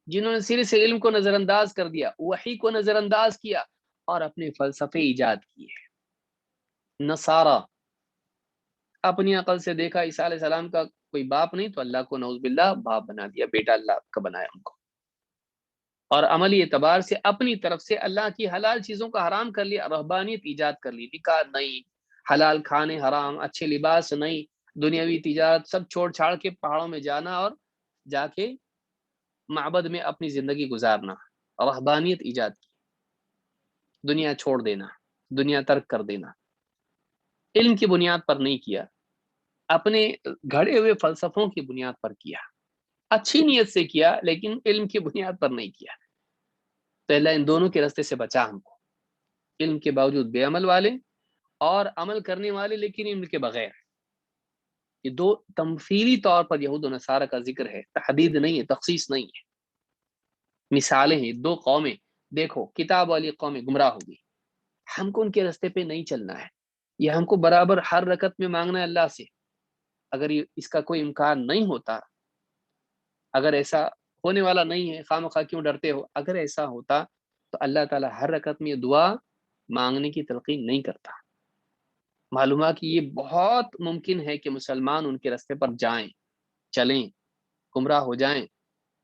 جنہوں نے سرے سے علم کو نظر انداز کر دیا، وحی کو نظر انداز کیا اور اپنے فلسفے ایجاد کیے۔ نصارہ اپنی عقل سے دیکھا عیسیٰ علیہ السلام کا کوئی باپ نہیں تو اللہ کو نعوذ باللہ باپ بنا دیا، بیٹا اللہ کا بنایا ان کو، اور عملی اعتبار سے اپنی طرف سے اللہ کی حلال چیزوں کا حرام کر لیا، رہبانیت ایجاد کر لی، نکاح نہیں، حلال کھانے حرام، اچھے لباس نہیں، دنیاوی تجارت سب چھوڑ چھاڑ کے پہاڑوں میں جانا اور جا کے معبد میں اپنی زندگی گزارنا، رہبانیت ایجاد کی، دنیا چھوڑ دینا، دنیا ترک کر دینا، علم کی بنیاد پر نہیں کیا، اپنے گھڑے ہوئے فلسفوں کی بنیاد پر کیا، اچھی نیت سے کیا لیکن علم کی بنیاد پر نہیں کیا۔ تو اللہ ان دونوں کے راستے سے بچا ہم کو، علم کے باوجود بے عمل والے اور عمل کرنے والے لیکن علم کے بغیر۔ یہ دو تمثیلی طور پر یہود و نصارہ کا ذکر ہے، تحدید نہیں ہے، تخصیص نہیں ہے، مثالیں ہیں۔ دو قومیں، دیکھو کتاب والی قومیں گمراہ ہوگی، ہم کو ان کے راستے پہ نہیں چلنا ہے، یہ ہم کو برابر ہر رکعت میں مانگنا ہے اللہ سے۔ اگر اس کا کوئی امکان نہیں ہوتا، اگر ایسا ہونے والا نہیں ہے، خواہ مخواہ کیوں ڈرتے ہو، اگر ایسا ہوتا تو اللہ تعالیٰ ہر رکعت میں یہ دعا مانگنے کی تلقین نہیں کرتا۔ معلوم ہے کہ یہ بہت ممکن ہے کہ مسلمان ان کے راستے پر جائیں، چلیں، گمراہ ہو جائیں،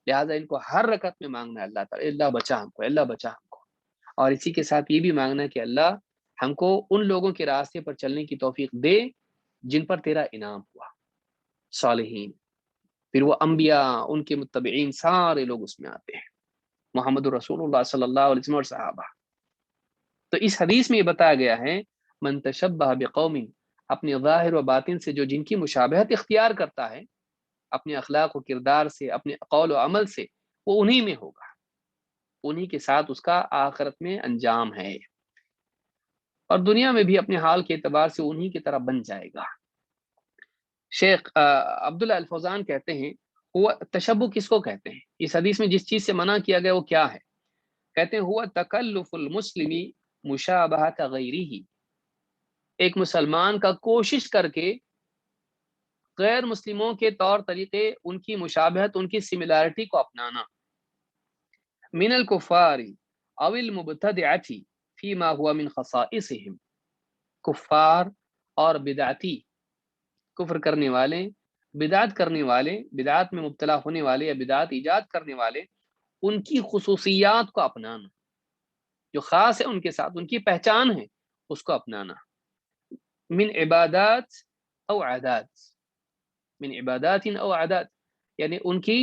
لہٰذا ان کو ہر رکعت میں مانگنا ہے اللہ تعالیٰ اللہ بچا ہم کو، اللہ بچا ہم کو، اور اسی کے ساتھ یہ بھی مانگنا ہے کہ اللہ ہم کو ان لوگوں کے راستے پر چلنے کی توفیق دے جن پر تیرا انعام ہوا، صالحین، پھر وہ انبیاء، ان کے متبعین، سارے لوگ اس میں آتے ہیں، محمد رسول اللہ صلی اللہ علیہ وسلم اور صحابہ۔ تو اس حدیث میں یہ بتایا گیا ہے من تشبہ بقوم، اپنے ظاہر و باطن سے جو جن کی مشابہت اختیار کرتا ہے، اپنے اخلاق و کردار سے، اپنے قول و عمل سے، وہ انہی میں ہوگا، انہی کے ساتھ اس کا آخرت میں انجام ہے، اور دنیا میں بھی اپنے حال کے اعتبار سے انہی کی طرح بن جائے گا۔ شیخ عبداللہ الفوزان کہتے ہیں ہوا تشبہ کس کو کہتے ہیں؟ اس حدیث میں جس چیز سے منع کیا گیا وہ کیا ہے؟ کہتے ہیں ہوا تکلف المسلمی مشابہت غیرہ، ایک مسلمان کا کوشش کر کے غیر مسلموں کے طور طریقے، ان کی مشابہت، ان کی سملیرٹی کو اپنانا، من الکفار او المبتدعۃ فیما ہوا من خصائصہم، کفار اور بدعتی، کفر کرنے والے، بدعت کرنے والے، بدعت میں مبتلا ہونے والے یا بدعت ایجاد کرنے والے، ان کی خصوصیات کو اپنانا، جو خاص ہے ان کے ساتھ، ان کی پہچان ہے، اس کو اپنانا، من عبادات او عادات، من عبادات او عادات، یعنی ان کی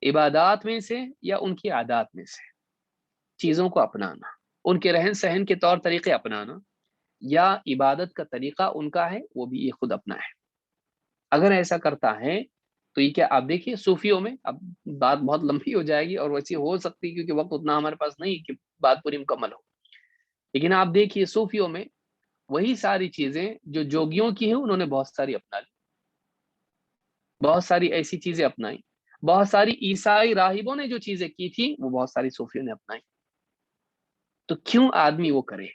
عبادات میں سے یا ان کی عادات میں سے چیزوں کو اپنانا، ان کے رہن سہن کے طور طریقے اپنانا، یا عبادت کا طریقہ ان کا ہے وہ بھی یہ خود اپنا ہے۔ اگر ایسا کرتا ہے تو یہ کیا، آپ دیکھیے صوفیوں میں، اب بات بہت لمبی ہو جائے گی اور ویسی ہو سکتی ہے کیونکہ وقت اتنا ہمارے پاس نہیں کہ بات پوری مکمل ہو، لیکن آپ دیکھیے صوفیوں میں وہی ساری چیزیں جو جوگیوں کی ہیں انہوں نے بہت ساری اپنا لی، بہت ساری ایسی چیزیں اپنائی، بہت ساری عیسائی راہبوں نے جو چیزیں کی تھی وہ بہت ساری صوفیوں نے اپنائی۔ تو کیوں آدمی وہ کرے؟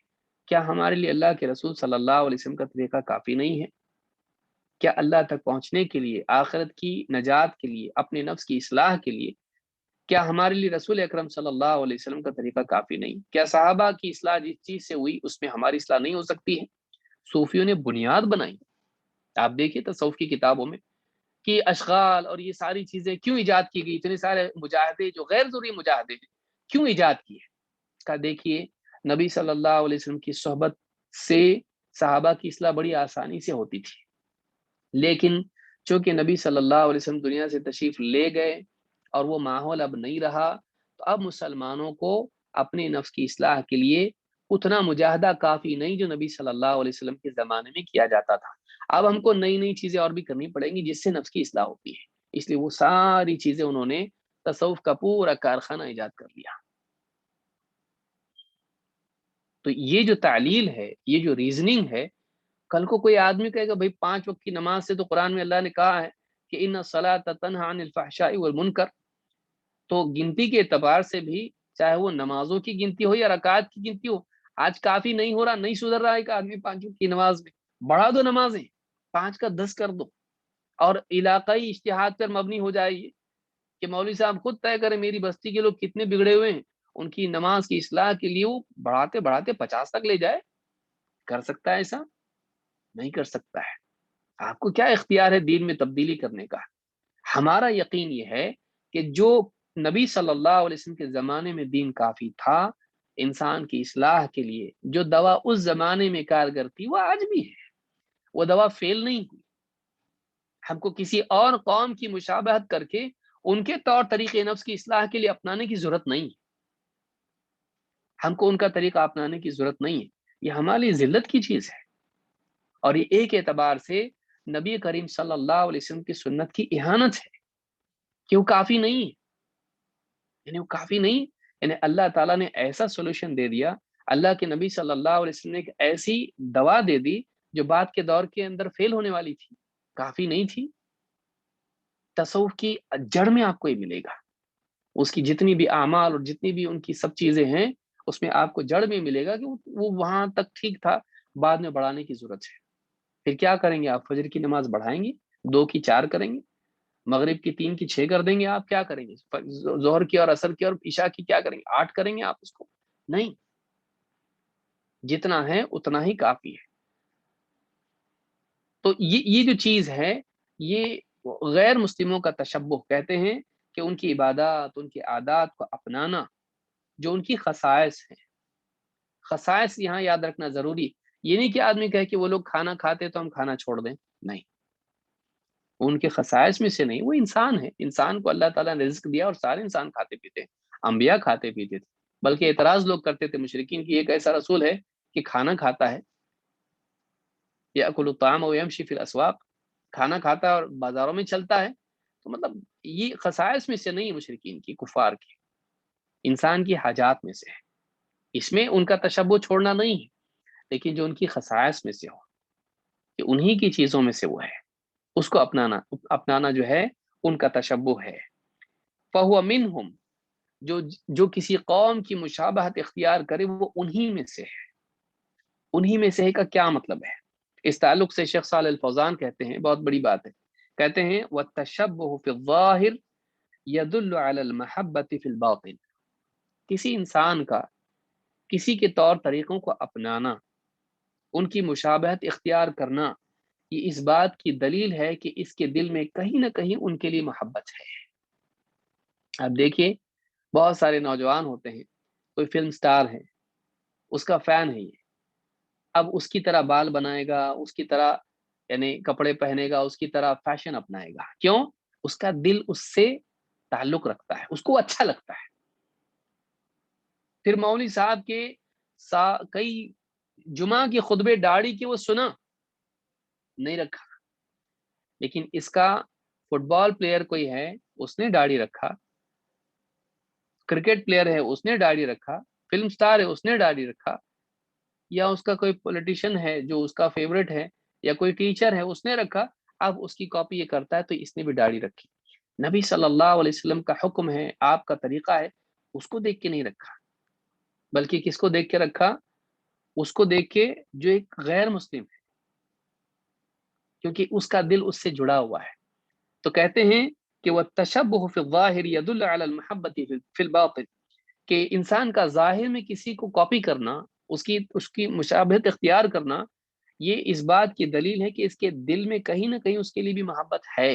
کیا ہمارے لیے اللہ کے رسول صلی اللہ علیہ وسلم کا طریقہ کافی نہیں ہے؟ کیا اللہ تک پہنچنے کے لیے، آخرت کی نجات کے لیے، اپنے نفس کی اصلاح کے لیے، کیا ہمارے لیے رسول اکرم صلی اللہ علیہ وسلم کا طریقہ کافی نہیں؟ کیا صحابہ کی اصلاح جس چیز سے ہوئی اس میں ہماری اصلاح نہیں ہو سکتی ہے؟ صوفیوں نے بنیاد بنائی. آپ دیکھیے تصوف کی کتابوں میں کہ اشغال اور یہ ساری چیزیں کیوں ایجاد کی گئی، اتنے سارے مجاہدے جو غیر ضروری مجاہدے ہیں کیوں ایجاد کیے. کا دیکھیے نبی صلی اللہ علیہ وسلم کی صحبت سے صحابہ کی اصلاح بڑی آسانی سے ہوتی تھی، لیکن چونکہ نبی صلی اللہ علیہ وسلم دنیا سے تشریف لے گئے اور وہ ماحول اب نہیں رہا، تو اب مسلمانوں کو اپنے نفس کی اصلاح کے لیے اتنا مجاہدہ کافی نہیں جو نبی صلی اللہ علیہ وسلم کے زمانے میں کیا جاتا تھا. اب ہم کو نئی نئی چیزیں اور بھی کرنی پڑیں گی جس سے نفس کی اصلاح ہوتی ہے. اس لیے وہ ساری چیزیں انہوں نے تصوف کا پورا کارخانہ ایجاد کر لیا. تو یہ جو تعلیل ہے، یہ جو ریزننگ ہے، کل کو کوئی آدمی کہے گا بھائی 5 وقت کی نماز سے تو قرآن میں اللہ نے کہا ہے کہ ان الصلاۃ تنہی عن الفحشاء والمنکر، تو گنتی کے اعتبار سے بھی چاہے وہ نمازوں کی گنتی ہو یا رکعات کی گنتی ہو، آج کافی نہیں ہو رہا، نہیں سدھر رہا ہے کہ آدمی 5 وقت کی نماز میں بڑھا دو، نمازیں 5 کا 10 کر دو، اور علاقائی اجتہاد پر مبنی ہو جائے یہ کہ مولوی صاحب خود طے کرے میری بستی کے لوگ کتنے بگڑے ہوئے ہیں، ان کی نماز کی اصلاح کے لیے وہ بڑھاتے بڑھاتے 50 تک لے جائے. کر سکتا ہے ایسا؟ نہیں کر سکتا ہے. آپ کو کیا اختیار ہے دین میں تبدیلی کرنے کا؟ ہمارا یقین یہ ہے کہ جو نبی صلی اللہ علیہ وسلم کے زمانے میں دین کافی تھا انسان کی اصلاح کے لیے، جو دوا اس زمانے میں کارگر تھی وہ آج بھی ہے، وہ دوا فیل نہیں ہوئی. ہم کو کسی اور قوم کی مشابہت کر کے ان کے طور طریقے نفس کی اصلاح کے لیے اپنانے کی ضرورت نہیں ہے. ہم کو ان کا طریقہ اپنانے کی ضرورت نہیں ہے. یہ ہمارے لیے ذلت کی چیز ہے، اور یہ ایک اعتبار سے نبی کریم صلی اللہ علیہ وسلم کی سنت کی اہانت ہے کہ وہ کافی نہیں ہے. یعنی وہ کافی نہیں، یعنی اللہ تعالیٰ نے ایسا سولوشن دے دیا، اللہ کے نبی صلی اللہ علیہ وسلم نے ایک ایسی دوا دے دی جو بعد کے دور کے اندر فیل ہونے والی تھی، کافی نہیں تھی. تصوف کی جڑ میں آپ کو یہ ملے گا، اس کی جتنی بھی اعمال اور جتنی بھی ان کی سب چیزیں ہیں اس میں آپ کو جڑ میں ملے گا کہ وہ وہاں تک ٹھیک تھا، بعد میں بڑھانے کی ضرورت ہے. پھر کیا کریں گے آپ؟ فجر کی نماز بڑھائیں گے، 2 کی 4 کریں گے، مغرب کی 3 کی 6 کر دیں گے. آپ کیا کریں گے؟ ظہر کی اور عصر کی اور عشاء کی کیا کریں گے؟ 8 کریں گے آپ اس کو؟ نہیں، جتنا ہے اتنا ہی کافی ہے. تو یہ جو چیز ہے یہ غیر مسلموں کا تشبہ کہتے ہیں کہ ان کی عبادات، ان کی عادات کو اپنانا جو ان کی خصائص ہیں. خصائص یہاں یاد رکھنا ضروری، یہ نہیں کہ آدمی کہے کہ وہ لوگ کھانا کھاتے تو ہم کھانا چھوڑ دیں، نہیں، ان کے خصائص میں سے نہیں. وہ انسان ہے، انسان کو اللہ تعالیٰ نے رزق دیا اور سارے انسان کھاتے پیتے ہیں، انبیاء کھاتے پیتے تھے. بلکہ اعتراض لوگ کرتے تھے مشرکین کی ایک ایسا رسول ہے کہ کھانا کھاتا ہے، یأکل الطعام ویمشی فی الاسواق، کھانا کھاتا ہے اور بازاروں میں چلتا ہے. تو مطلب یہ خصائص میں سے نہیں، مشرکین کی، کفار کی، انسان کی حاجات میں سے ہے. اس میں ان کا تشبہ چھوڑنا نہیں ہے، لیکن جو ان کی خصائص میں سے ہو کہ انہی کی چیزوں میں سے وہ ہے، اس کو اپنانا جو ہے ان کا تشبہ ہے. فَهُوَ مِنْهُمْ، جو کسی قوم کی مشابہت اختیار کرے وہ انہی میں سے ہے. انہی میں سے ہے کا کیا مطلب ہے؟ اس تعلق سے شیخ صالح الفوزان کہتے ہیں، بہت بڑی بات ہے، کہتے ہیں وَالتَّشَبُّهُ فِي الظَّاهِرِ يَدُلُّ عَلَى الْمَحَبَّةِ فِي الْبَاطِنِ. کسی انسان کا کسی کے طور طریقوں کو اپنانا، ان کی مشابہت اختیار کرنا، یہ اس بات کی دلیل ہے کہ اس کے دل میں کہیں نہ کہیں ان کے لیے محبت ہے. اب دیکھیے بہت سارے نوجوان ہوتے ہیں، کوئی فلم سٹار ہے، اس کا فین ہے یہ، اب اس کی طرح بال بنائے گا، اس کی طرح یعنی کپڑے پہنے گا، اس کی طرح فیشن اپنائے گا. کیوں؟ اس کا دل اس سے تعلق رکھتا ہے، اس کو اچھا لگتا ہے. پھر مولوی صاحب کے کئی جمعہ کی خطبے داڑھی کے وہ سنا نہیں رکھا، لیکن اس کا فٹ بال پلیئر کوئی ہے اس نے داڑھی رکھا، کرکٹ پلیئر ہے اس نے داڑھی رکھا، فلم سٹار ہے اس نے داڑھی رکھا، یا اس کا کوئی پولیٹیشین ہے جو اس کا فیورٹ ہے، یا کوئی ٹیچر ہے اس نے رکھا، اب اس کی کاپی یہ کرتا ہے تو اس نے بھی داڑھی رکھی. نبی صلی اللہ علیہ وسلم کا حکم ہے، آپ کا طریقہ ہے، اس کو دیکھ کے نہیں رکھا. بلکہ کس کو دیکھ کے رکھا؟ اس کو دیکھ کے جو ایک غیر مسلم ہے، کیونکہ اس کا دل اس سے جڑا ہوا ہے۔ تو کہتے ہیں کہ وہ تشبہ فی الظاہر یدل علی المحبت فی الباطن، کہ انسان کا ظاہر میں کسی کو کاپی کرنا، اس کی مشابہت اختیار کرنا، یہ اس بات کی دلیل ہے کہ اس کے دل میں کہیں نہ کہیں اس کے لیے بھی محبت ہے۔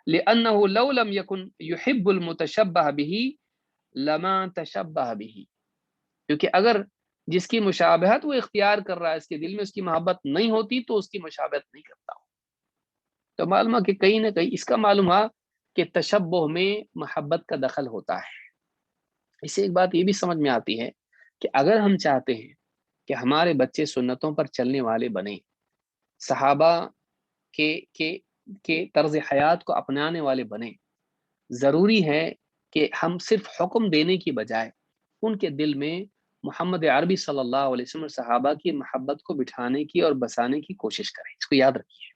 لأنه لو لم يكن يحب المتشبہ به لما تشبہ به، کیونکہ اگر جس کی مشابہت وہ اختیار کر رہا ہے اس کے دل میں اس کی محبت نہیں ہوتی تو اس کی مشابہت نہیں کرتا۔ تو معلوم ہے کہ کہیں نہ کہیں اس کا معلوم ہوا کہ تشبہ میں محبت کا دخل ہوتا ہے۔ اس سے ایک بات یہ بھی سمجھ میں آتی ہے کہ اگر ہم چاہتے ہیں کہ ہمارے بچے سنتوں پر چلنے والے بنیں، صحابہ کے طرز حیات کو اپنانے والے بنیں، ضروری ہے کہ ہم صرف حکم دینے کی بجائے ان کے دل میں محمد عربی صلی اللہ علیہ وسلم اور صحابہ کی محبت کو بٹھانے کی اور بسانے کی کوشش کریں۔ اس کو یاد رکھیے،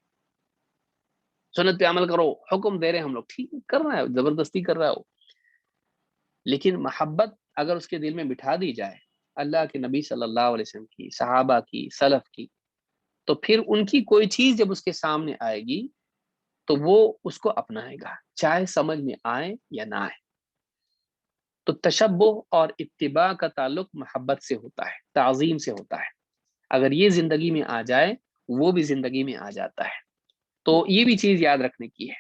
سنت پہ عمل کرو، حکم دے رہے ہیں ہم لوگ، ٹھیک کر رہا ہے، زبردستی کر رہا ہو، لیکن محبت اگر اس کے دل میں بٹھا دی جائے اللہ کے نبی صلی اللہ علیہ وسلم کی، صحابہ کی، سلف کی، تو پھر ان کی کوئی چیز جب اس کے سامنے آئے گی تو وہ اس کو اپنائے گا، چاہے سمجھ میں آئے یا نہ آئے۔ تو تشبہ اور اتباع کا تعلق محبت سے ہوتا ہے، تعظیم سے ہوتا ہے۔ اگر یہ زندگی میں آ جائے وہ بھی زندگی میں آ جاتا ہے۔ تو یہ بھی چیز یاد رکھنے کی ہے۔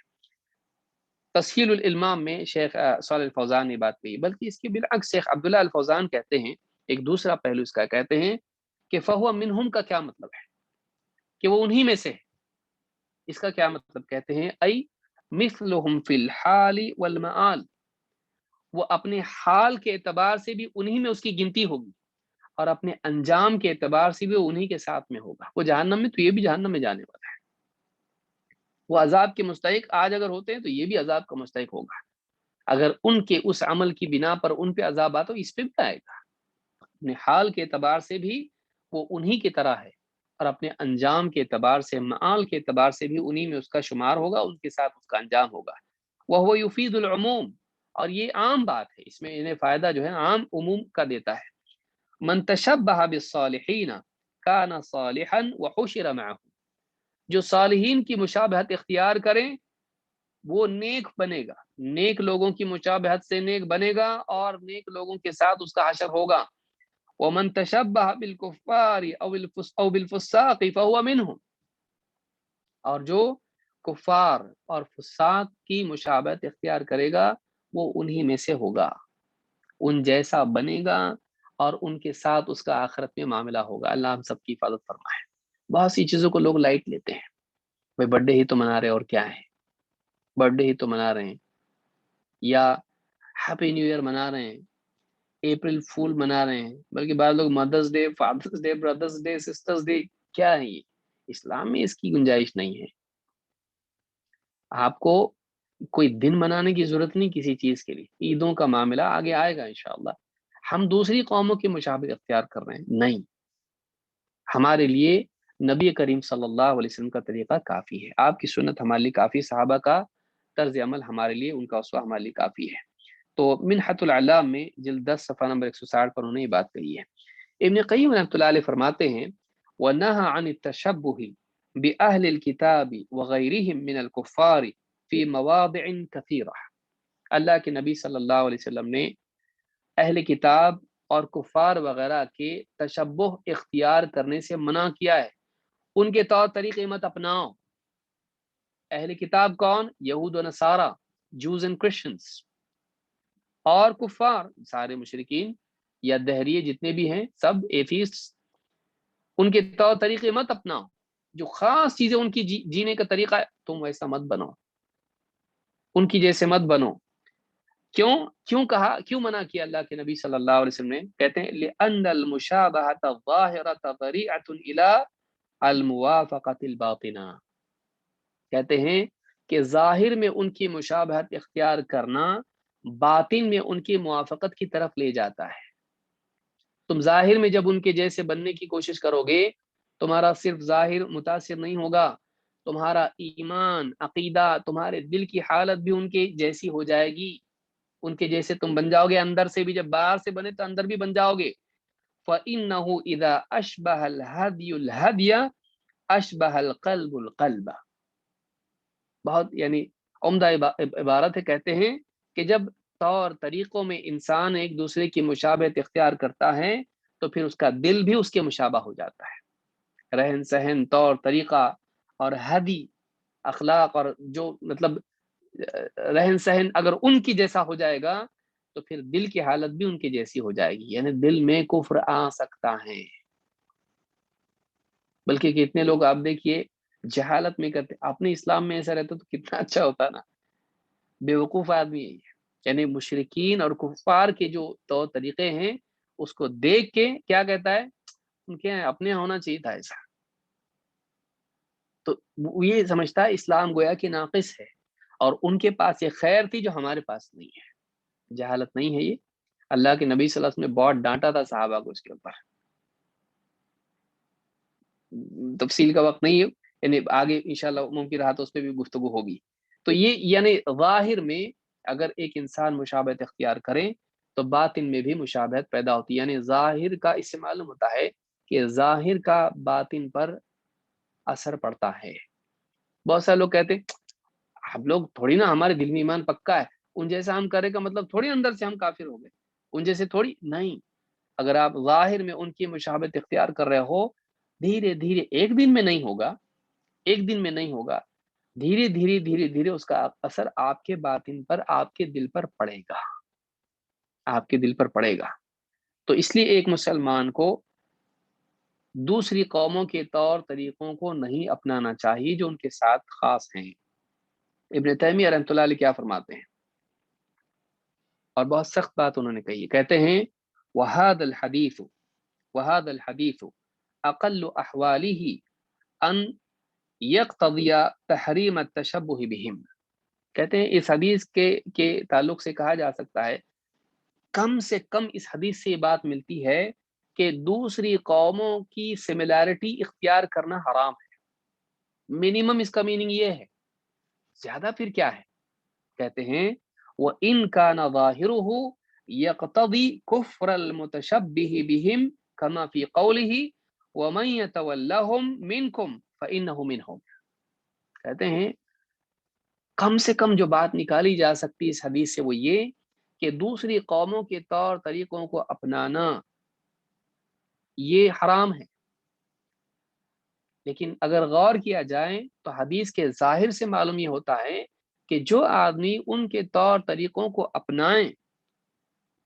تسہیل الالمام میں شیخ صالح الفوزان نے بات کہی، بلکہ اس کے بالعکس شیخ عبداللہ الفوزان کہتے ہیں، ایک دوسرا پہلو اس کا کہتے ہیں کہ فہو منہم کا کیا مطلب ہے کہ وہ انہی میں سے ہے۔ اس کا کیا مطلب کہتے ہیں؟ ای مثلہم فی الحال والمآل، وہ اپنے حال کے اعتبار سے بھی انہی میں اس کی گنتی ہوگی اور اپنے انجام کے اعتبار سے بھی انہی کے ساتھ میں ہوگا۔ وہ جہنم میں تو یہ بھی جہنم میں جانے والا ہے، وہ عذاب کے مستحق آج اگر ہوتے ہیں تو یہ بھی عذاب کا مستحق ہوگا۔ اگر ان کے اس عمل کی بنا پر ان پہ عذاب آتا تو اس پہ بھی آئے گا۔ اپنے حال کے اعتبار سے بھی وہ انہی کی طرح ہے اور اپنے انجام کے اعتبار سے، معال کے اعتبار سے بھی انہی میں اس کا شمار ہوگا، ان کے ساتھ اس کا انجام ہوگا۔ وَهُوَ يُفِيدُ الْعُمُوم، اور یہ عام بات ہے، اس میں انہیں فائدہ جو ہے عام عموم کا دیتا ہے۔ من تشبہ بالصالحین کان صالحا وحشر معه، جو صالحین کی مشابہت اختیار کریں وہ نیک بنے گا، نیک لوگوں کی مشابہت سے نیک بنے گا اور نیک لوگوں کے ساتھ اس کا حشر ہوگا۔ ومن تشبہ بالکفار او بالفساق فهو منهم، اور جو کفار اور فساق کی مشابہت اختیار کرے گا وہ انہی میں سے ہوگا، ان جیسا بنے گا اور ان کے ساتھ اس کا آخرت میں معاملہ ہوگا۔ اللہ ہم سب کی حفاظت فرمائے۔ بہت سی چیزوں کو لوگ لائٹ لیتے ہیں، بھائی برتھ ڈے ہی تو منا رہے اور کیا ہے، برتھ ڈے ہی تو منا رہے ہیں، یا ہیپی نیو ایئر منا رہے ہیں، اپریل فول منا رہے ہیں، بلکہ بعض لوگ mothers day, fathers day, brothers day, sisters day, کیا ہے یہ؟ اسلام میں اس کی گنجائش نہیں ہے۔ آپ کو کوئی دن منانے کی ضرورت نہیں کسی چیز کے لیے، عیدوں کا معاملہ آگے آئے گا انشاءاللہ۔ ہم دوسری قوموں کے مشابہت اختیار کر رہے ہیں، نہیں، ہمارے لیے نبی کریم صلی اللہ علیہ وسلم کا طریقہ کافی ہے، آپ کی سنت ہمارے لیے کافی، صحابہ کا طرز عمل ہمارے لیے، ان کا اسوہ ہمارے لیے کافی ہے۔ تو منحۃ العلام میں جلد 10 صفحہ نمبر 160 پر انہوں نے یہ بات کہی ہے۔ ابن قیم رحمۃ اللہ علیہ فرماتے ہیں وَنَهَى عَنِ التَّشَبُّهِ بِأَهْلِ الْكِتَابِ وَغَيْرِهِمْ مِنَ الْكُفَّارِ فِي مَوَاضِعٍ كَثِيرَةٍ، اللہ کے نبی صلی اللہ علیہ وسلم نے اہل کتاب اور کفار وغیرہ کے تشبہ اختیار کرنے سے منع کیا ہے، ان کے طور طریقے مت اپناؤ۔ اہل کتاب کون؟ یہود و نصارہ، جوز اینڈ کرسچنس، اور کفار سارے مشرکین یا دہریے جتنے بھی ہیں سب ایتھیسٹ، ان کے طور طریقے مت اپناؤ، جو خاص چیزیں ان کی جینے کا طریقہ ہے تم ویسا مت بنو، ان کی جیسے مت بنو۔ کیوں کہا، کیوں منع کیا اللہ کے نبی صلی اللہ علیہ وسلم نے؟ کہتے ہیں لِأَنَّ الْمُشَابَهَةَ الظَّاهِرَةَ ذَرِيعَةٌ إِلَىٰ الْمُوَافَقَةِ الْبَاطِنَةِ، کہتے ہیں کہ ظاہر میں ان کی مشابہت اختیار کرنا باطن میں ان کی موافقت کی طرف لے جاتا ہے۔ تم ظاہر میں جب ان کے جیسے بننے کی کوشش کرو گے، تمہارا صرف ظاہر متاثر نہیں ہوگا، تمہارا ایمان، عقیدہ، تمہارے دل کی حالت بھی ان کے جیسی ہو جائے گی، ان کے جیسے تم بن جاؤ گے، اندر سے بھی، جب باہر سے بنے تو اندر بھی بن جاؤ گے، فَإِنَّهُ إِذَا أَشْبَهَ الْهَدْيُ الْهَدْيَ أَشْبَهَ الْقَلْبُ الْقَلْبَ. بہت یعنی عمدہ عبارت ہے. کہتے ہیں کہ جب طور طریقوں میں انسان ایک دوسرے کی مشابہت اختیار کرتا ہے تو پھر اس کا دل بھی اس کے مشابہ ہو جاتا ہے. رہن سہن، طور طریقہ اور ہدی اخلاق اور جو مطلب رہن سہن اگر ان کی جیسا ہو جائے گا تو پھر دل کی حالت بھی ان کی جیسی ہو جائے گی. یعنی دل میں کفر آ سکتا ہے. بلکہ کتنے لوگ آپ دیکھیے جہالت میں کرتے، اپنے اسلام میں ایسا رہتا تو کتنا اچھا ہوتا نا. بے وقوف آدمی ہے، یعنی مشرکین اور کفار کے جو طور طریقے ہیں اس کو دیکھ کے کیا کہتا ہے، ان کے اپنے ہونا چاہیے تھا ایسا. تو وہ یہ سمجھتا ہے اسلام گویا کہ ناقص ہے، اور ان کے پاس یہ خیر تھی جو ہمارے پاس نہیں ہے. جہالت نہیں ہے یہ. اللہ کے نبی صلی اللہ علیہ وسلم نے بہت ڈانٹا تھا صحابہ کو اس کے اوپر. تفصیل کا وقت نہیں ہے، یعنی آگے انشاءاللہ ممکن رہا تو اس پہ بھی گفتگو ہوگی. تو یہ یعنی ظاہر میں اگر ایک انسان مشابہت اختیار کرے تو باطن میں بھی مشابہت پیدا ہوتی ہے. یعنی ظاہر کا اس سے معلوم ہوتا ہے کہ ظاہر کا باطن پر اثر پڑتا ہے. بہت سارے لوگ کہتے ہیں ہم لوگ تھوڑی نا، ہمارے دل میں ایمان پکا ہے، ان جیسا ہم کرے کا مطلب تھوڑی اندر سے ہم کافر ہو گئے، ان جیسے تھوڑی نہیں. اگر آپ ظاہر میں ان کی مشابہت اختیار کر رہے ہو، دھیرے دھیرے، ایک دن میں نہیں ہوگا، ایک دن میں نہیں ہوگا، دھیرے دھیرے دھیرے دھیرے اس کا اثر آپ کے باطن پر، آپ کے دل پر پڑے گا، آپ کے دل پر پڑے گا. تو اس لیے ایک مسلمان کو دوسری قوموں کے طور طریقوں کو نہیں اپنانا چاہیے جو ان کے ساتھ خاص ہیں. ابن تیمیہ رحمۃ اللہ علیہ کیا فرماتے ہیں، اور بہت سخت بات انہوں نے کہی ہے. کہتے ہیں وَهَذَا الْحَدِيثُ أَقَلُّ أَحْوَالِهِ أَنْ يَقْتَضِيَ تَحْرِيمَ التَّشَبُّهِ بِهِمْ. کہتے ہیں اس حدیث کے تعلق سے کہا جا سکتا ہے، کم سے کم اس حدیث سے یہ بات ملتی ہے کہ دوسری قوموں کی سملیرٹی اختیار کرنا حرام ہے. منیمم اس کا میننگ یہ ہے. زیادہ پھر کیا ہے؟ کہتے ہیں وَإِنْ كَانَ ظَاهِرُهُ يَقْتَضِي كُفْرَ الْمُتَشَبِّهِ بِهِمْ كَمَا فِي قَوْلِهِ وَمَنْ يَتَوَلَّهُمْ مِنْكُمْ فَإِنَّهُ مِنْهُمْ. کہتے ہیں کم سے کم جو بات نکالی جا سکتی اس حدیث سے وہ یہ کہ دوسری قوموں کے طور طریقوں کو اپنانا یہ حرام ہے. لیکن اگر غور کیا جائے تو حدیث کے ظاہر سے معلوم یہ ہوتا ہے کہ جو آدمی ان کے طور طریقوں کو اپنائیں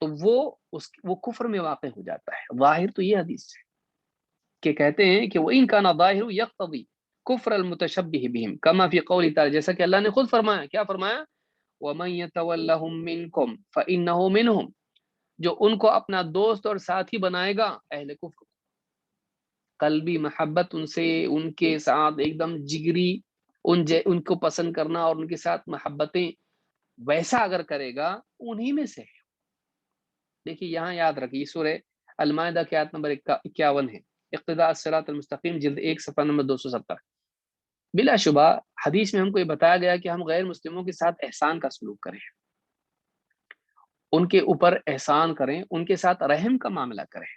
تو وہ کفر میں واقع ہو جاتا ہے. ظاہر تو یہ حدیث ہے کہ کہتے ہیں کہ وہ ان کا نا ظاہر یقتضی کفر المتشبہ بہم کما فی قول تعالی، جیسا کہ اللہ نے خود فرمایا. کیا فرمایا؟ وَمَن يَتَوَلَّهُم مِّنكُمْ فَإِنَّهُ مِنْهُمْ. جو ان کو اپنا دوست اور ساتھی بنائے گا اہل کفر، قلبی محبت ان سے، ان کے ساتھ ایک دم جگری، ان کو پسند کرنا اور ان کے ساتھ محبتیں ویسا اگر کرے گا انہی میں سے ہے. دیکھیے یہاں یاد رکھیے سورہ المائدہ کی آیت نمبر 51 ہے، اقتداء الصراط المستقیم جلد 1 صفحہ نمبر 270. بلا شبہ حدیث میں ہم کو یہ بتایا گیا کہ ہم غیر مسلموں کے ساتھ احسان کا سلوک کریں، ان کے اوپر احسان کریں، ان کے ساتھ رحم کا معاملہ کریں.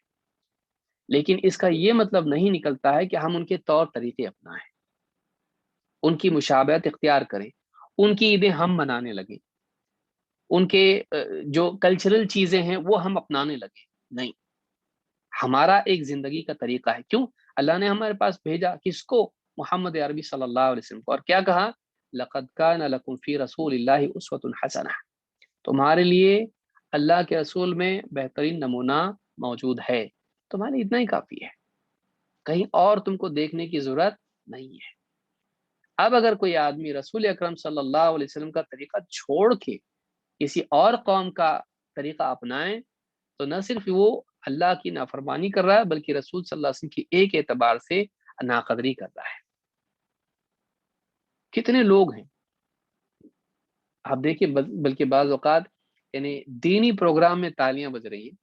لیکن اس کا یہ مطلب نہیں نکلتا ہے کہ ہم ان کے طور طریقے اپنائیں، ان کی مشابہت اختیار کریں، ان کی عیدیں ہم منانے لگیں، ان کے جو کلچرل چیزیں ہیں وہ ہم اپنانے لگیں. نہیں، ہمارا ایک زندگی کا طریقہ ہے. کیوں؟ اللہ نے ہمارے پاس بھیجا کس کو؟ محمد عربی صلی اللہ علیہ وسلم کو. اور کیا کہا؟ لَقَدْ كَانَ لَكُمْ فِي رَسُولِ اللَّهِ أُسْوَةٌ حَسَنَةٌ. تمہارے لیے اللہ کے رسول میں بہترین نمونہ موجود ہے. تمہارے اتنا ہی کافی ہے، کہیں اور تم کو دیکھنے کی ضرورت نہیں ہے. اب اگر کوئی آدمی رسول اکرم صلی اللہ علیہ وسلم کا طریقہ چھوڑ کے کسی اور قوم کا طریقہ اپنائیں تو نہ صرف وہ اللہ کی نافرمانی کر رہا ہے بلکہ رسول صلی اللہ علیہ وسلم کی ایک اعتبار سے ناقدری کر رہا ہے. کتنے لوگ ہیں آپ دیکھیں، بلکہ بعض اوقات یعنی دینی پروگرام میں تالیاں بج رہی ہیں.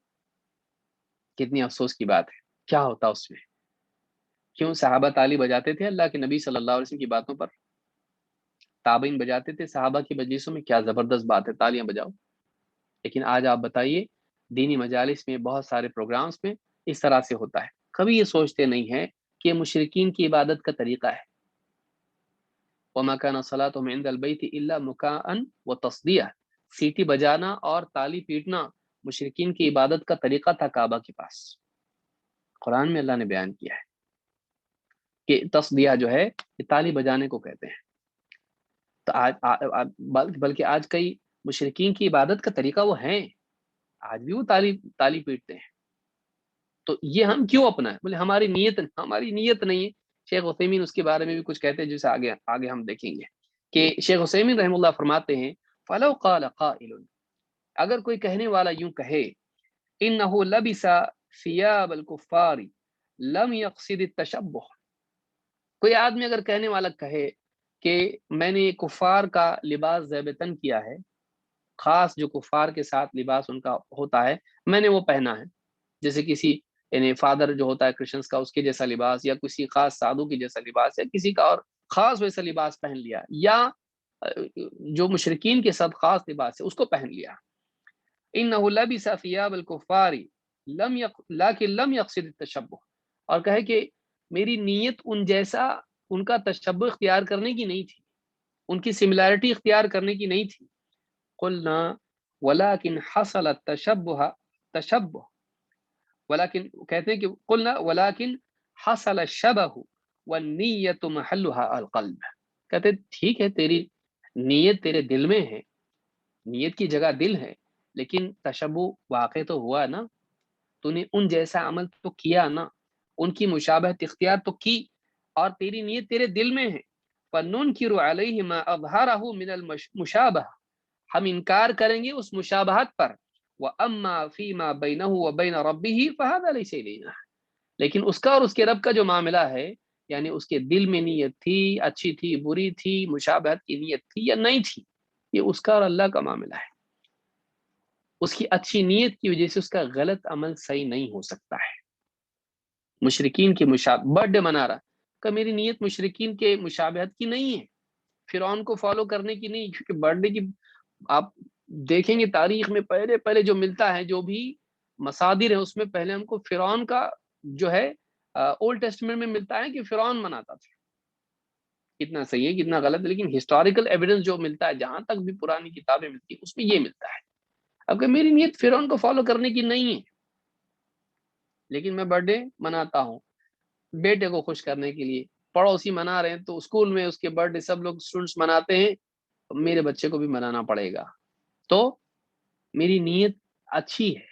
کتنی افسوس کی بات ہے. کیا ہوتا اس میں؟ کیوں صحابہ تالی بجاتے تھے اللہ کے نبی صلی اللہ علیہ وسلم کی باتوں پر؟ تابعین بجاتے تھے صحابہ کی مجلسوں میں. کیا زبردست بات ہے، تالیاں بجاؤ. لیکن آج آپ بتائیے دینی مجالس میں بہت سارے پروگرامز میں اس طرح سے ہوتا ہے. کبھی یہ سوچتے نہیں ہیں کہ مشرکین کی عبادت کا طریقہ ہے. وَمَا كَانَ صَلَاتُهُمْ عِندَ الْبَيْتِ إِلَّا مُكَاءً وَتَصْدِيَةً. سیٹی بجانا اور تالی پیٹنا مشرکین کی عبادت کا طریقہ تھا کعبہ کے پاس. قرآن میں اللہ نے بیان کیا ہے کہ تصدیہ جو ہے یہ تالی بجانے کو کہتے ہیں. تو بلکہ آج کئی مشرکین کی عبادت کا طریقہ وہ ہیں، آج بھی وہ تالی پیٹتے ہیں. تو یہ ہم کیوں اپنا ہے؟ بولے ہماری نیت نہیں ہے. شیخ عثیمین اس کے بارے میں بھی کچھ کہتے ہیں جسے آگے ہم دیکھیں گے کہ شیخ عثیمین رحم اللہ فرماتے ہیں فَلَوْ قَالَ قَائِلٌ، اگر کوئی کہنے والا یوں کہے إِنَّهُ لَبِسَ ثِيَابَ الْكُفَّارِ لَمْ يَقْصِدِ التَّشَبُّهَ. کوئی آدمی اگر کہنے والا کہے کہ میں نے کفار کا لباس زیب تن کیا ہے، خاص جو کفار کے ساتھ لباس ان کا ہوتا ہے میں نے وہ پہنا ہے، جیسے کسی یعنی فادر جو ہوتا ہے کرسچنس کا اس کے جیسا لباس، یا کسی خاص سادھو کی جیسا لباس، یا کسی کا اور خاص ویسا لباس پہن لیا، یا جو مشرکین کے ساتھ خاص لباس ہے اس کو پہن لیا. إِنَّهُ لَبِسَ ثِيَابَ الْكُفَّارِ لَكِنْ لَمْ يَقْصِدِ التَّشَبُّهَ. اور کہے کہ میری نیت ان جیسا ان کا تشبہ اختیار کرنے کی نہیں تھی، ان کی سملیرٹی اختیار کرنے کی نہیں تھی. قلنا ولكن حصل التشبہ ولكن کہتے ہیں کہ قلنا ولكن حصل الشبہ والنیت محلها القلب. کہتے ٹھیک ہے تیری نیت تیرے دل میں ہے، نیت کی جگہ دل ہے، لیکن تشبہ واقع تو ہوا نا، تو نے ان جیسا عمل تو کیا نا، ان کی مشابہت اختیار تو کی، اور تیری نیت تیرے دل میں ہے. فَنُنْكِرُ عَلَيْهِ مَا أَظْهَرَهُ مِنَ الْمُشَابَهَةِ، ہم انکار کریں گے اس مشابہت پر. وَأَمَّا فِي مَا بَيْنَهُ وَبَيْنَ رَبِّهِ فَهَذَا لَيْسَ إِلَيْنَا. لیکن اس کا اور اس کے رب کا جو معاملہ ہے، یعنی اس کے دل میں نیت تھی، اچھی تھی، بری تھی، مشابہت کی نیت تھی یا نہیں تھی، یہ اس کا اور اللہ کا معاملہ ہے. اس کی اچھی نیت کی وجہ سے اس کا غلط عمل صحیح نہیں ہو سکتا ہے. مشرکین کی برتھ ڈے منا رہا کہ میری نیت مشرکین کے مشابہت کی نہیں ہے، فرعون کو فالو کرنے کی نہیں، کیونکہ برتھ ڈے کی آپ دیکھیں گے تاریخ میں پہلے جو ملتا ہے، جو بھی مصادر ہیں اس میں پہلے ہم کو فرعون کا جو ہے اولڈ ٹیسٹمنٹ میں ملتا ہے کہ فرعون مناتا تھا. کتنا صحیح ہے کتنا غلط ہے، لیکن ہسٹوریکل ایویڈنس جو ملتا ہے، جہاں تک بھی پرانی کتابیں ملتی ہیں اس میں یہ ملتا ہے. اب کہ میری نیت فرعون کو فالو کرنے کی نہیں ہے، لیکن میں برتھ ڈے مناتا ہوں بیٹے کو خوش کرنے کے لیے. پڑوسی منا رہے ہیں تو اسکول میں اس کے برتھ ڈے سب لوگ اسٹوڈنٹس مناتے ہیں، میرے بچے کو بھی منانا پڑے گا. تو میری نیت اچھی ہے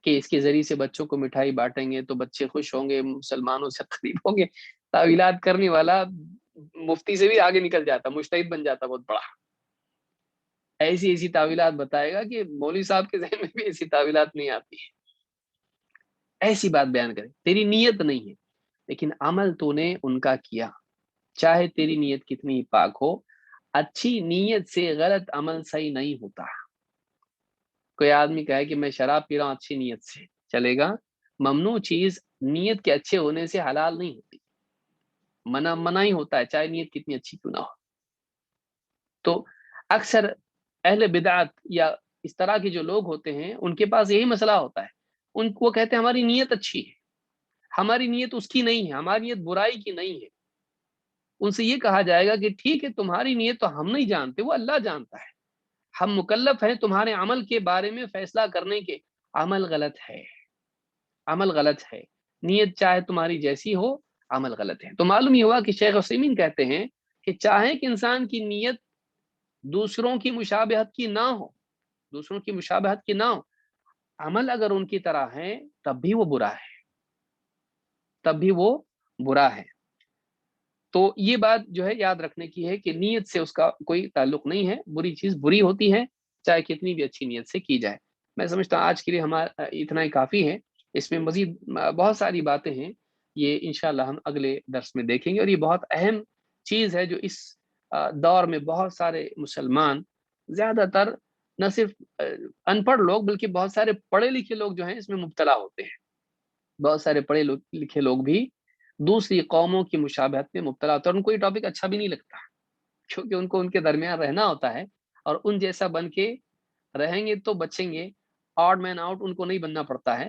کہ اس کے ذریعے سے بچوں کو مٹھائی بانٹیں گے تو بچے خوش ہوں گے، مسلمانوں سے قریب ہوں گے. تعویلات کرنے والا مفتی سے بھی آگے نکل جاتا، مجتہد بن جاتا بہت بڑا. ایسی تعویلات بتائے گا کہ مولوی صاحب کے ذہن میں بھی ایسی تعویلات نہیں آتی ہے. ایسی بات بیان کرے تیری نیت نہیں ہے، لیکن عمل تو نے ان کا کیا، چاہے تیری نیت کتنی پاک ہو، اچھی نیت سے غلط عمل صحیح نہیں ہوتا. کوئی آدمی کہے کہ میں شراب پی رہا ہوں اچھی نیت سے، چلے گا؟ ممنوع چیز نیت کے اچھے ہونے سے حلال نہیں ہوتی، منع ہی ہوتا ہے، چاہے نیت کتنی اچھی کیوں نہ ہو. تو اکثر اہل بدعت یا اس طرح کے جو لوگ ہوتے ہیں ان کے پاس یہی مسئلہ ہوتا ہے. ان کو کہتے ہیں ہماری نیت اچھی ہے، ہماری نیت اس کی نہیں ہے، ہماری نیت برائی کی نہیں ہے. ان سے یہ کہا جائے گا کہ ٹھیک ہے تمہاری نیت تو ہم نہیں جانتے، وہ اللہ جانتا ہے. ہم مکلف ہیں تمہارے عمل کے بارے میں فیصلہ کرنے کے. عمل غلط ہے، عمل غلط ہے، نیت چاہے تمہاری جیسی ہو، عمل غلط ہے. تو معلوم یہ ہوا کہ شیخ عثیمین کہتے ہیں کہ چاہے کہ انسان کی نیت دوسروں کی مشابہت کی نہ ہو، دوسروں کی مشابہت کی نہ ہو، عمل اگر ان کی طرح ہے تب بھی وہ برا ہے، تب بھی وہ برا ہے. تو یہ بات جو ہے یاد رکھنے کی ہے کہ نیت سے اس کا کوئی تعلق نہیں ہے، بری چیز بری ہوتی ہے چاہے کتنی بھی اچھی نیت سے کی جائے. میں سمجھتا ہوں آج کے لیے ہمارا اتنا ہی کافی ہے. اس میں مزید بہت ساری باتیں ہیں، یہ انشاءاللہ ہم اگلے درس میں دیکھیں گے. اور یہ بہت اہم چیز ہے جو اس دور میں بہت سارے مسلمان، زیادہ تر نہ صرف ان پڑھ لوگ بلکہ بہت سارے پڑھے لکھے لوگ جو ہیں اس میں مبتلا ہوتے ہیں. بہت سارے پڑھے لکھے لوگ بھی دوسری قوموں کی مشابہت میں مبتلا ہوتا ہے. اور ان کو یہ ٹاپک اچھا بھی نہیں لگتا، کیونکہ ان کو ان کے درمیان رہنا ہوتا ہے، اور ان جیسا بن کے رہیں گے تو بچیں گے. آڈ مین آؤٹ ان کو نہیں بننا پڑتا ہے.